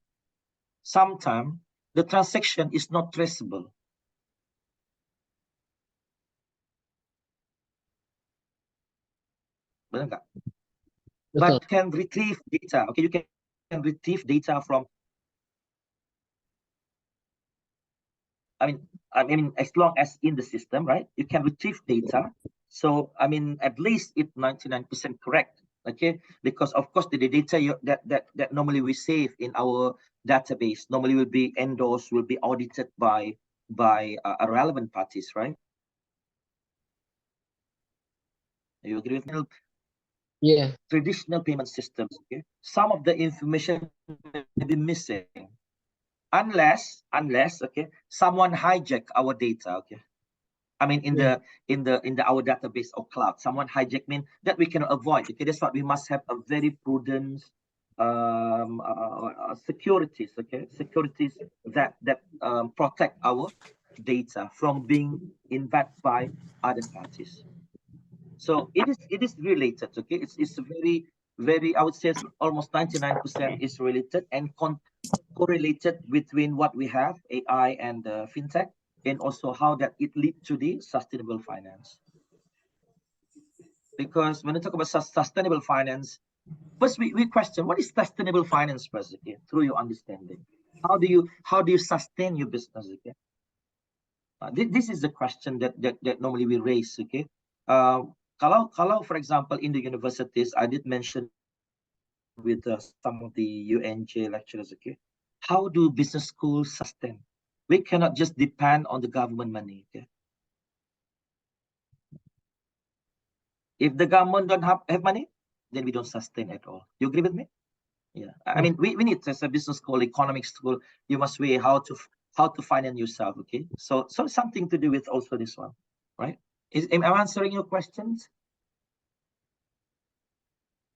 Sometimes the transaction is not traceable. Benar nggak? Betul. But can retrieve data. Okay, you can retrieve data from. I mean, as long as in the system, right? You can retrieve data. So I mean, at least it's 99% correct. Okay, because of course the data that normally we save in our database normally will be endorsed, will be audited by relevant parties, right? You agree with me? Yeah. Traditional payment systems, okay, some of the information may be missing unless okay, someone hijack our data. Okay, I mean in Yeah. the our database or cloud, someone hijack mean that we cannot avoid. Okay, that's what we must have a very prudent securities. Okay, securities that protect our data from being invaded by other parties. So it is related. Okay, it's very, I would say almost 99% is related and correlated between what we have AI and fintech, and also how that it lead to the sustainable finance. Because when we talk about sustainable finance, first we question what is sustainable finance first, okay, through your understanding. How do you sustain your business? Okay, this is the question that normally we raise. Okay, kalau for example in the universities, I did mention with some of the UNJ lecturers. Okay, how do business schools sustain? We cannot just depend on the government money. Okay, if the government don't have money, then we don't sustain at all. You agree with me? Yeah, I mean we need as a business school, economics school, you must weigh how to finance yourself. Okay, so something to do with also this one, right? Am I answering your questions?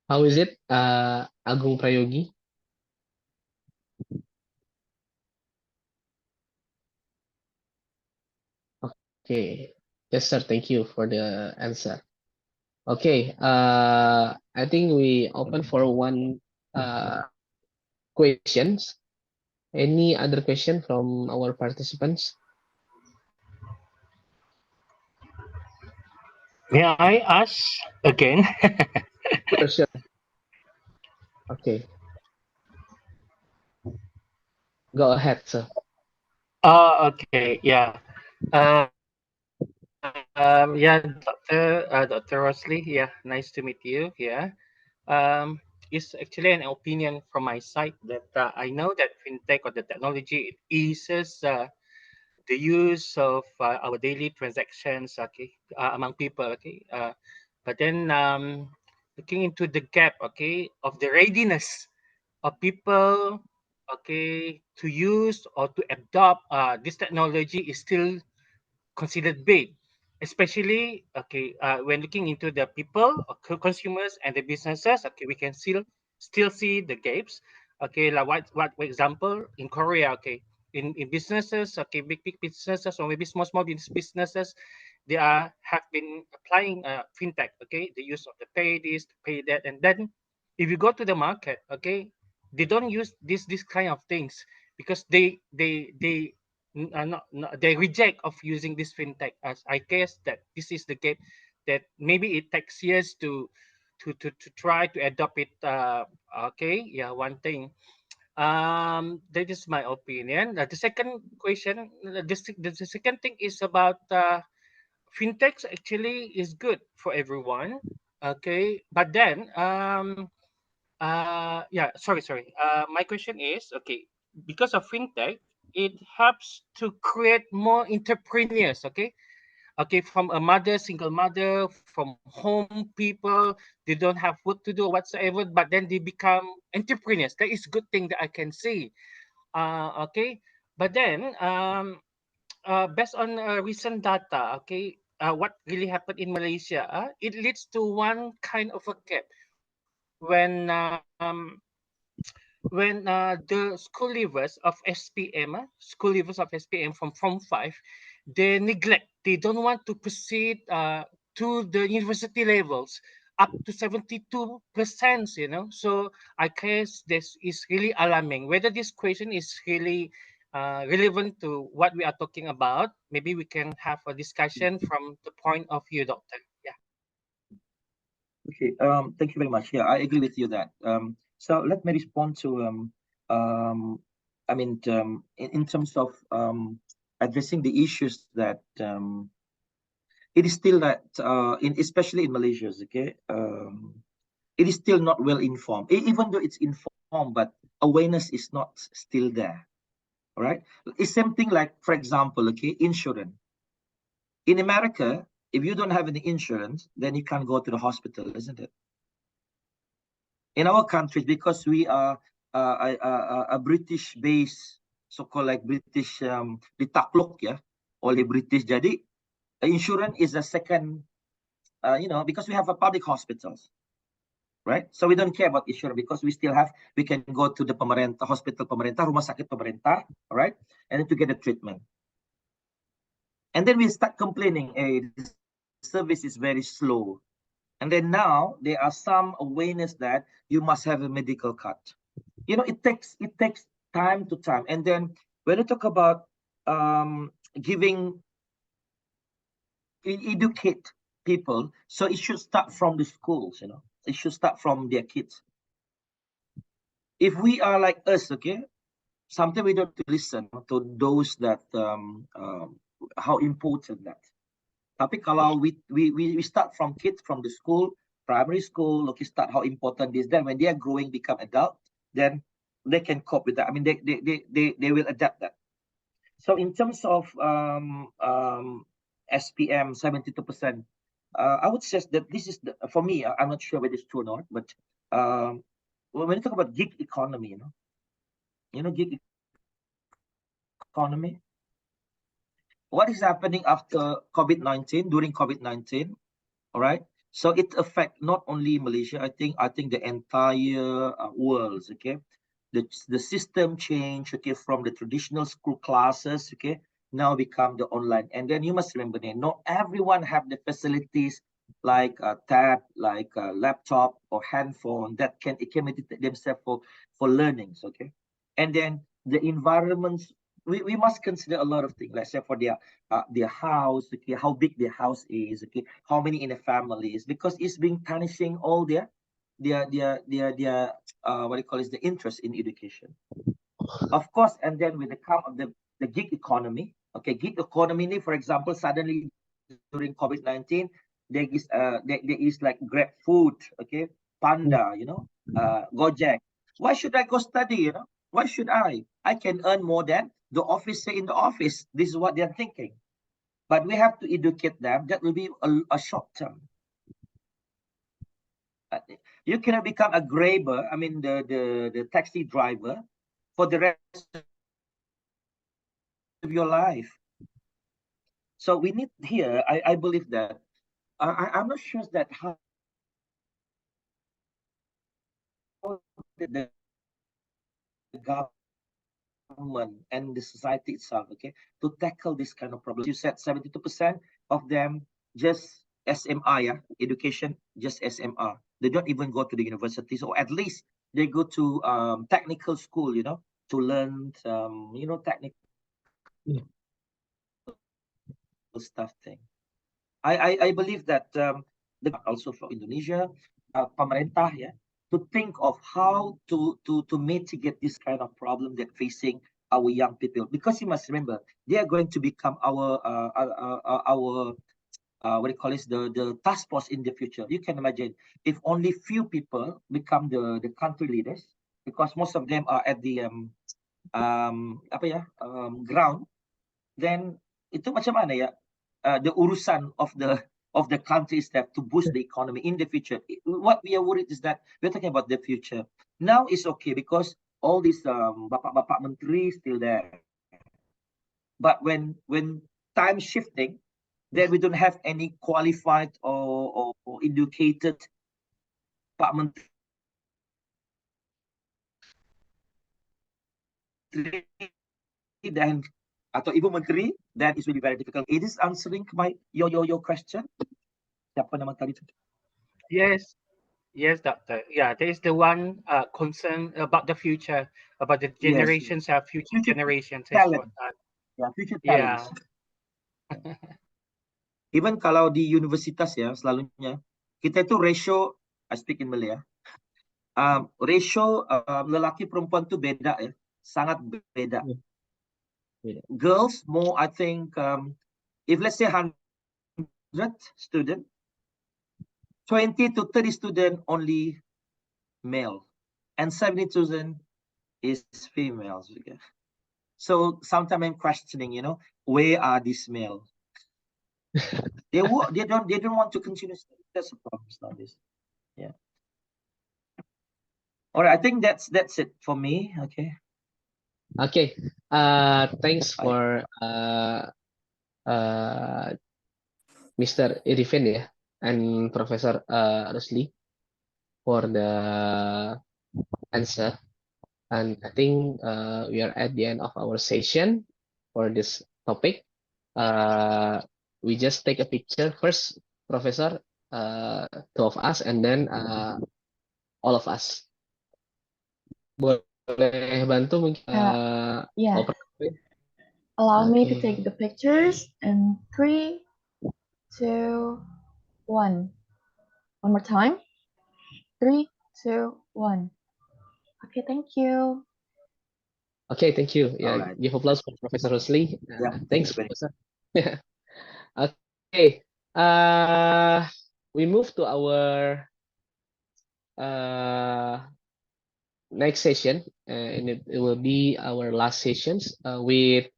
How is it, Agung Prayogi? Okay. Yes, sir. Thank you for the answer. Okay. I think we open for one questions. Any other question from our participants? May I ask again? Sure, sure. Okay. Go ahead, sir. Oh, okay. Yeah. Yeah, Dr. Rosle. Yeah, nice to meet you. Yeah. It's actually an opinion from my side that I know that fintech or the technology it eases the use of our daily transactions, okay, among people, okay. But then looking into the gap, okay, of the readiness of people, okay, to use or to adopt this technology is still considered big. especially when looking into the people, consumers, and the businesses. Okay, we can still see the gaps. Okay, like what for example in Korea. Okay, in businesses. Okay, big businesses or maybe small businesses, they have been applying fintech. Okay, the use of the pay this, pay that, and then if you go to the market, okay, they don't use this kind of things because they reject of using this fintech, as I guess that this is the gap that maybe it takes years to try to adopt it. Okay, yeah, one thing. That is my opinion. The second question, the second thing is about fintechs actually is good for everyone. Okay, but then yeah, sorry. My question is, okay, because of fintech, it helps to create more entrepreneurs, okay? Okay, from a mother, single mother, from home people, they don't have work to do whatsoever, but then they become entrepreneurs. That is good thing that I can see. Okay, but then based on recent data, okay, what really happened in Malaysia, it leads to one kind of a gap when the school leavers of SPM, school leavers of SPM from Form 5, they neglect, they don't want to proceed to the university levels up to 72%, you know. So I guess this is really alarming. Whether this question is really relevant to what we are talking about, maybe we can have a discussion from the point of view, Doctor. Yeah. Okay. Thank you very much. Yeah, I agree with you that. So let me respond to in terms of addressing the issues that it is still that especially in Malaysia, okay, it is still not well informed. Even though it's informed, but awareness is not still there. All right. It's something like, for example, okay, insurance. In America, if you don't have any insurance, then you can't go to the hospital, isn't it? In our countries, because we are a British-based, so-called like British ditakluk ya oleh British. Jadi insurance is the second, because we have a public hospitals, right? So we don't care about insurance because we can go to the pemerintah, hospital pemerintah, rumah sakit pemerintah, all right, and then to get a treatment. And then we start complaining, hey, the service is very slow. And then now there are some awareness that you must have a medical card. You know, it takes time to time. And then when you talk about educate people, so it should start from the schools, you know, it should start from their kids. If we are like us, okay, sometimes we don't listen to those that how important that. Tapi kalau we start from kids, from the school, primary school, okay, start how important this. Then when they are growing, become adult, then they can cope with that. I mean, they will adapt that. So in terms of SPM 72%, I would say that this is for me. I'm not sure whether it's true or not, but when you talk about gig economy, gig economy. What is happening after COVID-19, during COVID-19, all right? So it affects not only Malaysia, I think the entire world, okay? The system change, okay, from the traditional school classes, okay, now become the online. And then you must remember that not everyone have the facilities like a tab, like a laptop or handphone that can accommodate themselves for learnings, okay? And then the environments, we must consider a lot of things, let's say for their house, okay, how big their house is, okay, how many in a family is, because it's being tarnishing all their what do you call it, the interest in education, of course. And then with the come of the gig economy, okay, gig economy, for example, suddenly during COVID-19, there is like Grab food, okay, Panda, Gojek. Why should I go study, why should I can earn more than the officer in the office. This is what they're thinking. But we have to educate them. That will be a short term. You cannot become a grabber, I mean the taxi driver, for the rest of your life. So we need here, I believe that, I'm not sure that how the government and the society itself, okay, to tackle this kind of problems. You said 72% of them just SMR, yeah, education, just SMR. They don't even go to the universities, or at least they go to technical school, you know, to learn you know, technical stuff thing. I believe that the also for Indonesia, pemerintah, yeah, to think of how to mitigate this kind of problem that facing our young people, because you must remember they are going to become our what do you call this, the task force in the future. You can imagine if only few people become the country leaders, because most of them are at the apa ya, ground, then itu macam mana ya, the urusan of the countries that to boost the economy in the future. What we are worried is that we're talking about the future. Now it's okay because all these bapak-bapak menteri still there. But when time shifting, then we don't have any qualified or educated pak menteri dan atau ibu menteri, then it will be very difficult. It is answering your question. Siapa nama tadi tu? Yes, yes, doctor. Yeah, there is the one concern about the future, about the Yes, generations, future future generations. Is what, talent. Ya, future yeah. talents. Even kalau di universitas ya, selalunya kita itu ratio, I speak in Malay ya, ratio lelaki perempuan tu beda ya, sangat beda. Girls more, I think, if let's say 100 student, 20 to 30 student only male, and 70,000 is females. So sometimes I'm questioning, you know, where are these males? they don't want to continue studying. That's the problem nowadays. Yeah. All right, I think that's it for me. Okay. Okay. Thanks for Mr. Irifin ya and Professor Rosli for the answer. And I think we are at the end of our session for this topic. We just take a picture first, Professor, two of us, and then all of us. Boleh bantu mungkin? Yeah. Allow me to take the pictures in 3, 2, 1. One more time. 3, 2, 1. Okay, thank you. Okay, thank you. Yeah, right. give applause for Professor Rosli. Yeah, thanks, thank you Professor. Okay. We move to our next session, and it will be our last sessions with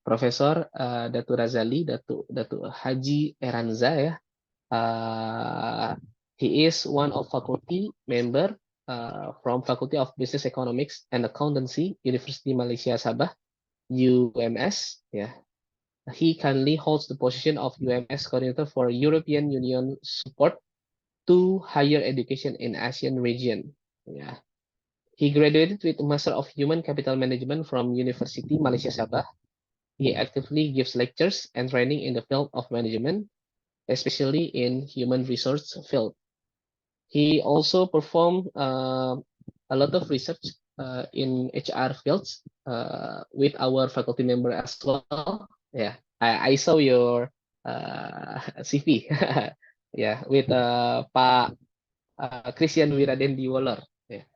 Professor Datu Razali, Datu Haji Eranza ya. He is one of faculty member from Faculty of Business Economics and Accountancy, Universiti Malaysia Sabah, UMS. Yeah, he currently holds the position of UMS coordinator for European Union support to higher education in ASEAN region. Yeah, he graduated with a Master of Human Capital Management from Universiti Malaysia Sabah. He actively gives lectures and training in the field of management, especially in human resource field. He also performed a lot of research in HR fields with our faculty member as well. Yeah, I saw your CV. Yeah, with Pak Christian Wiradendi Waller. Yeah,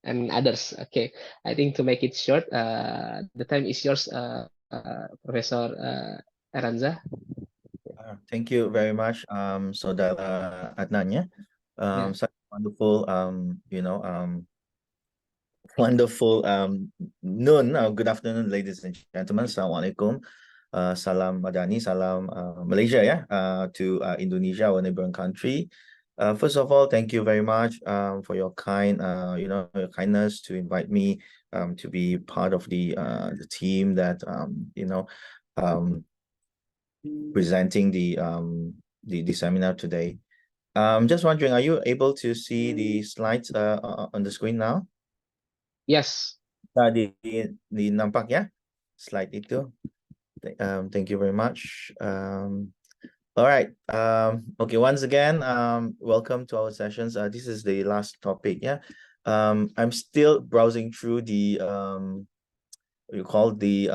and others. Okay, I think to make it short, the time is yours, Professor Eranza. Thank you very much, Saudara Adnan. Such wonderful, wonderful noon. Good afternoon, ladies and gentlemen. Assalamualaikum. Salam Madani, salam Malaysia, to Indonesia, our neighboring country. First of all, thank you very much for your your kindness to invite me to be part of the team that presenting the seminar today. Just wondering, are you able to see the slides on the screen now? Yes. Di nampak ya slide itu. Thank you very much. All right. Okay, once again, welcome to our sessions. This is the last topic. Yeah. I'm still browsing through the you call the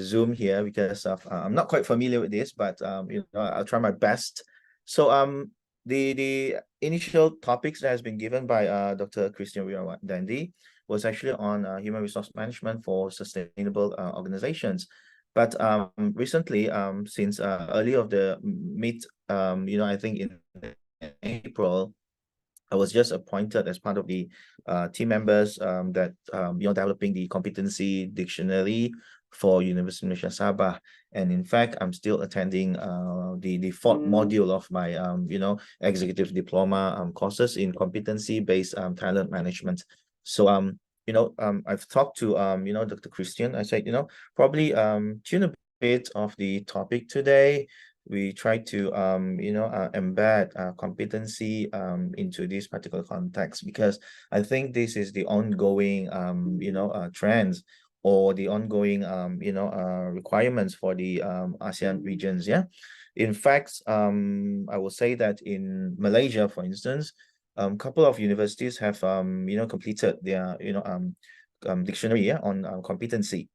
Zoom here because of I'm not quite familiar with this, but you know, I'll try my best. So the initial topics that has been given by Dr. Christian Wirawandandi was actually on human resource management for sustainable organizations. But recently, since early of the mid, you know, I think in April, I was just appointed as part of the team members that you know, developing the competency dictionary for University of Malaysia Sabah. And in fact, I'm still attending the fourth module of my you know, executive diploma courses in competency-based talent management. So you know, I've talked to you know, Dr. Christian. I said, you know, probably tune a bit of the topic today. We try to you know, embed competency into this particular context, because I think this is the ongoing you know, trends or the ongoing you know, requirements for the ASEAN regions. Yeah, in fact, I will say that in Malaysia, for instance, couple of universities have you know, completed their you know, dictionary, yeah, on competency.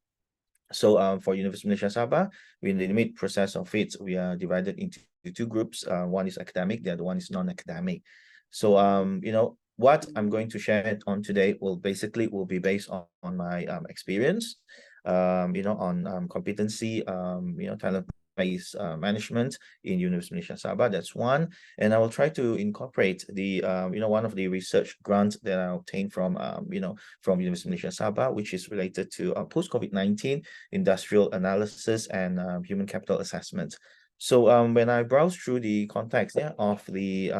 So for University of Malaysia Sabah, we're in the mid process of it. We are divided into two groups. One is academic, the other one is non-academic. So you know, what I'm going to share on today will be based on my experience, you know, on competency, you know, talent-based management in University of Malaysia Sabah. That's one. And I will try to incorporate the you know, one of the research grants that I obtained from you know, from University of Malaysia Sabah, which is related to post-COVID-19 industrial analysis and human capital assessment. So when I browse through the context, yeah, of the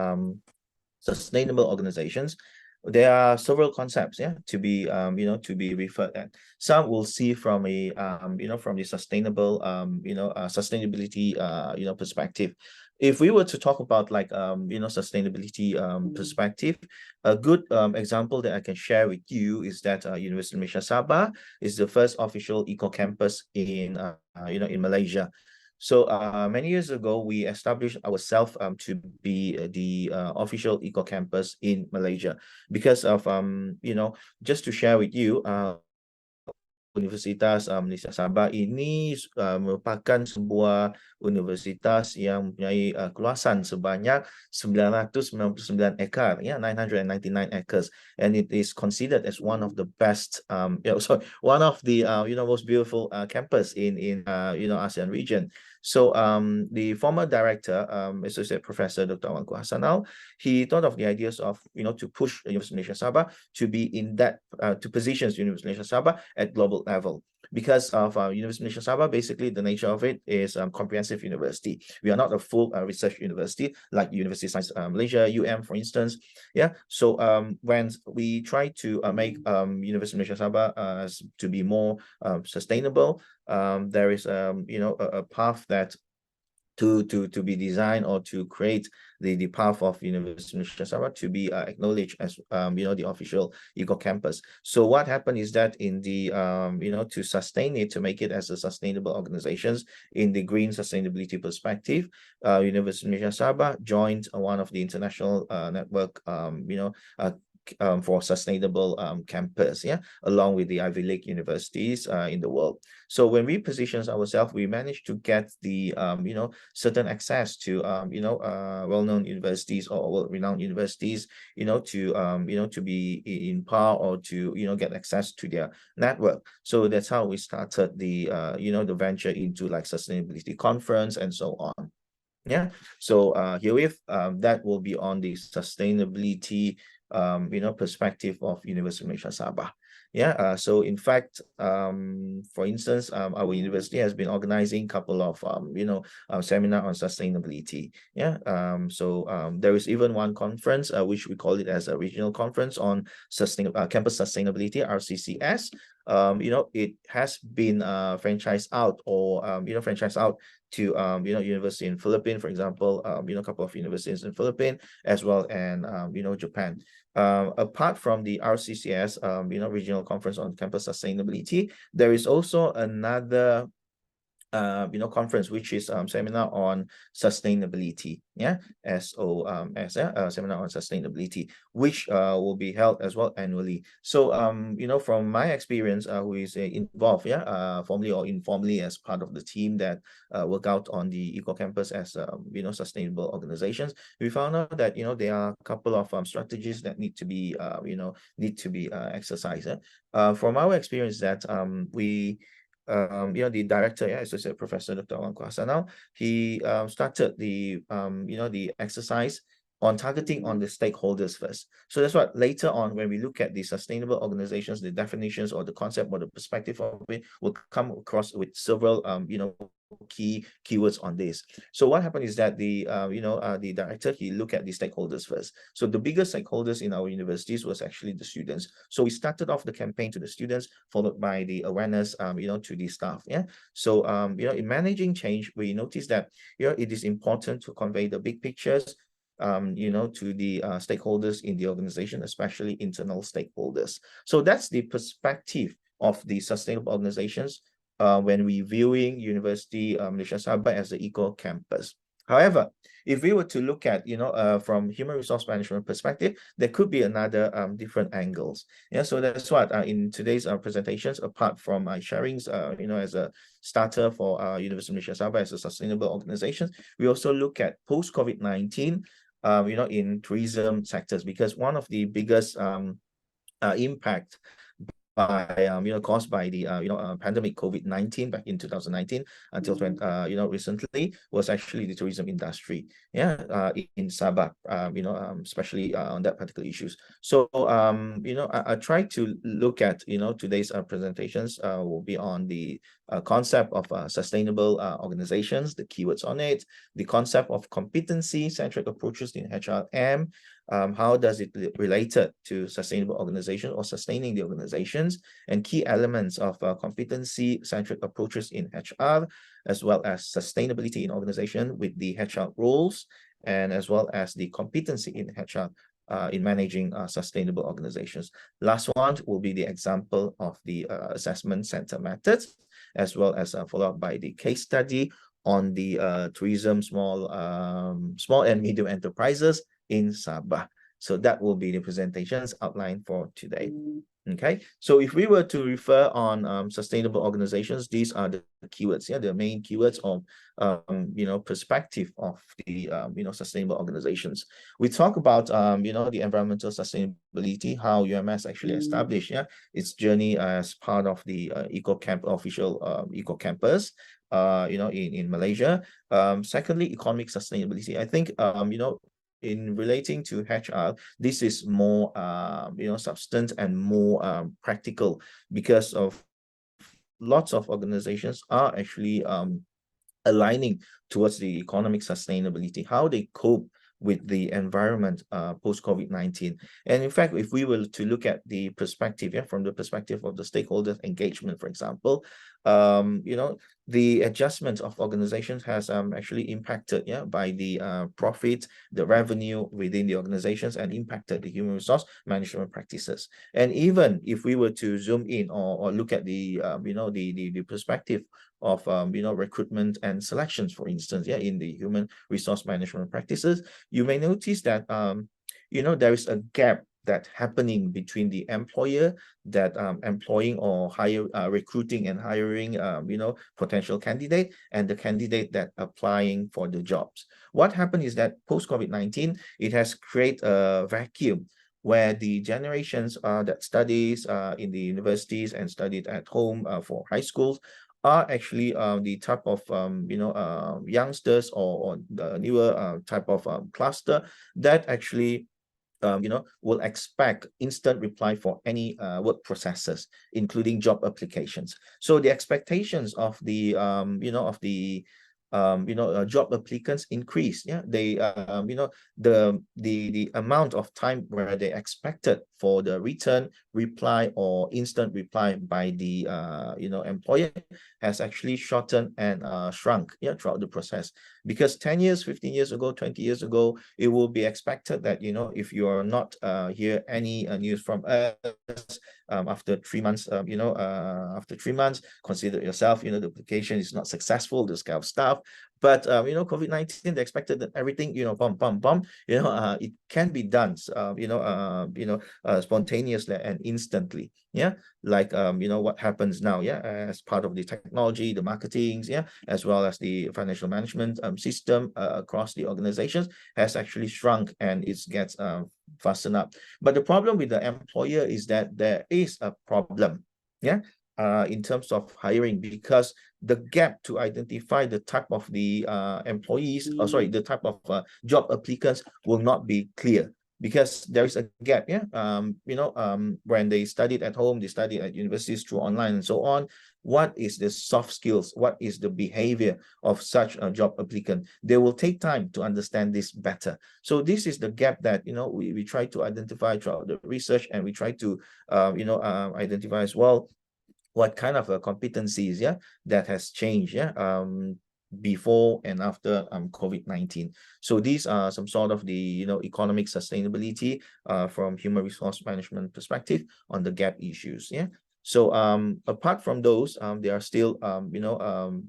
sustainable organizations, there are several concepts, yeah, to be you know, to be referred at. Some will see from a you know, from the sustainable you know, sustainability you know, perspective. If we were to talk about like you know, sustainability perspective, a good example that I can share with you is that University of Malaysia Sabah is the first official eco campus in you know, in Malaysia. So many years ago, we established ourselves to be the official eco campus in Malaysia because of you know, just to share with you, Universitas Malaysia Sabah ini merupakan sebuah universitas yang mempunyai keluasan sebanyak 999 ekar, ya, 999 acres, and it is considered as one of the best you know, sorry, one of the you know, most beautiful campus in you know, ASEAN region. So the former director, Associate Professor Dr. Awangku Hasanal, he thought of the ideas of, you know, to push University of Malaysia Sabah to be in that to positions University of Malaysia Sabah at global level. Because of University of Malaysia Sabah, basically the nature of it is comprehensive university. We are not a full research university like Universitas Malaysia, for instance. Yeah. So when we try to make University of Malaysia Sabah to be more sustainable, there is you know, a path that to be designed, or to create the path of University of Malaysia Sabah to be acknowledged as you know, the official eco campus. So what happened is that in the you know, to sustain it, to make it as a sustainable organizations in the green sustainability perspective, University of Malaysia Sabah joined one of the international network you know, for sustainable campus, yeah, along with the Ivy League universities in the world. So when we position ourselves, we managed to get the you know, certain access to you know, well-known universities or world-renowned universities, you know, to you know, to be in par, or to, you know, get access to their network. So that's how we started the you know, the venture into like sustainability conference and so on. Yeah. So herewith that will be on the sustainability you know, perspective of University of Malaysia Sabah. So in fact, for instance, our university has been organizing a couple of seminar on sustainability. There is even one conference which we call it as a regional conference on campus sustainability, RCCS. It has been franchised out to university in Philippines, for example, a couple of universities in Philippines as well, and Japan. Apart from the RCCS, regional conference on campus sustainability, there is also another conference, which is seminar on sustainability, seminar on sustainability, which will be held as well annually. So from my experience, who is involved, formally or informally as part of the team that work out on the Eco Campus as sustainable organizations, we found out that there are a couple of strategies that need to be exercised. From our experience, that the director, Associate Professor Dr. Now, he started the exercise on targeting on the stakeholders first. So that's what later on, when we look at the sustainable organizations, the definitions or the concept or the perspective of it will come across with several keywords on this. So what happened is that the director, he looked at the stakeholders first. So the biggest stakeholders in our universities was actually the students. So we started off the campaign to the students, followed by the awareness to the staff. So in managing change, we noticed that it is important to convey the big pictures to the stakeholders in the organization, especially internal stakeholders. So that's the perspective of the sustainable organizations when we viewing University Malaysia Sabah as the eco campus. However, if we were to look at from human resource management perspective, there could be another different angles. So that's what in today's presentations, apart from my sharings as a starter for University Malaysia Sabah as a sustainable organization, we also look at post-COVID-19 in tourism sectors, because one of the biggest impact by caused by the pandemic COVID-19 back in 2019 until recently was actually the tourism industry in Sabah, especially on that particular issues. So I try to look at today's presentations will be on the concept of sustainable organizations, the keywords on it, the concept of competency-centric approaches in HRM, how does it related to sustainable organization or sustaining the organizations, and key elements of competency-centric approaches in HR, as well as sustainability in organization with the HR roles, and as well as the competency in HR in managing sustainable organizations. Last one will be the example of the assessment center methods, as well as followed by the case study on the tourism small and medium enterprises in Sabah. So that will be the presentations outlined for today. Okay, so if we were to refer on sustainable organizations, these are the keywords, the main keywords of perspective of the sustainable organizations. We talk about the environmental sustainability, how UMS actually established its journey as part of the official Eco Campus in Malaysia. Secondly, economic sustainability. I think in relating to HR, this is more substance and more practical, because of lots of organizations are actually aligning towards the economic sustainability, how they cope with the environment post-COVID-19. And in fact, if we were to look at the perspective, from the perspective of the stakeholder engagement, for example, the adjustment of organizations has actually impacted by the profit, the revenue within the organizations, and impacted the human resource management practices. And even if we were to zoom in or look at the the perspective of recruitment and selections, for instance, in the human resource management practices, you may notice that there is a gap that happening between the employer that employing or recruiting and hiring potential candidate, and the candidate that applying for the jobs. What happened is that post COVID-19, it has created a vacuum where the generations that studies in the universities and studied at home for high schools are actually the type of youngsters or the newer type of cluster that actually will expect instant reply for any work processes, including job applications. So the expectations of the job applicants increase. Yeah, they the amount of time where they expected for the return reply or instant reply by the employer has actually shortened and shrunk, yeah, throughout the process. Because 10 years, 15 years ago, 20 years ago, it will be expected that, if you are not hear any news from us after 3 months, after 3 months, consider yourself, the application is not successful, this kind of stuff. But COVID-19, they expected that everything, it can be done, spontaneously and instantly. Yeah, like what happens now. Yeah, as part of the technology, the marketings, yeah, as well as the financial management system across the organizations has actually shrunk, and it gets fastened up. But the problem with the employer is that there is a problem. Yeah. In terms of hiring, because the gap to identify the type of the employees, the type of job applicants will not be clear, because there is a gap. Yeah, when they studied at home, they studied at universities through online and so on. What is the soft skills? What is the behavior of such a job applicant? They will take time to understand this better. So this is the gap that we try to identify throughout the research, and we try to identify as well what kind of competencies, yeah, that has changed, yeah, before and after COVID-19. So these are some sort of the economic sustainability from human resource management perspective on the gap issues. Yeah. So apart from those, there are still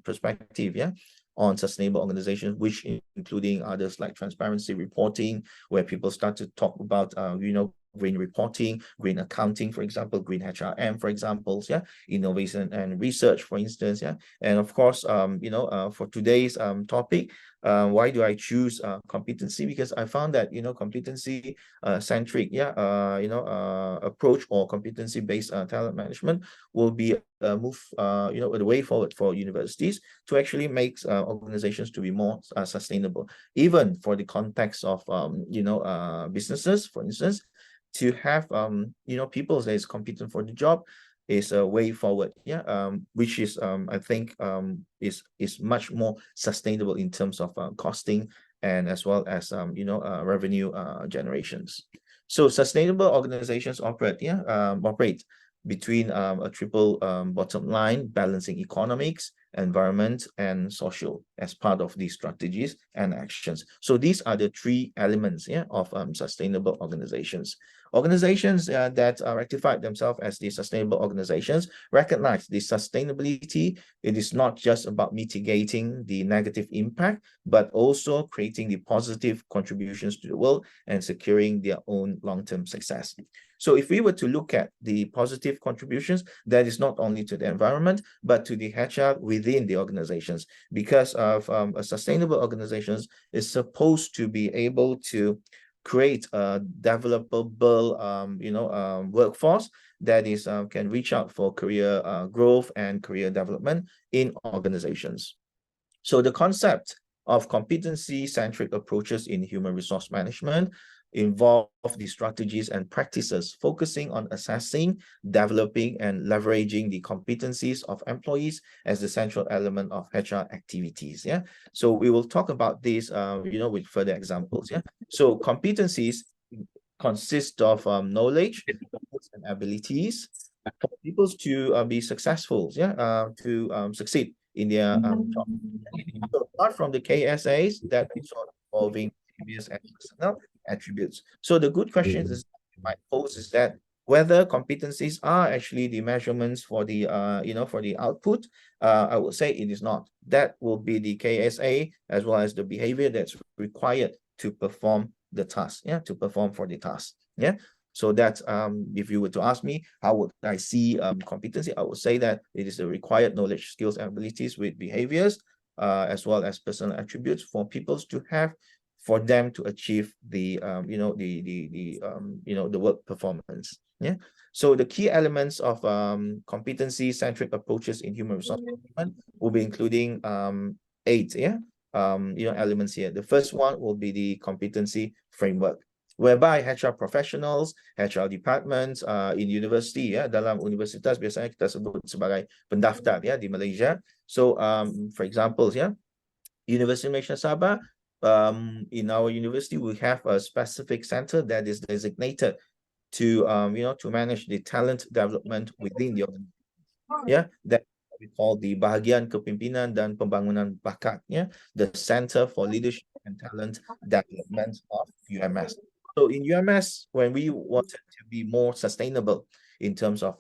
perspective, yeah, on sustainable organizations, which including others like transparency reporting, where people start to talk about green reporting, green accounting, for example, green HRM, for examples, yeah, innovation and research, for instance, yeah. And of course, for today's topic, why do I choose competency? Because I found that competency centric, yeah, approach, or competency based talent management will be a move, the way forward for universities to actually make organizations to be more sustainable, even for the context of businesses, for instance. To have people that is competent for the job is a way forward, yeah, which is I think is much more sustainable in terms of costing, and as well as revenue generations. So sustainable organizations operate between a triple bottom line, balancing economics, environment, and social as part of these strategies and actions. So these are the three elements, yeah, of sustainable organizations. Organizations that rectified themselves as the sustainable organizations recognize the sustainability. It is not just about mitigating the negative impact, but also creating the positive contributions to the world and securing their own long-term success. So if we were to look at the positive contributions, that is not only to the environment, but to the HR within the organizations, because of a sustainable organizations is supposed to be able to create a developable, workforce that is can reach out for career growth and career development in organizations. So the concept of competency-centric approaches in human resource management involve the strategies and practices focusing on assessing, developing, and leveraging the competencies of employees as the central element of HR activities. Yeah. So we will talk about this, with further examples. Yeah. So competencies consist of knowledge and abilities for people to be successful. Yeah. To succeed in their job. So apart from the KSAs that we saw involving previous and personal attributes. So the good question is might pose is that whether competencies are actually the measurements for the for the output. I would say it is not. That will be the KSA as well as the behavior that's required to perform the task. Yeah, to perform for the task. Yeah. So that's if you were to ask me, how would I see competency? I would say that it is the required knowledge, skills, and abilities with behaviors, as well as personal attributes for people to have, for them to achieve the the work performance. Yeah. So the key elements of competency-centric approaches in human resource management will be including 8 elements here. The first one will be the competency framework. whereby HR professionals, HR departments in university, ya, dalam universitas biasanya kita sebut sebagai pendaftar, ya, di Malaysia. So for example, ya, University of Malaysia Sabah, in our university we have a specific center that is designated to to manage the talent development within the organization. Yeah, that we call the Bahagian Kepimpinan dan Pembangunan Bakat, yeah, the Center for Leadership and Talent Development of UMS. So in UMS, when we wanted to be more sustainable in terms of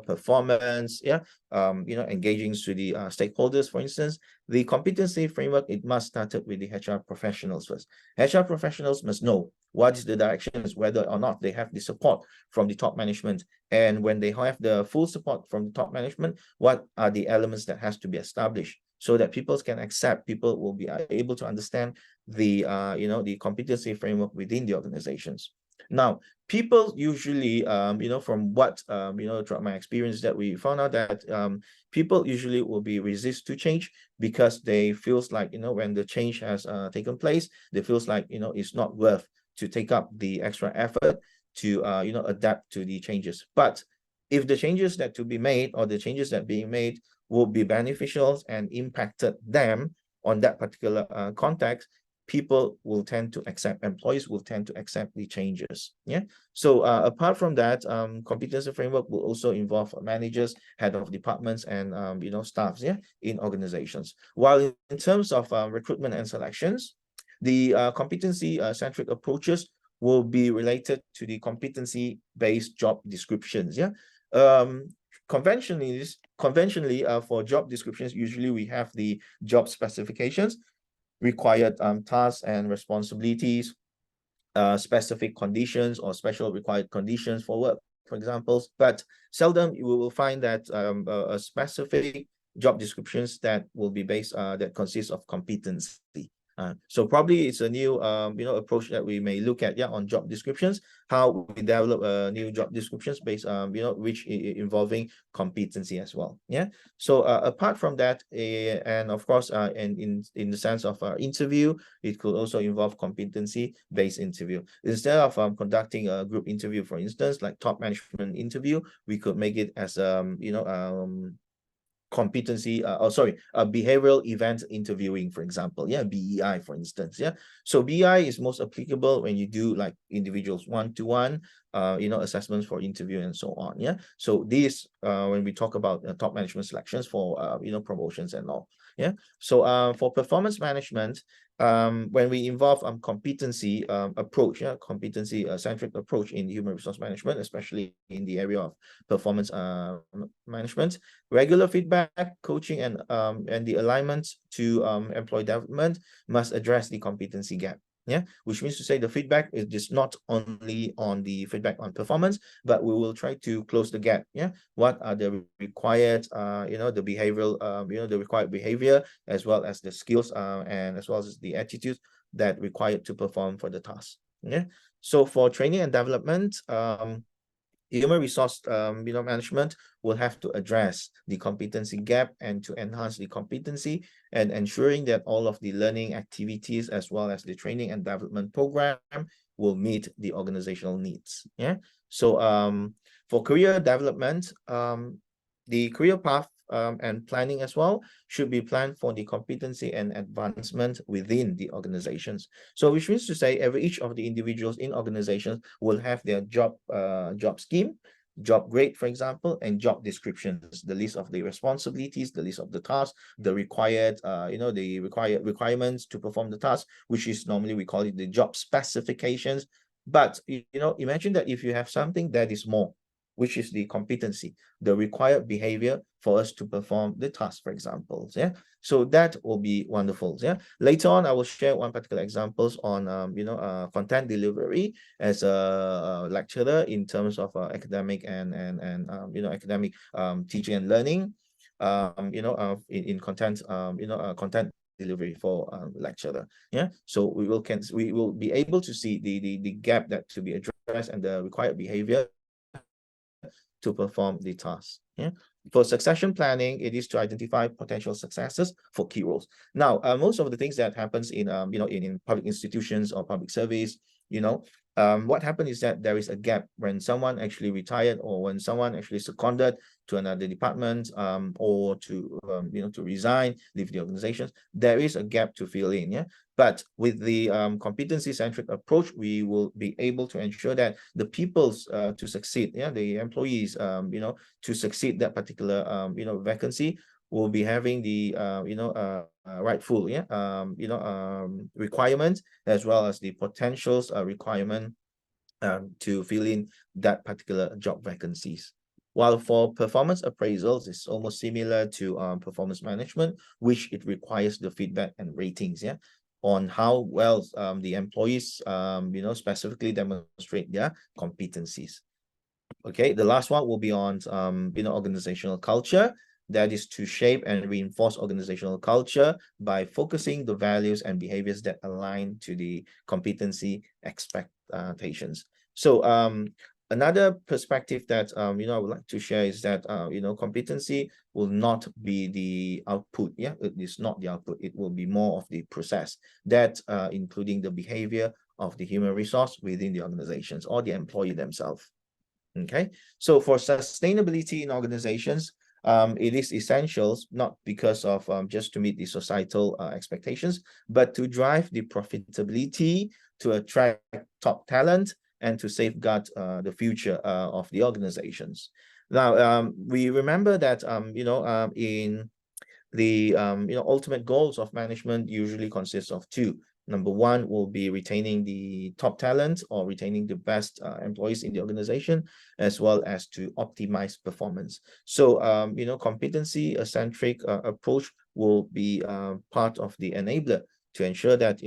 performance, yeah, engaging with the stakeholders, for instance, the competency framework, it must start with the HR professionals first. HR professionals must know what is the directions, whether or not they have the support from the top management. And when they have the full support from the top management, what are the elements that has to be established so that people can accept, people will be able to understand the the competency framework within the organizations. Now, people usually, from what throughout my experience, that we found out that people usually will be resist to change because they feels like, when the change has taken place, they feels like, it's not worth to take up the extra effort to adapt to the changes. But if the changes that to be made, or the changes that being made, will be beneficial and impacted them on that particular context, people will tend to accept, employees will tend to accept the changes. Yeah. So apart from that, competency framework will also involve managers, head of departments, and staffs, yeah, in organizations. While in terms of recruitment and selections, the competency centric approaches will be related to the competency-based job descriptions. Yeah. Conventionally, for job descriptions, usually we have the job specifications, required tasks and responsibilities, specific conditions or special required conditions for work, for example. But seldom you will find that a specific job descriptions that will be based that consists of competency. So probably it's a new approach that we may look at, yeah, on job descriptions, how we develop new job descriptions based which involving competency as well. Yeah. So apart from that, and of course in the sense of interview, it could also involve competency based interview. Instead of conducting a group interview, for instance, like top management interview, we could make it as competency behavioral event interviewing, for example. Yeah, BEI, for instance. Yeah, so BEI is most applicable when you do like individuals one-to-one assessments for interview and so on. Yeah, so this when we talk about top management selections for promotions and all. Yeah, so for performance management, when we involve competency approach, yeah, competency centric approach in human resource management, especially in the area of performance management, regular feedback, coaching, and the alignment to employee development must address the competency gap. Yeah, which means to say the feedback is just not only on the feedback on performance, but we will try to close the gap. Yeah, what are the required the behavioral the required behavior, as well as the skills and as well as the attitudes that required to perform for the task. Yeah, so for training and development, human resource management will have to address the competency gap and to enhance the competency, and ensuring that all of the learning activities as well as the training and development program will meet the organizational needs. Yeah, so for career development, the career path and planning as well should be planned for the competency and advancement within the organizations. So which means to say each of the individuals in organizations will have their job scheme, job grade, for example, and job descriptions, the list of the responsibilities, the list of the tasks, the required the requirements to perform the task, which is normally we call it the job specifications. But imagine that if you have something that is more, which is the competency, the required behavior for us to perform the task, for example. Yeah, so that will be wonderful. Yeah, later on I will share one particular examples on content delivery as a lecturer in terms of academic and academic teaching and learning, in content content delivery for lecturer. Yeah, so we will be able to see the gap that to be addressed and the required behavior to perform the task. Yeah. For succession planning, it is to identify potential successors for key roles. Now, most of the things that happens in in public institutions or public service, what happened is that there is a gap when someone actually retired or when someone actually seconded to another department, or to to resign, leave the organizations. There is a gap to fill in. Yeah. But with the competency-centric approach, we will be able to ensure that the people's to succeed, the employees, to succeed that particular vacancy, will be having the rightful requirements, as well as the potentials requirement to fill in that particular job vacancies. While for performance appraisals, it's almost similar to performance management, which it requires the feedback and ratings, on how well the employees specifically demonstrate their competencies. Okay, the last one will be on organizational culture. That is to shape and reinforce organizational culture by focusing the values and behaviors that align to the competency expectations. So another perspective that I would like to share is that competency will not be the output. Yeah, it is not the output. It will be more of the process, that including the behavior of the human resource within the organizations or the employee themselves. Okay, so for sustainability in organizations, it is essential, not because of just to meet the societal expectations, but to drive the profitability, to attract top talent, and to safeguard the future of the organizations. Now, we remember that in the ultimate goals of management usually consists of two. Number one will be retaining the top talent or retaining the best employees in the organization, as well as to optimize performance. So, competency-centric approach will be part of the enabler to ensure that,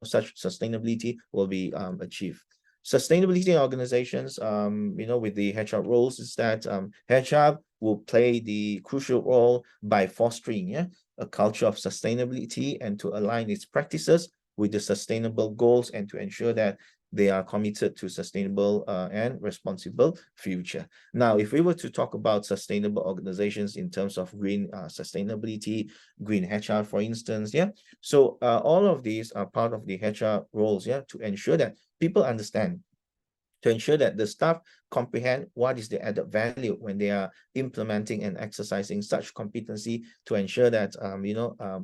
such sustainability will be achieved. Sustainability in organizations, with the HR roles, is that HR will play the crucial role by fostering a culture of sustainability and to align its practices with the sustainable goals and to ensure that they are committed to sustainable and responsible future. Now, if we were to talk about sustainable organizations in terms of green sustainability, green HR, for instance, so all of these are part of the HR roles, to ensure that people understand, to ensure that the staff comprehend what is the added value when they are implementing and exercising such competency, to ensure that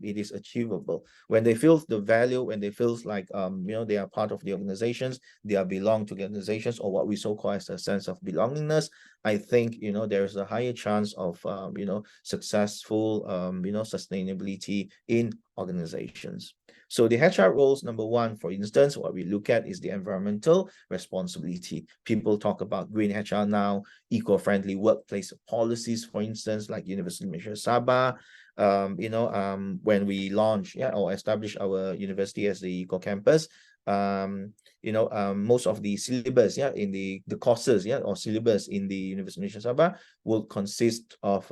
it is achievable. When they feel the value, when they feel like they are part of the organizations, they are belong to the organizations, or what we so call as a sense of belongingness, I think there is a higher chance of successful sustainability in organizations. So the HR roles, number one, for instance, what we look at is the environmental responsibility. People talk about green HR now, eco-friendly workplace policies, for instance, like University of Malaysia, Sabah. When we launch or establish our university as the eco campus, most of the syllabus in the courses or syllabus in the University of Malaysia, Sabah will consist of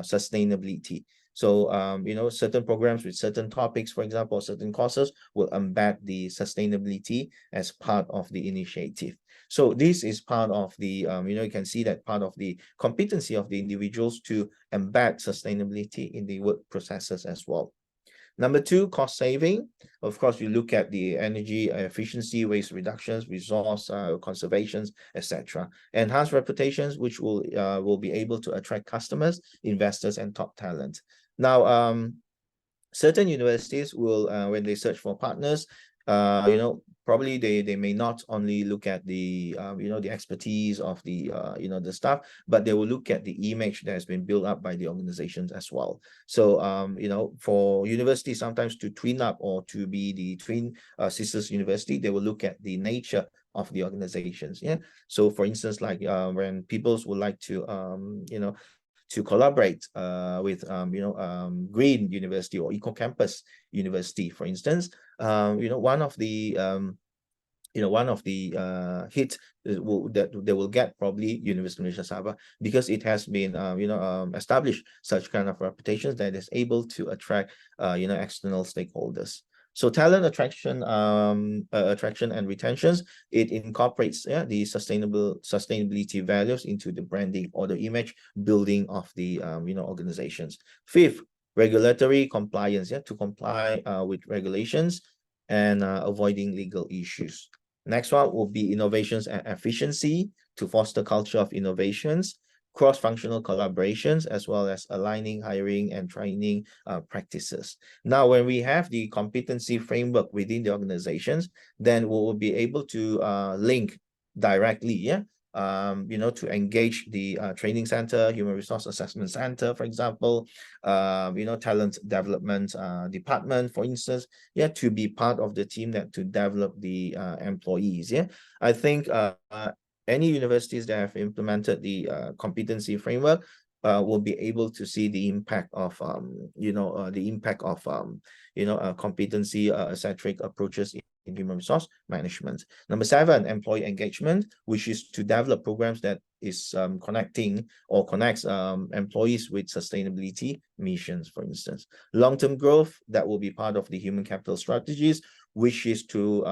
sustainability. So, certain programs with certain topics, for example, certain courses will embed the sustainability as part of the initiative. So this is part of the, you can see that part of the competency of the individuals to embed sustainability in the work processes as well. Number two, cost saving. Of course, we look at the energy efficiency, waste reductions, resource conservations, etc. Enhanced reputations, which will be able to attract customers, investors, and top talent. Now, certain universities will, when they search for partners, probably they may not only look at the the expertise of the the staff, but they will look at the image that has been built up by the organizations as well. So for universities sometimes to twin up or to be the twin sisters university, they will look at the nature of the organizations. So for instance, like when people would like to to collaborate with green university or eco campus university, for instance, one of the hit that they will get probably University of Malaysia, Sabah, because it has been established such kind of reputations that is able to attract external stakeholders. So talent attraction, attraction and retentions, it incorporates the sustainability values into the branding or the image building of the organizations. Fifth, regulatory compliance, to comply with regulations and avoiding legal issues. Next one will be innovations and efficiency to foster culture of innovations, cross-functional collaborations, as well as aligning hiring and training practices. Now, when we have the competency framework within the organizations, then we will be able to link directly, to engage the training center, human resource assessment center, for example, talent development department, for instance, to be part of the team that to develop the employees. I think any universities that have implemented the competency framework will be able to see the impact of competency centric approaches in human resource management. Number 7, employee engagement, which is to develop programs that is connects employees with sustainability missions, for instance. Long-term growth, that will be part of the human capital strategies, which is to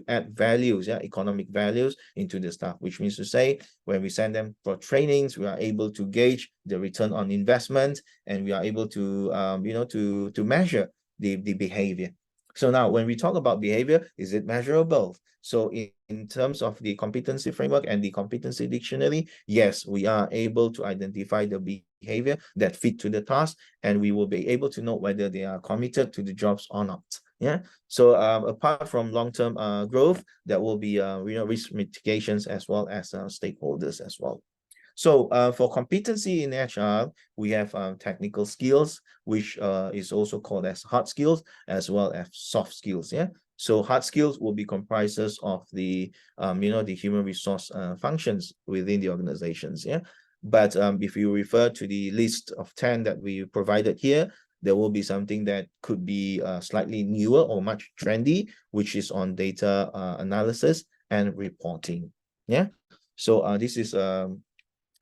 add values, economic values into the staff, which means to say when we send them for trainings, we are able to gauge the return on investment, and we are able to to measure the behavior. So now when we talk about behavior, is it measurable? So in terms of the competency framework and the competency dictionary, yes, we are able to identify the behavior that fit to the task, and we will be able to know whether they are committed to the jobs or not. So apart from long-term growth, there will be risk mitigations as well as stakeholders as well. So for competency in HR, we have technical skills, which is also called as hard skills, as well as soft skills. So hard skills will be comprises of the the human resource functions within the organizations. But if you refer to the list of 10 that we provided here, there will be something that could be slightly newer or much trendy, which is on data analysis and reporting. So this is a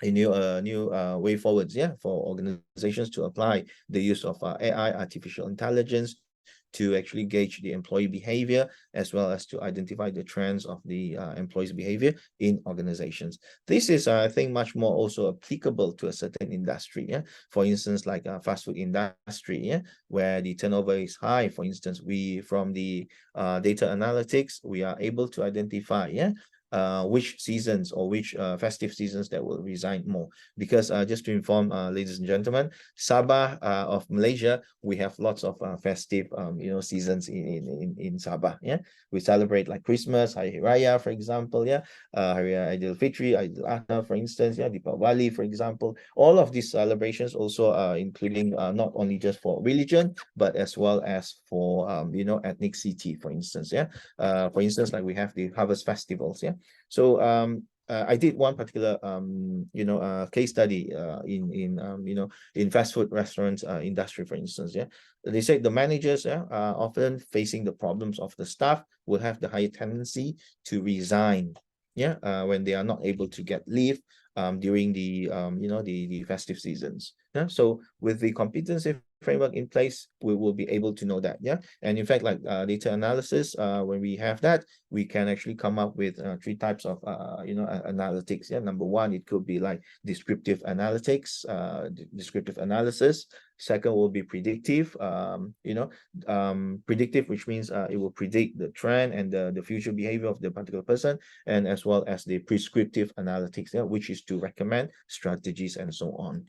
new way forwards for organizations to apply the use of AI, artificial intelligence, to actually gauge the employee behavior, as well as to identify the trends of the employees' behavior in organizations. This is, I think, much more also applicable to a certain industry. For instance, like fast food industry, where the turnover is high. For instance, from the data analytics, we are able to identify which seasons or which festive seasons that will resign more. Because just to inform ladies and gentlemen, Sabah of Malaysia, we have lots of festive seasons in Sabah. We celebrate like Christmas, Hari Raya, for example. Hari Raya Aidilfitri, Aidil Adha, for instance. Deepavali, for example. All of these celebrations also including not only just for religion, but as well as for ethnicity, for instance. For instance, like we have the harvest festivals. So I did one particular case study in fast food restaurants industry, for instance. They said the managers are often facing the problems of the staff will have the higher tendency to resign when they are not able to get leave during the the festive seasons. So with the competency framework in place, we will be able to know that. And in fact, like data analysis, when we have that, we can actually come up with 3 types of analytics. Number 1, it could be like descriptive analytics, descriptive analysis. Second will be predictive, predictive, which means it will predict the trend and the future behavior of the particular person, and as well as the prescriptive analytics, which is to recommend strategies and so on.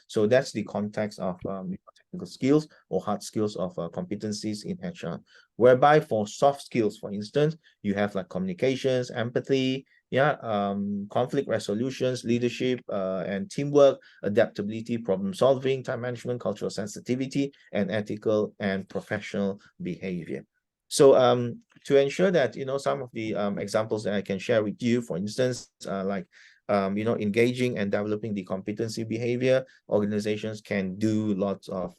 So that's the context of technical skills or hard skills of competencies in HR. Whereby for soft skills, for instance, you have like communications, empathy, conflict resolutions, leadership, and teamwork, adaptability, problem solving, time management, cultural sensitivity, and ethical and professional behavior. So to ensure that some of the examples that I can share with you, for instance, like engaging and developing the competency behavior, organizations can do lots of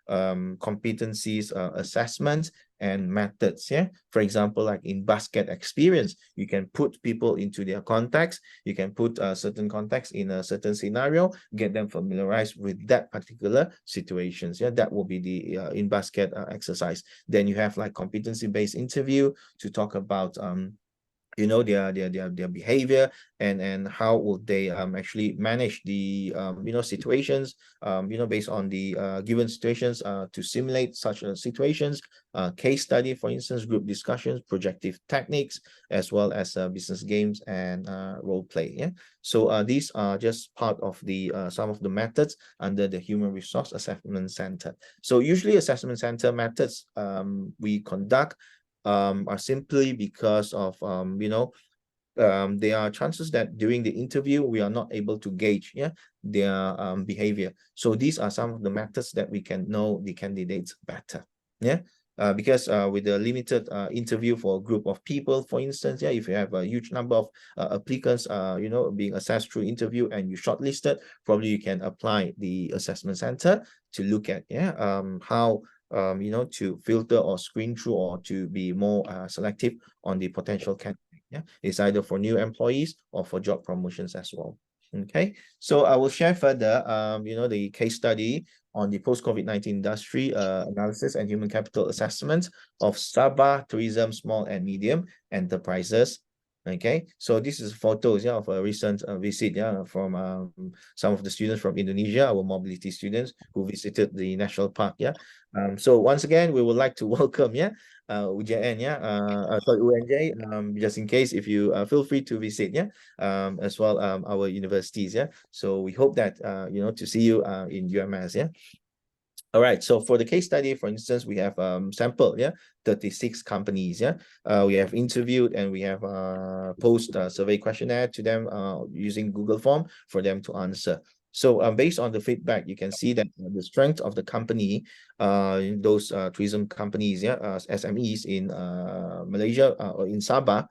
competencies assessments and methods. For example, like in basket experience, you can put people into their context. You can put certain context in a certain scenario, get them familiarized with that particular situations. That will be the in basket exercise. Then you have like competency-based interview to talk about their behavior, and how would they actually manage the situations, based on the given situations, to simulate such situations, case study, for instance, group discussions, projective techniques, as well as business games and role play. Yeah, so these are just part of the some of the methods under the Human Resource Assessment Center. So usually assessment center methods we conduct are simply because of there are chances that during the interview we are not able to gauge their behavior. So these are some of the methods that we can know the candidates better. Because with the limited interview for a group of people, for instance, if you have a huge number of applicants being assessed through interview and you shortlisted, probably you can apply the assessment center to look at how to filter or screen through, or to be more selective on the potential candidate. It's either for new employees or for job promotions as well. Okay, so I will share further the case study on the post-COVID-19 industry analysis and human capital assessment of Sabah tourism small and medium enterprises. Okay, so this is photos of a recent visit from some of the students from Indonesia, our mobility students who visited the national park. So once again, we would like to welcome UJN, sorry, UNJ, just in case, if you feel free to visit as well our universities. So we hope that to see you in UMS. All right, so for the case study, for instance, we have sampled 36 companies. We have interviewed and we have posed a survey questionnaire to them using Google form for them to answer. So based on the feedback, you can see that the strength of the company, those tourism companies, SMEs in Malaysia or in Sabah,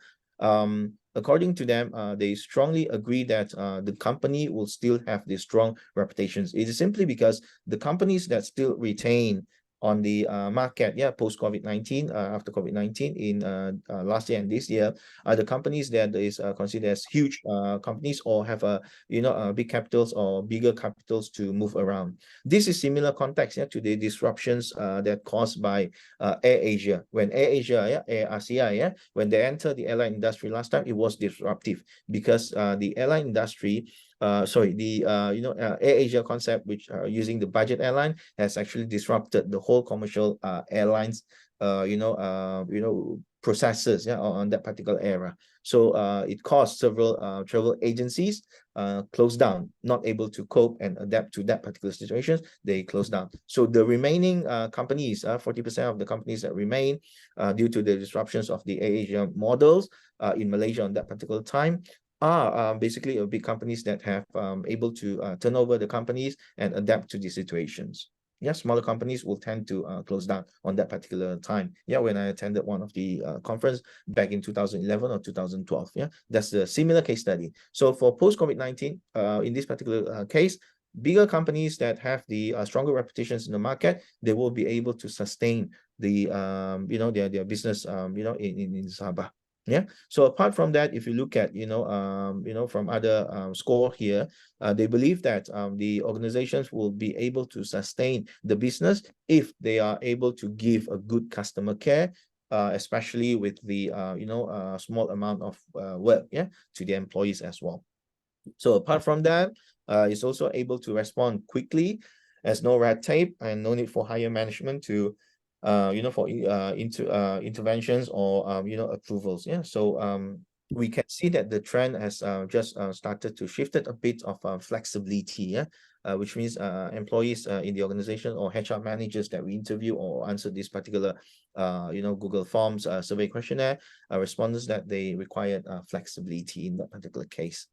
according to them, they strongly agree that the company will still have the strong reputations. It is simply because the companies that still retain on the market, post-COVID-19, after COVID-19 in last year and this year, are the companies that is considered as huge companies, or have big capitals or bigger capitals to move around. This is similar context to the disruptions that caused by Air Asia. When Air Asia, Air Asia, when they entered the airline industry last time, it was disruptive because the airline industry, Air Asia concept, which using the budget airline, has actually disrupted the whole commercial airlines, processes on that particular era. So it caused several travel agencies close down, not able to cope and adapt to that particular situation. They closed down. So the remaining companies, 40% of the companies that remain due to the disruptions of the Air Asia models in Malaysia on that particular time, are basically big companies that have able to turn over the companies and adapt to the situations. Smaller companies will tend to close down on that particular time. When I attended one of the conference back in 2011 or 2012. That's the similar case study. So for post-COVID-19, in this particular case, bigger companies that have the stronger reputations in the market, they will be able to sustain the their business in Sabah. So apart from that, if you look at from other score here, they believe that the organizations will be able to sustain the business if they are able to give a good customer care, especially with the small amount of work to the employees as well. So apart from that, it's also able to respond quickly, as no red tape and no need for higher management to for interventions or approvals. So we can see that the trend has just started to shifted a bit of flexibility, which means employees in the organization or HR managers that we interview or answer this particular Google Forms survey questionnaire, respondents that they required flexibility in that particular case.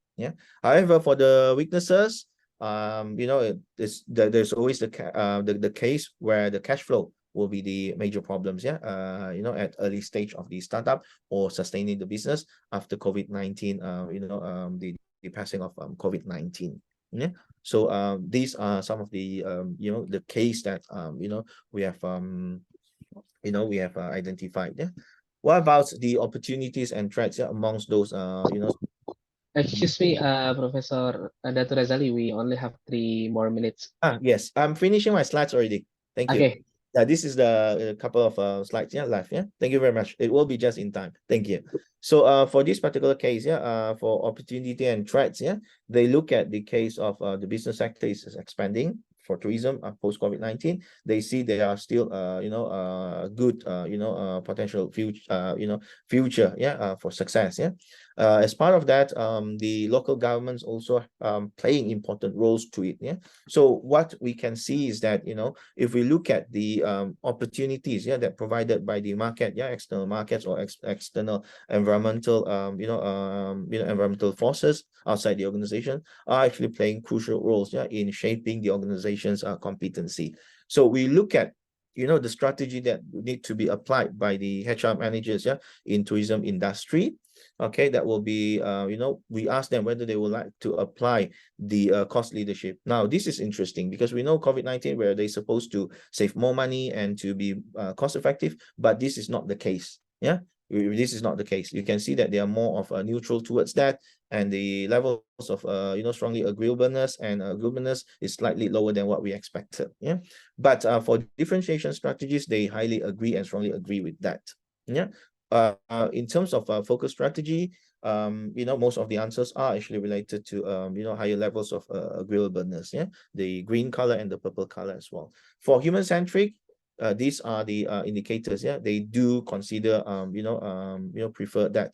However, for the weaknesses, there's always the case where the cash flow will be the major problems, at early stage of the startup or sustaining the business after COVID-19, the passing of COVID-19. So these are some of the the case that we have identified. What about the opportunities and threats amongst those Excuse me, Professor Datu Razali, we only have 3 more minutes. Yes, I'm finishing my slides already. Thank you. Okay, This is the couple of slides left. Thank you very much. It will be just in time. Thank you. So for this particular case, for opportunity and threats, they look at the case of the business sector is expanding for tourism post COVID-19. They see there are still good potential future for success. As part of that, the local governments also playing important roles to it. So what we can see is that if we look at the opportunities that provided by the market, external markets or external environmental environmental forces outside the organization are actually playing crucial roles in shaping the organization's competency. So we look at the strategy that need to be applied by the HR managers in tourism industry. Okay, that will be we ask them whether they would like to apply the cost leadership. Now this is interesting because we know COVID-19 where they're supposed to save more money and to be cost effective, but this is not the case. This is not the case. You can see that they are more of neutral towards that, and the levels of strongly agreeableness and agreeableness is slightly lower than what we expected. But for differentiation strategies, they highly agree and strongly agree with that. In terms of focus strategy, most of the answers are actually related to higher levels of agreeableness. The green color and the purple color as well. For human centric, these are the indicators. They do consider prefer that.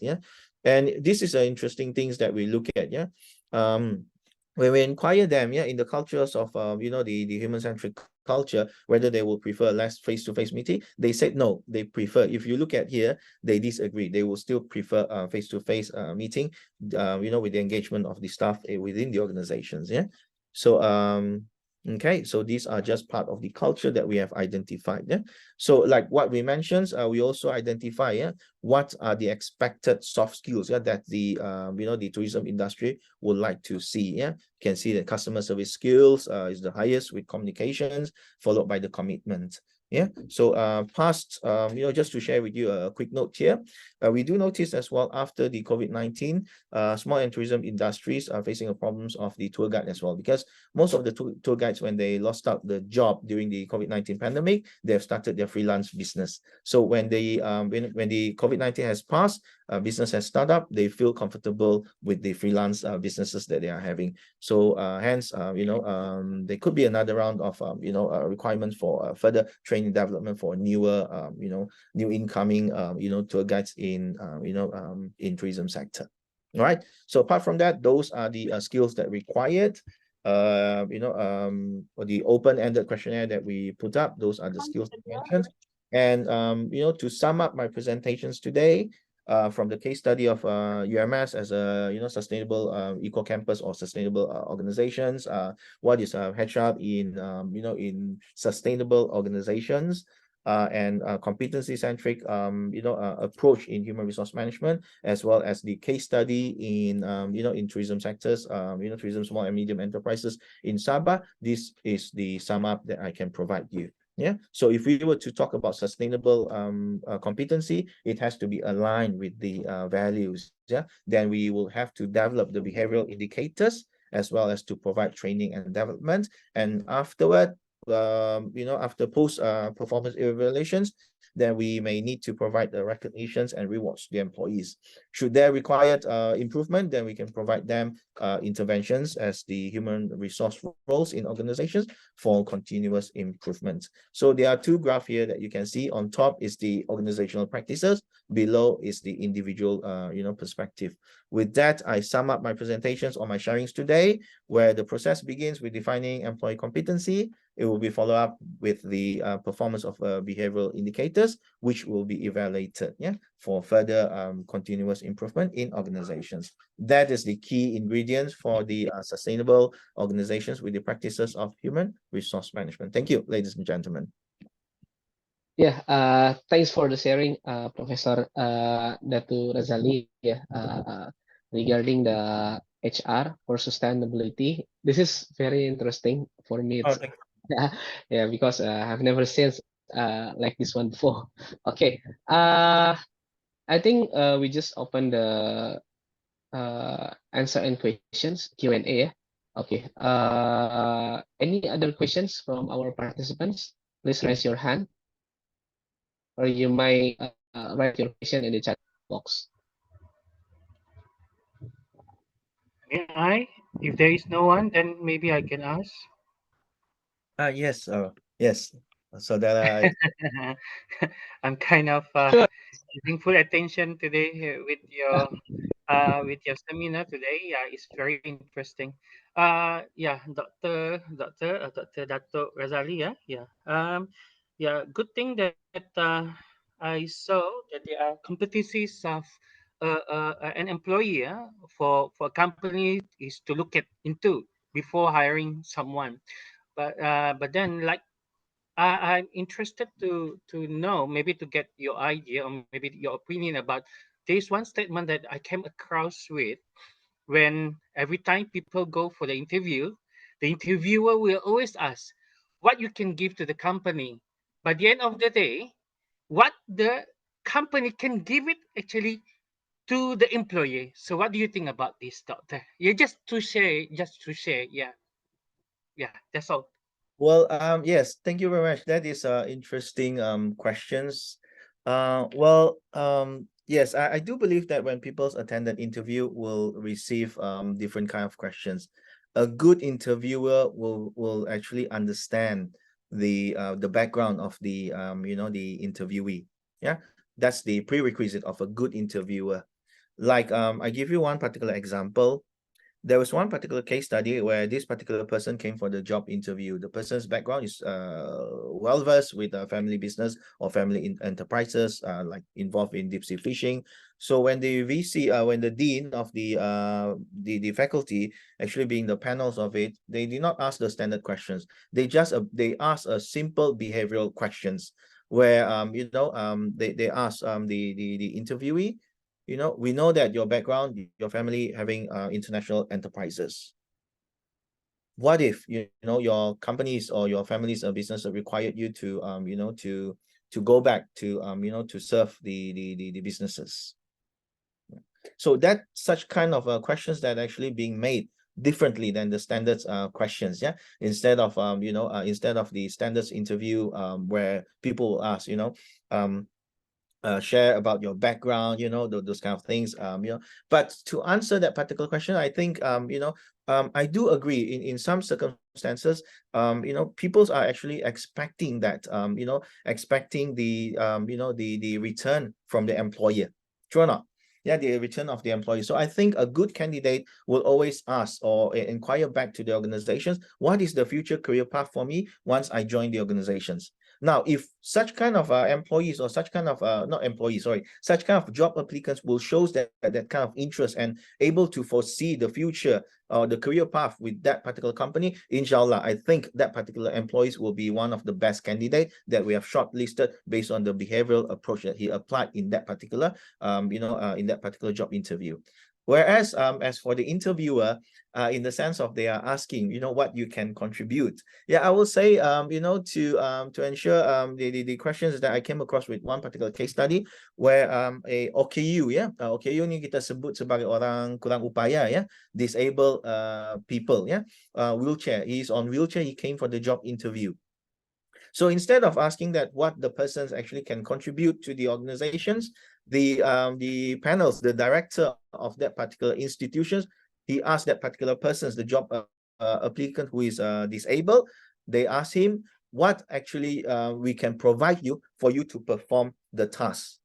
And this is an interesting things that we look at. When we inquire them in the cultures of the human centric culture, whether they will prefer less face-to-face meeting, they said no, they prefer. If you look at here, they disagree. They will still prefer face-to-face meeting with the engagement of the staff within the organizations. So okay, so these are just part of the culture that we have identified. So like what we mentioned, we also identify what are the expected soft skills that the the tourism industry would like to see. You can see that customer service skills is the highest, with communications followed by the commitment. So just to share with you a quick note here, we do notice as well after the COVID-19, small and tourism industries are facing a problems of the tour guide as well, because most of the tour guides, when they lost out the job during the COVID-19 pandemic, they have started their freelance business. So when the COVID-19 has passed, business has started up, they feel comfortable with the freelance businesses that they are having. So hence, there could be another round of requirements for further training development for newer new incoming tour guides in in tourism sector. All right. So apart from that, those are the skills that required. For the open-ended questionnaire that we put up, those are the skills mentioned. And to sum up my presentations today, from the case study of UMS as a sustainable eco campus or sustainable organizations, what is HR in in sustainable organizations, and competency-centric approach in human resource management, as well as the case study in in tourism sectors, tourism small and medium enterprises in Sabah. This is the sum up that I can provide you. So if we were to talk about sustainable competency, it has to be aligned with the values. Then we will have to develop the behavioral indicators as well as to provide training and development. And afterward, after post performance evaluations, then we may need to provide the recognitions and rewards to the employees. Should there required improvement, then we can provide them interventions as the human resource roles in organizations for continuous improvement. So there are two graphs here that you can see. On top is the organizational practices, below is the individual perspective. With that, I sum up my presentations or my sharings today, where the process begins with defining employee competency. It will be followed up with the performance of behavioral indicators, which will be evaluated for further continuous improvement in organizations. That is the key ingredients for the sustainable organizations with the practices of human resource management. Thank you, ladies and gentlemen. Yeah, thanks for the sharing, Professor Datu Razali, regarding the HR for sustainability. This is very interesting for me. It's, yeah, because I've never seen like this one before. Okay, I think we just open the answer and questions Q&A. Okay. Any other questions from our participants? please raise your hand, or you might write your question in the chat box. May I? If there is no one, then maybe I can ask. Yes, yes. So that I'm kind of Sure. giving full attention today with your seminar today. Yeah, it's very interesting. Yeah, Dr. Dato Razali. Yeah. Good thing that I saw that there are competencies of an employee for a company is to look at into before hiring someone. But then like I'm interested to know, maybe to get your idea or maybe your opinion about there's one statement that I came across with when every time people go for the interviewer will always ask what you can give to the company. By the end of the day, what the company can give it actually to the employee. So what do you think about this, doctor? Yeah, just to share. Yeah, that's all. Well, yes, thank you very much. That is interesting questions. Yes, I do believe that when people attend an interview will receive different kind of questions. A good interviewer will actually understand the background of the the interviewee. Yeah, that's the prerequisite of a good interviewer. Like I give you one particular example. There was one particular case study where this particular person came for the job interview. The person's background is well versed with family business or family enterprises, like involved in deep sea fishing. So when the VC, when the dean of the faculty, actually being the panels of it, they did not ask the standard questions. They asked a simple behavioral questions where they ask the interviewee, we know that your background, your family having international enterprises. What if your companies or your family's business required you to to go back to to serve the businesses? So that such kind of questions that actually being made differently than the standards questions. Yeah, instead of the standards interview where people ask share about your background, those kind of things. But to answer that particular question, I think I do agree in some circumstances, peoples are actually expecting that, expecting the return from the employer. True or not? Yeah, the return of the employee. So I think a good candidate will always ask or inquire back to the organizations, what is the future career path for me once I join the organizations? Now, if such kind of employees or such kind of not employees, sorry, such kind of job applicants will shows that kind of interest and able to foresee the future or the career path with that particular company, inshallah, I think that particular employees will be one of the best candidate that we have shortlisted based on the behavioral approach that he applied in that particular in that particular job interview. Whereas as for the interviewer, in the sense of they are asking, what you can contribute. Yeah, I will say, to ensure the questions that I came across with one particular case study where a OKU, OKU ni kita sebut sebagai orang kurang upaya, disabled people, wheelchair. He's on wheelchair. He came for the job interview. So instead of asking that what the persons actually can contribute to the organizations, the panels, the director of that particular institutions, he asked that particular persons, the job applicant who is disabled, they asked him what actually we can provide you for you to perform the task.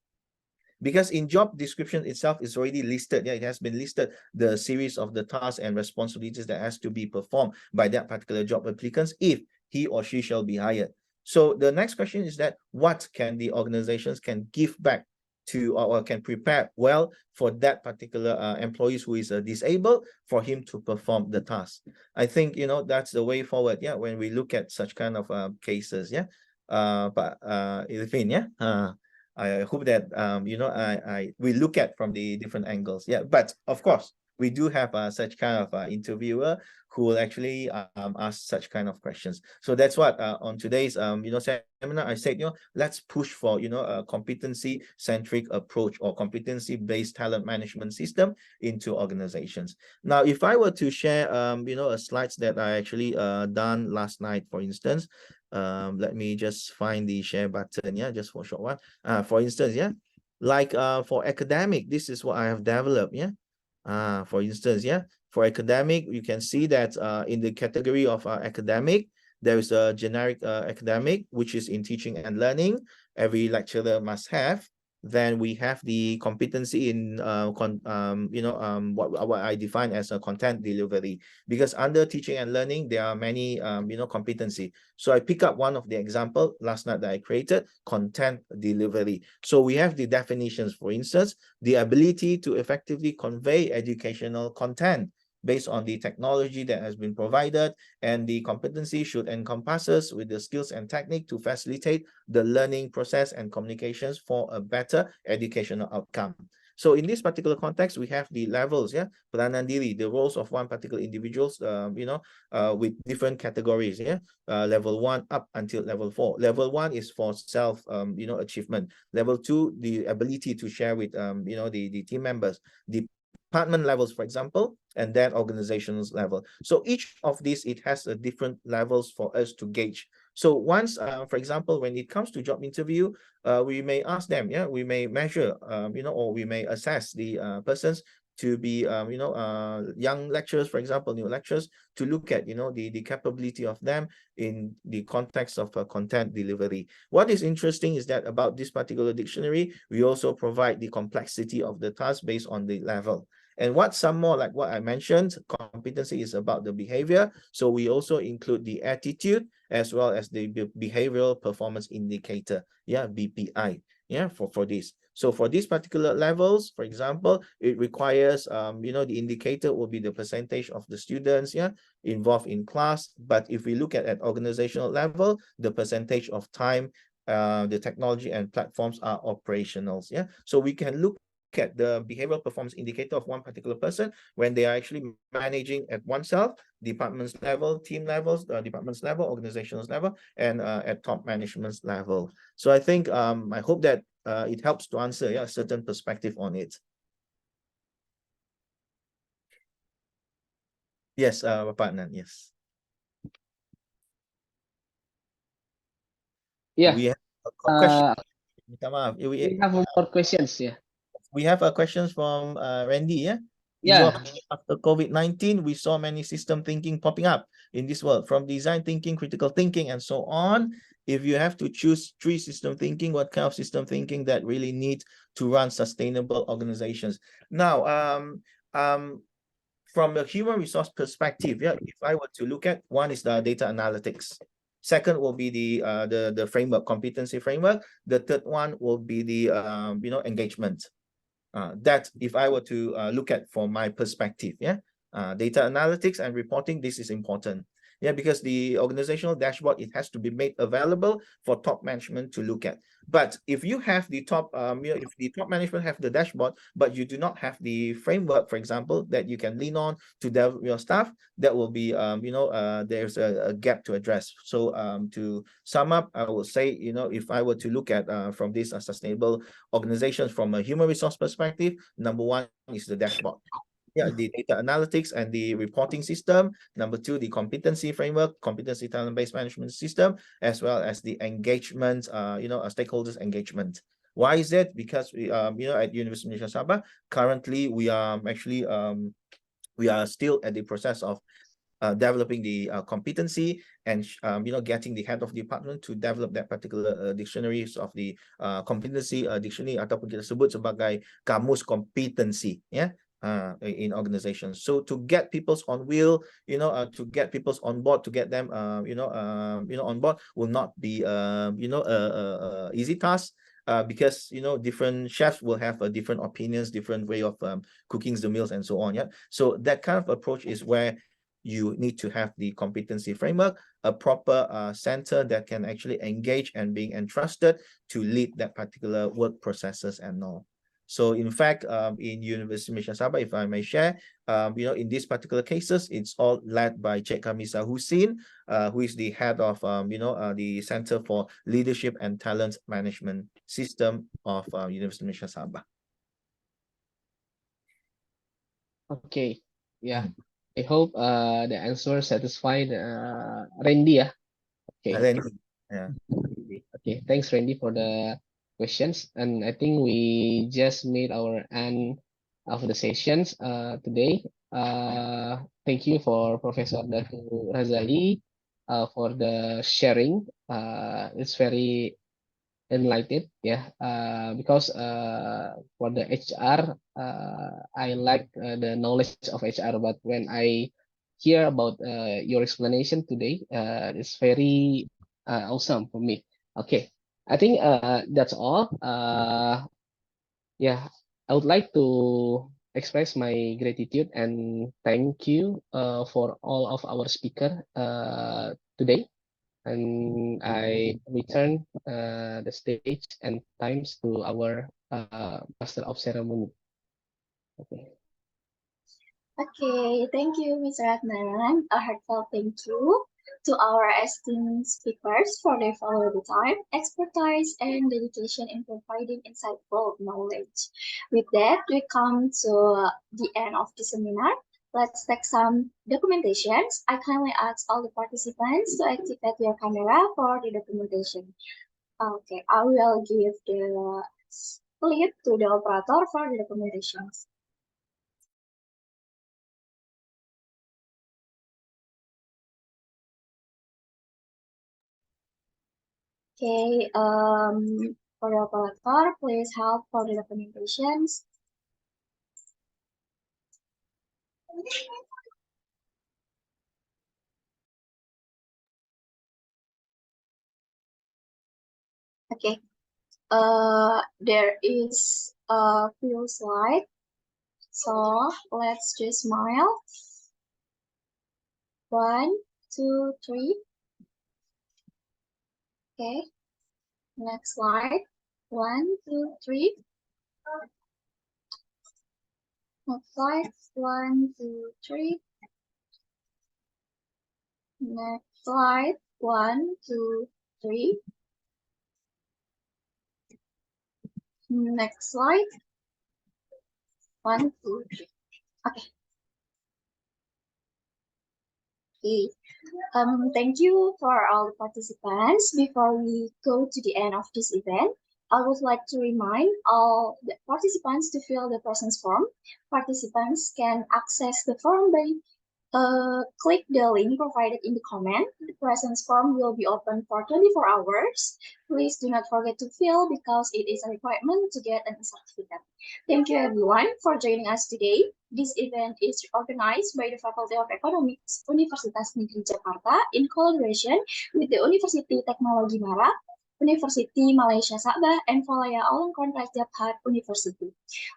Because in job description itself is already listed, it has been listed the series of the tasks and responsibilities that has to be performed by that particular job applicants if he or she shall be hired. So the next question is that what can the organizations can give back to or can prepare well for that particular employees who is disabled for him to perform the task. I think that's the way forward. Yeah, when we look at such kind of cases. Yeah, but Ilfin, I hope that we look at from the different angles. Yeah, but of course we do have such kind of interviewer who will actually ask such kind of questions. So that's what on today's seminar I said, let's push for a competency centric approach or competency based talent management system into organizations. Now, if I were to share a slides that I actually done last night, for instance, let me just find the share button, just for a short while. For instance, like for academic, this is what I have developed, for instance, for academic, you can see that in the category of academic, there is a generic academic, which is in teaching and learning. Every lecturer must have. Then we have the competency in what I define as a content delivery, because under teaching and learning there are many competency. So I pick up one of the example last night that I created, content delivery. So we have the definitions, for instance, the ability to effectively convey educational content based on the technology that has been provided, and the competency should encompasses with the skills and technique to facilitate the learning process and communications for a better educational outcome. So in this particular context, we have the levels, peranan diri, the roles of one particular individuals, with different categories, level 1 up until level 4. Level 1 is for self, achievement. Level 2, the ability to share with, the team members. The department levels, for example, and then organizations level. So each of these, it has a different levels for us to gauge. So once, for example, when it comes to job interview, we may ask them, we may measure, or we may assess the persons to be, young lecturers, for example, new lecturers, to look at, the capability of them in the context of content delivery. What is interesting is that about this particular dictionary, we also provide the complexity of the task based on the level. And what's some more, like what I mentioned, competency is about the behavior. So we also include the attitude as well as the behavioral performance indicator, BPI, for this. So for these particular levels, for example, it requires, the indicator will be the percentage of the students, involved in class. But if we look at organizational level, the percentage of time the technology and platforms are operationals. So we can look at the behavioral performance indicator of one particular person when they are actually managing at oneself, departments level, team levels, departments level, organizations level, and at top management's level. So I think I hope that it helps to answer a certain perspective on it. Yes, Bapak Adnan, yes. Yeah. We have a question. We have more questions, We have a questions from Randy, In Yeah. after COVID-19, we saw many system thinking popping up in this world, from design thinking, critical thinking, and so on. If you have to choose 3 system thinking, what kind of system thinking that really need to run sustainable organizations? Now, from a human resource perspective, if I were to look at, one is the data analytics. Second will be the framework, competency framework. The third one will be the engagement. That if I were to look at from my perspective, data analytics and reporting, this is important. Because the organizational dashboard, it has to be made available for top management to look at. But if you have the top, if the top management have the dashboard, but you do not have the framework, for example, that you can lean on to develop your staff, that will be, there's a gap to address. So to sum up, I will say, if I were to look at from this sustainable organizations from a human resource perspective, number 1 is the dashboard. The data analytics and the reporting system. Number 2, the competency framework, competency talent-based management system, as well as the engagement, stakeholders engagement. Why is that? Because we, at University of Malaysia Sabah, currently we are actually, we are still at the process of developing the competency and getting the head of department to develop that particular dictionaries of the competency dictionary, ataupun kita sebut sebagai kamus kompetensi, in organizations. So to get people's on wheel, to get people's on board, to get them, on board will not be, easy task. Because different chefs will have different opinions, different way of cooking the meals, and so on. So that kind of approach is where you need to have the competency framework, a proper center that can actually engage and being entrusted to lead that particular work processes and all. So in fact, in University Malaysia Sabah, if I may share, in these particular cases, it's all led by Cik Kamisa Husin, who is the head of, the Center for Leadership and Talent Management System of University Malaysia Sabah. Okay, yeah. I hope the answer satisfied Randy. Yeah. Okay. Yeah. Okay. Thanks, Randy, for the questions. And I think we just made our end of the sessions today. Thank you for Professor Datu Razali for the sharing. It's very enlightened, yeah. Because for the HR, I like the knowledge of HR, but when I hear about your explanation today, it's very awesome for me. Okay, I think that's all. Yeah, I would like to express my gratitude and thank you for all of our speaker today. And I return the stage and times to our Master of Ceremony. Okay. Okay, thank you, Mr. Adnan. A heartfelt thank you to our esteemed speakers for their valuable time, expertise, and dedication in providing insightful knowledge. With that, we come to the end of the seminar. Let's take some documentations. I kindly ask all the participants to activate your camera for the documentation. Okay, I will give the lead to the operator for the documentations. Okay, for the operator, please help for the documentations. Okay, there is a few slides, so let's just smile. 1, 2, 3. Okay, next slide. 1, 2, 3. Next slide. 1, 2, 3. Next slide. 1, 2, 3. Next slide. 1, 2, 3. Okay. Okay. Thank you for all the participants. Before we go to the end of this event, I would like to remind all the participants to fill the presence form. Participants can access the form by click the link provided in the comment. The presence form will be open for 24 hours. Please do not forget to fill because it is a requirement to get an certificate. Thank you everyone for joining us today. This event is organized by the Faculty of Economics Universitas Negeri Jakarta in collaboration with the Universiti Teknologi Mara, Universiti Malaysia Sabah, and Valaya Alam Kontras Jabhat University.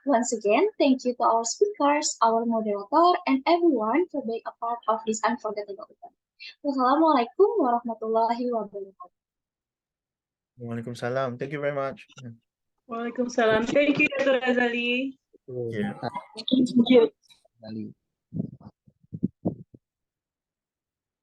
Once again, thank you to our speakers, our moderator, and everyone for being a part of this unforgettable event. Wassalamualaikum warahmatullahi wabarakatuh. Waalaikumsalam. Thank you very much. Waalaikumsalam. Thank you, Dr. Razali. Yeah. Thank you.